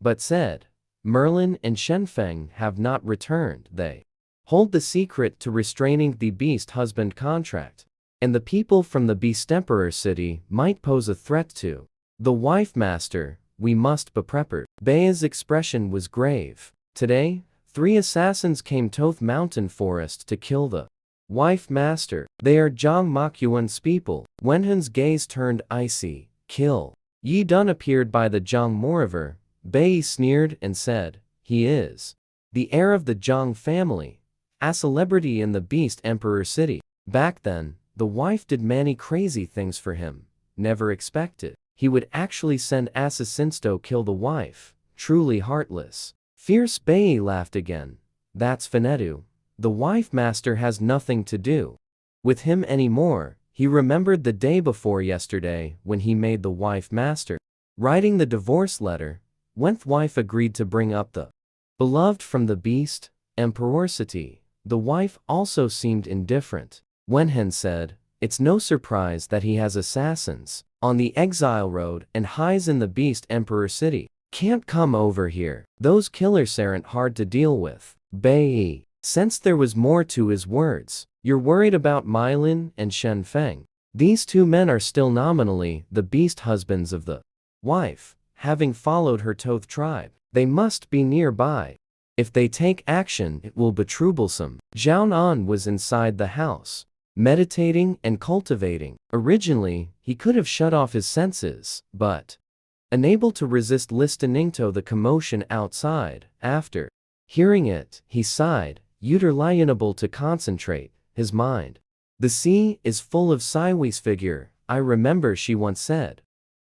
but said, Merlin and Shenfeng have not returned. They hold the secret to restraining the beast husband contract, and the people from the Beast Emperor city might pose a threat to the wife master. We must be prepared. Bei's expression was grave. Today, 3 assassins came to the mountain forest to kill the wife master. They are Zhang Mokyuan's people. Wenhen's gaze turned icy. Kill. Yi Dun appeared by the Zhang Moreover. Bei sneered and said, he is the heir of the Zhang family, a celebrity in the Beast Emperor city. Back then, the wife did many crazy things for him. Never expected he would actually send assassins to kill the wife. Truly heartless. Fierce Bei laughed again. That's Finetu. The wife master has nothing to do with him anymore. He remembered the day before yesterday when he made the wife master writing the divorce letter. When the wife agreed to bring up the beloved from the Beast Emperor city, the wife also seemed indifferent. Wenhen said, it's no surprise that he has assassins on the exile road and hides in the Beast Emperor city. Can't come over here. Those killers aren't hard to deal with. Bei sensed there was more to his words. You're worried about Mylin and Shenfeng. These 2 men are still nominally the beast husbands of the wife, having followed her to the tribe. They must be nearby. If they take action, it will be troublesome. Zhao An was inside the house, meditating and cultivating. Originally, he could have shut off his senses, but unable to resist listening to the commotion outside. After hearing it, he sighed, unable to concentrate his mind. The sea is full of Siwei's figure. I remember she once said,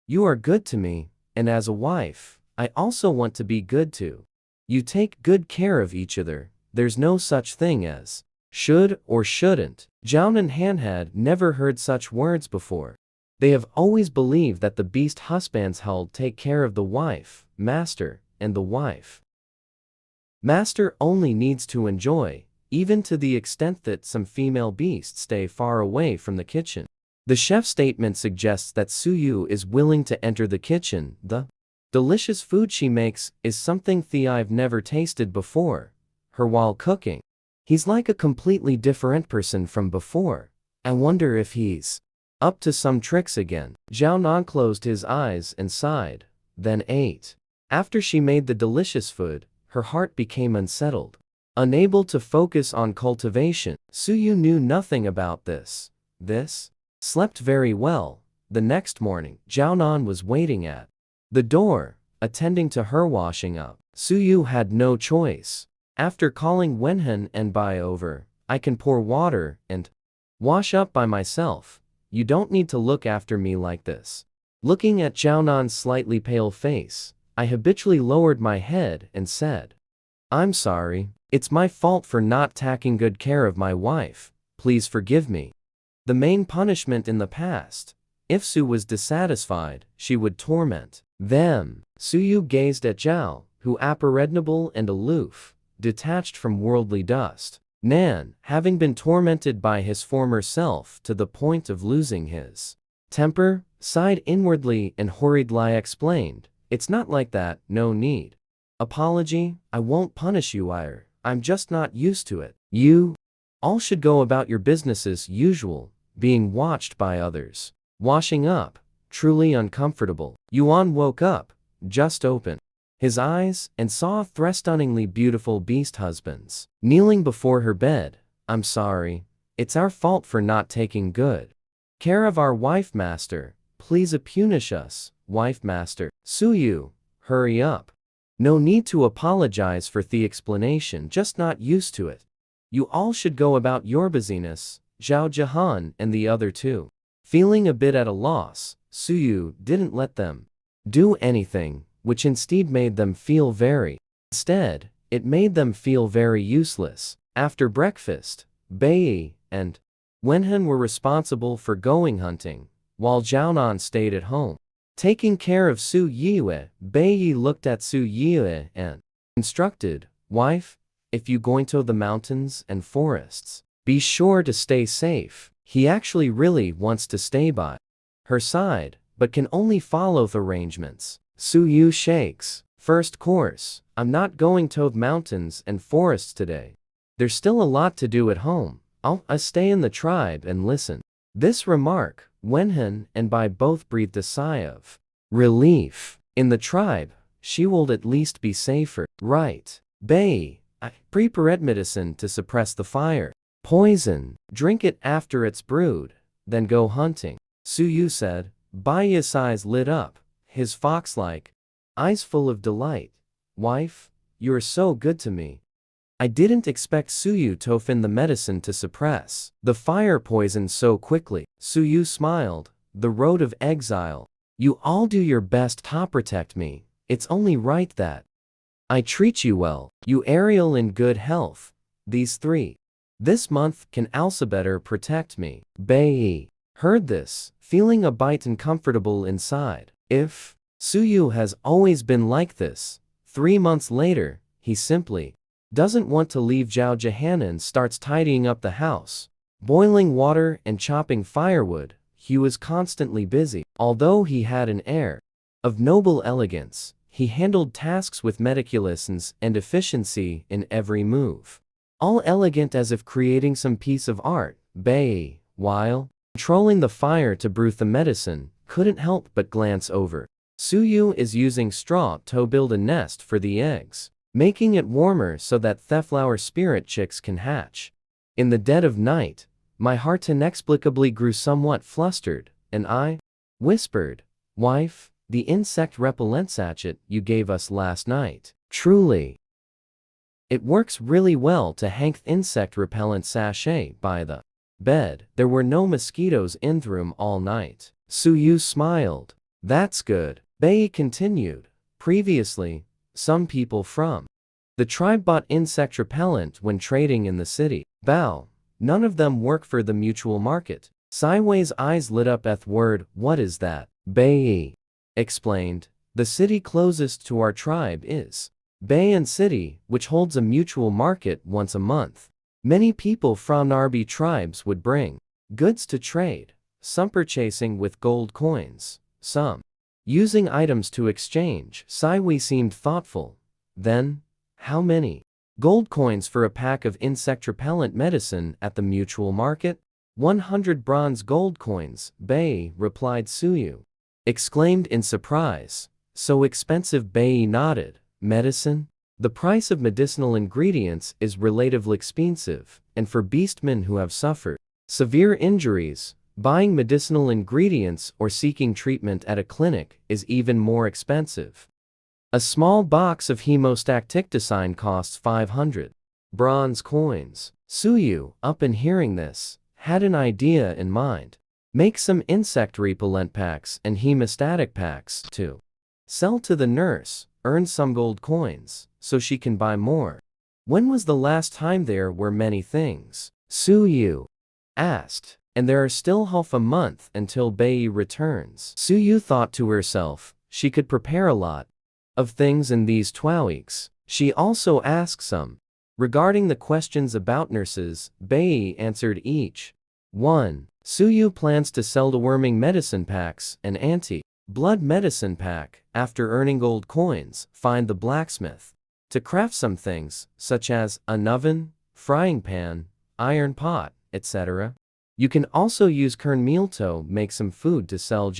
you are good to me, and as a wife, I also want to be good to you. Take good care of each other. There's no such thing as should or shouldn't. Zhao and Han had never heard such words before. They have always believed that the beast husbands held take care of the wife master, and the wife master only needs to enjoy even to the extent that some female beasts stay far away from the kitchen. The chef's statement suggests that Suyu is willing to enter the kitchen. The delicious food she makes is something I've never tasted before. Her while cooking. He's like a completely different person from before. I wonder if he's up to some tricks again. Zhao Nan closed his eyes and sighed, then ate. After she made the delicious food, her heart became unsettled. Unable to focus on cultivation, Suyu knew nothing about this. Slept very well. The next morning, Zhao Nan was waiting at the door, attending to her washing up. Suyu had no choice. After calling Wenhan and Bai over, I can pour water and wash up by myself. You don't need to look after me like this. Looking at Zhao Nan's slightly pale face, I habitually lowered my head and said, I'm sorry. It's my fault for not taking good care of my wife. Please forgive me. The main punishment in the past. If Su was dissatisfied, she would torment them. Suyu gazed at Zhao, who apprehensible and aloof, detached from worldly dust. Nan, having been tormented by his former self to the point of losing his temper, sighed inwardly and hurriedly explained, it's not like that, no need. Apology, I won't punish you, I'm just not used to it. You all should go about your business as usual, being watched by others. Washing up, truly uncomfortable. Yuan woke up, just opened his eyes, and saw three stunningly beautiful beast husbands kneeling before her bed. I'm sorry. It's our fault for not taking good care of our wife master. Please punish us, wife master. Suyu, hurry up. No need to apologize for the explanation, just not used to it. You all should go about your busyness. Zhao Jahan and the other two. Feeling a bit at a loss, Suyu didn't let them do anything, which instead made them feel Instead, it made them feel very useless. After breakfast, Bai and Wenhan were responsible for going hunting, while Zhao Nan stayed at home. Taking care of Su Yue, Bai looked at Su Yue and instructed, wife, if you going to the mountains and forests, be sure to stay safe. He actually really wants to stay by her side, but can only follow the arrangements. Suyu shakes. First course, I'm not going to the mountains and forests today. There's still a lot to do at home. I'll stay in the tribe and listen. This remark, Wenhan and Bai both breathed a sigh of relief. In the tribe, she will at least be safer. Right. Bai, I prepared medicine to suppress the fire. Poison. Drink it after it's brewed, then go hunting. Suyu said. Bai's eyes lit up, his fox-like eyes full of delight. Wife, you're so good to me. I didn't expect Suyu to find the medicine to suppress the fire poison so quickly. Suyu smiled. The road of exile. You all do your best to protect me. It's only right that I treat you well. You Ariel in good health. These three. This month can also better protect me. Bai heard this, feeling a bit uncomfortable inside. If Suyu has always been like this, 3 months later, he simply doesn't want to leave. Zhao Jahanan starts tidying up the house, boiling water and chopping firewood. He was constantly busy. Although he had an air of noble elegance, he handled tasks with meticulousness and efficiency in every move. All elegant as if creating some piece of art. Bai, while controlling the fire to brew the medicine, couldn't help but glance over. Suyu is using straw to build a nest for the eggs, making it warmer so that the flower spirit chicks can hatch. In the dead of night, my heart inexplicably grew somewhat flustered, and I whispered, wife, the insect repellent sachet you gave us last night. Truly, it works really well to hang insect repellent sachet by the bed. There were no mosquitoes in the room all night. Suyu smiled. That's good. Bai continued. Previously, some people from the tribe bought insect repellent when trading in the city. Bao. None of them work for the mutual market. Sideways eyes lit up at the word. What is that? Bai explained. The city closest to our tribe is Bayan City, which holds a mutual market once a month. Many people from Narbi tribes would bring goods to trade, some purchasing with gold coins, some using items to exchange. Siwi seemed thoughtful. Then, how many gold coins for a pack of insect repellent medicine at the mutual market? 100 bronze gold coins, Bei, replied Suyu. Exclaimed in surprise. So expensive? Bei nodded. Medicine? The price of medicinal ingredients is relatively expensive, and for beastmen who have suffered severe injuries, buying medicinal ingredients or seeking treatment at a clinic is even more expensive. A small box of hemostacticdicine costs 500 bronze coins. Suyu, upon hearing this, had an idea in mind. Make some insect repellent packs and hemostatic packs, too. Sell to the nurse, earn some gold coins, so she can buy more. When was the last time there were many things? Suyu asked. And there are still half a month until Bei returns. Suyu thought to herself, she could prepare a lot of things in these 2 weeks. She also asked some. Regarding the questions about nurses, Bei answered each. 1. Suyu plans to sell deworming medicine packs and anti-blood medicine pack. After earning gold coins, find the blacksmith to craft some things, such as an oven, frying pan, iron pot, etc. You can also use kern meal to make some food to sell.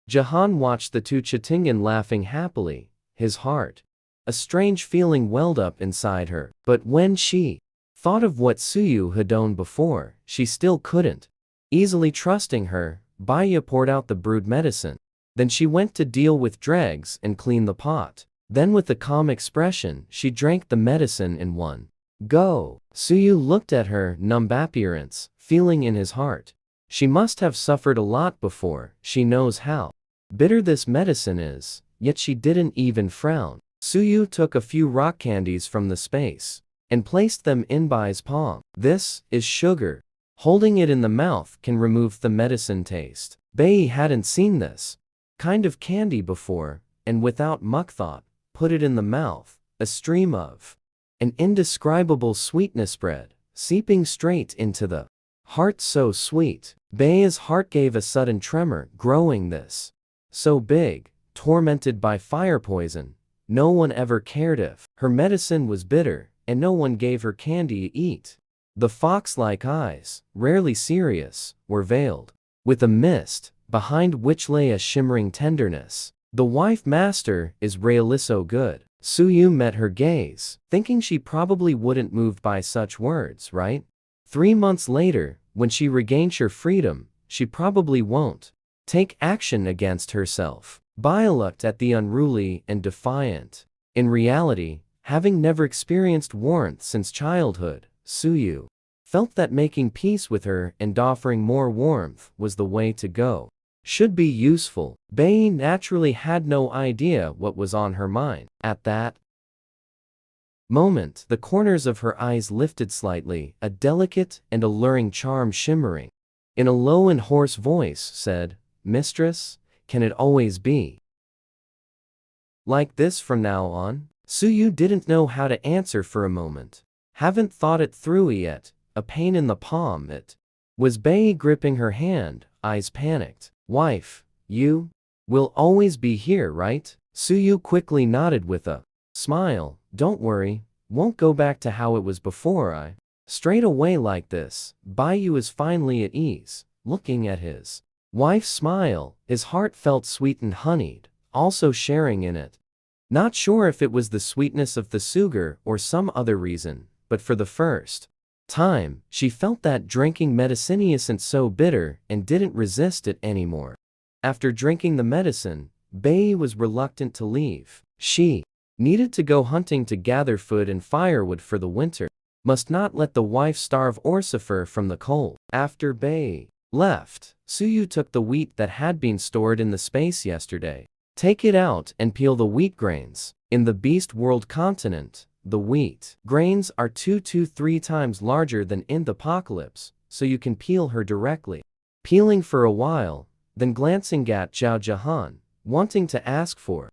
Jahan watched the two Chitingan laughing happily, his heart. A strange feeling welled up inside her, but when she thought of what Suyu had done before, she still couldn't easily trusting her. Baya poured out the brewed medicine. Then she went to deal with dregs and clean the pot. Then with a calm expression, she drank the medicine in one go. Suyu looked at her numb appearance, feeling in his heart. She must have suffered a lot before. She knows how bitter this medicine is, yet she didn't even frown. Suyu took a few rock candies from the space and placed them in Bai's palm. This is sugar. Holding it in the mouth can remove the medicine taste. Bai hadn't seen this kind of candy before, and without much thought, put it in the mouth. A stream of an indescribable sweetness spread, seeping straight into the heart. So sweet. Bai's heart gave a sudden tremor, growing this so big, tormented by fire poison. No one ever cared if her medicine was bitter, and no one gave her candy to eat. The fox-like eyes, rarely serious, were veiled with a mist, behind which lay a shimmering tenderness. The wife master is really so good. Suyu met her gaze, thinking she probably wouldn't move by such words, right? 3 months later, when she regains her freedom, she probably won't take action against herself. Bai looked at the unruly and defiant. In reality, having never experienced warmth since childhood, Suyu felt that making peace with her and offering more warmth was the way to go. Should be useful. Bai naturally had no idea what was on her mind. At that moment, the corners of her eyes lifted slightly, a delicate and alluring charm shimmering. In a low and hoarse voice said, "Mistress, can it always be like this from now on?" Suyu didn't know how to answer for a moment. Haven't thought it through yet. A pain in the palm. It was Bai gripping her hand, eyes panicked. "Wife, you will always be here, right?" Suyu quickly nodded with a smile. "Don't worry, won't go back to how it was before. I straight away like this." Baiyu is finally at ease, looking at his wife's smile. His heart felt sweet and honeyed, also sharing in it. Not sure if it was the sweetness of the sugar or some other reason, but for the first time, she felt that drinking medicine isn't so bitter and didn't resist it anymore. After drinking the medicine, Bai was reluctant to leave. She needed to go hunting to gather food and firewood for the winter. Must not let the wife starve or suffer from the cold. After Bai left, Suyu took the wheat that had been stored in the space yesterday. Take it out and peel the wheat grains. In the beast world continent, the wheat grains are 2 to 3 times larger than in the apocalypse, so you can peel her directly. Peeling for a while, then glancing at Zhao Jahan, wanting to ask for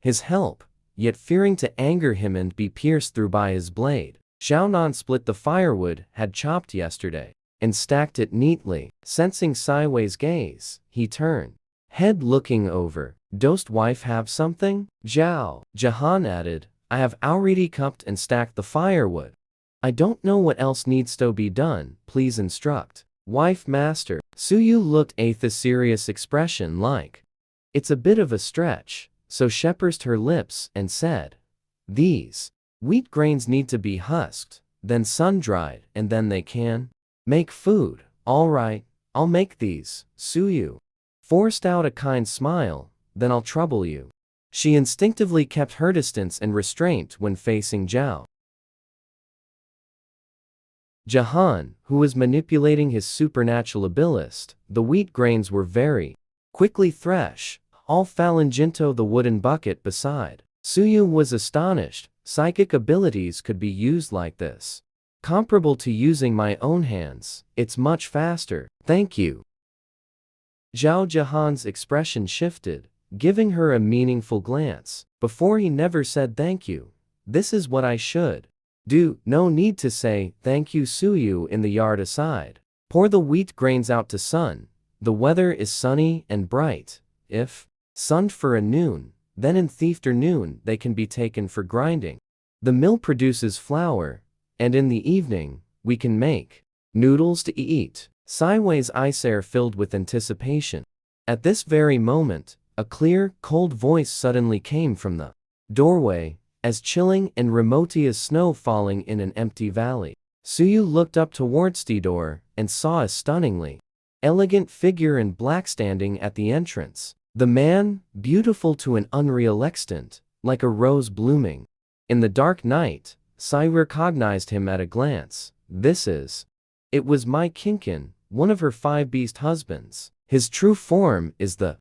his help, yet fearing to anger him and be pierced through by his blade. Xiaonan split the firewood had chopped yesterday and stacked it neatly. Sensing Siwei's gaze, he turned head looking over. Dost wife have something? Zhao Jahan added, I have already cupped and stacked the firewood. I don't know what else needs to be done, please instruct. Wife master. Suyu looked at the serious expression like, it's a bit of a stretch, so she pursed her lips and said, these wheat grains need to be husked, then sun-dried, and then they can make food. All right, I'll make these. Suyu forced out a kind smile, then I'll trouble you. She instinctively kept her distance and restraint when facing Zhao Jahan, who was manipulating his supernatural abilist. The wheat grains were very quickly thresh, all fallen into the wooden bucket beside. Suyu was astonished. Psychic abilities could be used like this. Comparable to using my own hands, it's much faster. Thank you. Zhao Jahan's expression shifted, giving her a meaningful glance. Before he never said thank you. This is what I should do. No need to say thank you. Suyu in the yard aside. Pour the wheat grains out to sun. The weather is sunny and bright. If sunned for a noon, then in the afternoon they can be taken for grinding. The mill produces flour, and in the evening, we can make noodles to eat. Siwei's eyes are filled with anticipation. At this very moment, a clear, cold voice suddenly came from the doorway, as chilling and remote as snow falling in an empty valley. Suyu looked up towards the door and saw a stunningly elegant figure in black standing at the entrance. The man, beautiful to an unreal extent, like a rose blooming in the dark night. Sai recognized him at a glance. It was Mai Kinkin, one of her 5 beast husbands. His true form is the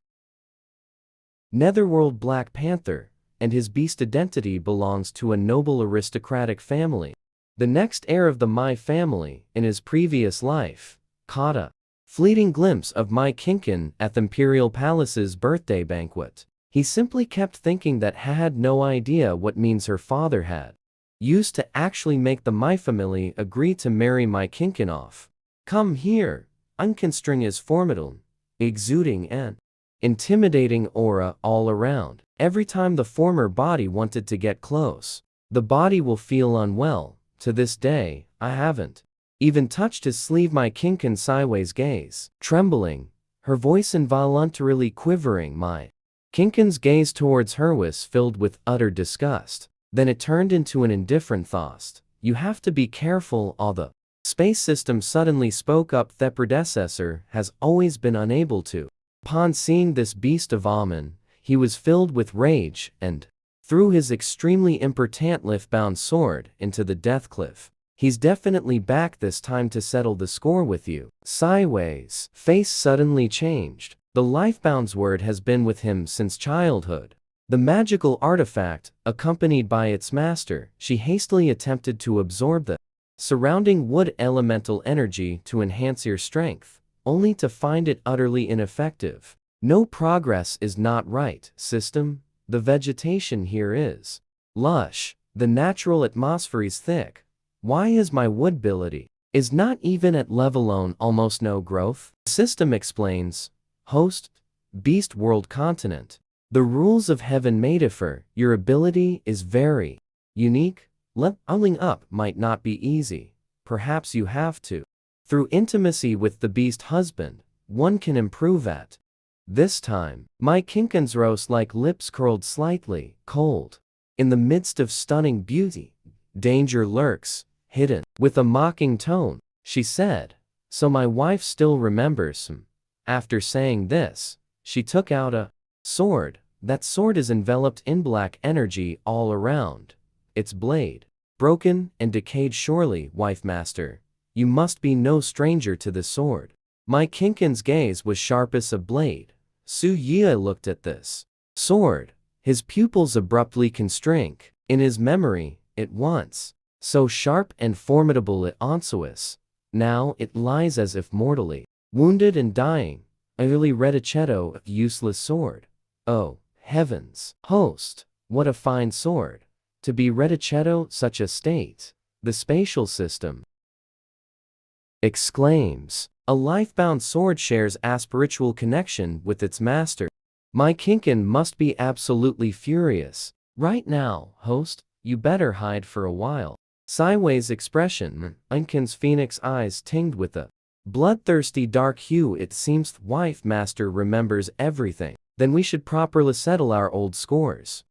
Netherworld Black Panther, and his beast identity belongs to a noble aristocratic family. The next heir of the Mai family, in his previous life, caught a fleeting glimpse of Mai Kinkin at the Imperial Palace's birthday banquet. He simply kept thinking that had no idea what means her father had used to actually make the Mai family agree to marry Mai Kinkin off. Come here. Unconstrained is formidable, exuding an intimidating aura all around. Every time the former body wanted to get close, the body will feel unwell. To this day, I haven't even touched his sleeve. Mai Kinkin Siwei's gaze trembling, her voice involuntarily quivering. Mai Kinkin's gaze towards her was filled with utter disgust. Then it turned into an indifferent thought. You have to be careful. All the space system suddenly spoke up. The predecessor has always been unable to. Upon seeing this beast of Amen, he was filled with rage and threw his extremely impotent lift-bound sword into the death cliff. He's definitely back this time to settle the score with you. Siwei's face suddenly changed. The lifebound's word has been with him since childhood. The magical artifact, accompanied by its master, she hastily attempted to absorb the surrounding wood elemental energy to enhance your strength, only to find it utterly ineffective. No progress is not right, system. The vegetation here is lush. The natural atmosphere is thick. Why is my wood ability is not even at level on almost no growth? System explains. Host, beast world continent. The rules of heaven may differ. Your ability is very unique. Leveling up might not be easy. Perhaps you have to. Through intimacy with the beast husband, one can improve at. This time, Mai Kinkin's rose-like lips curled slightly, cold. In the midst of stunning beauty, danger lurks, hidden. With a mocking tone, she said, so my wife still remembers him. After saying this, she took out a sword. That sword is enveloped in black energy all around. Its blade broken and decayed. Surely, wife master, you must be no stranger to the sword. Mai Kinkin's gaze was sharp as a blade. Su Yie looked at this sword. His pupils abruptly constrink. In his memory, it once so sharp and formidable at Onsuis. Now it lies as if mortally wounded and dying. A really reticetto, useless sword. Oh, heavens. Host, what a fine sword. To be reticetto such a state. The spatial system exclaims. A life-bound sword shares a spiritual connection with its master. My Kinkin must be absolutely furious. Right now, host, you better hide for a while. Sideways expression, Unkin's phoenix eyes tinged with a bloodthirsty dark hue. It seems wife master remembers everything. Then we should properly settle our old scores.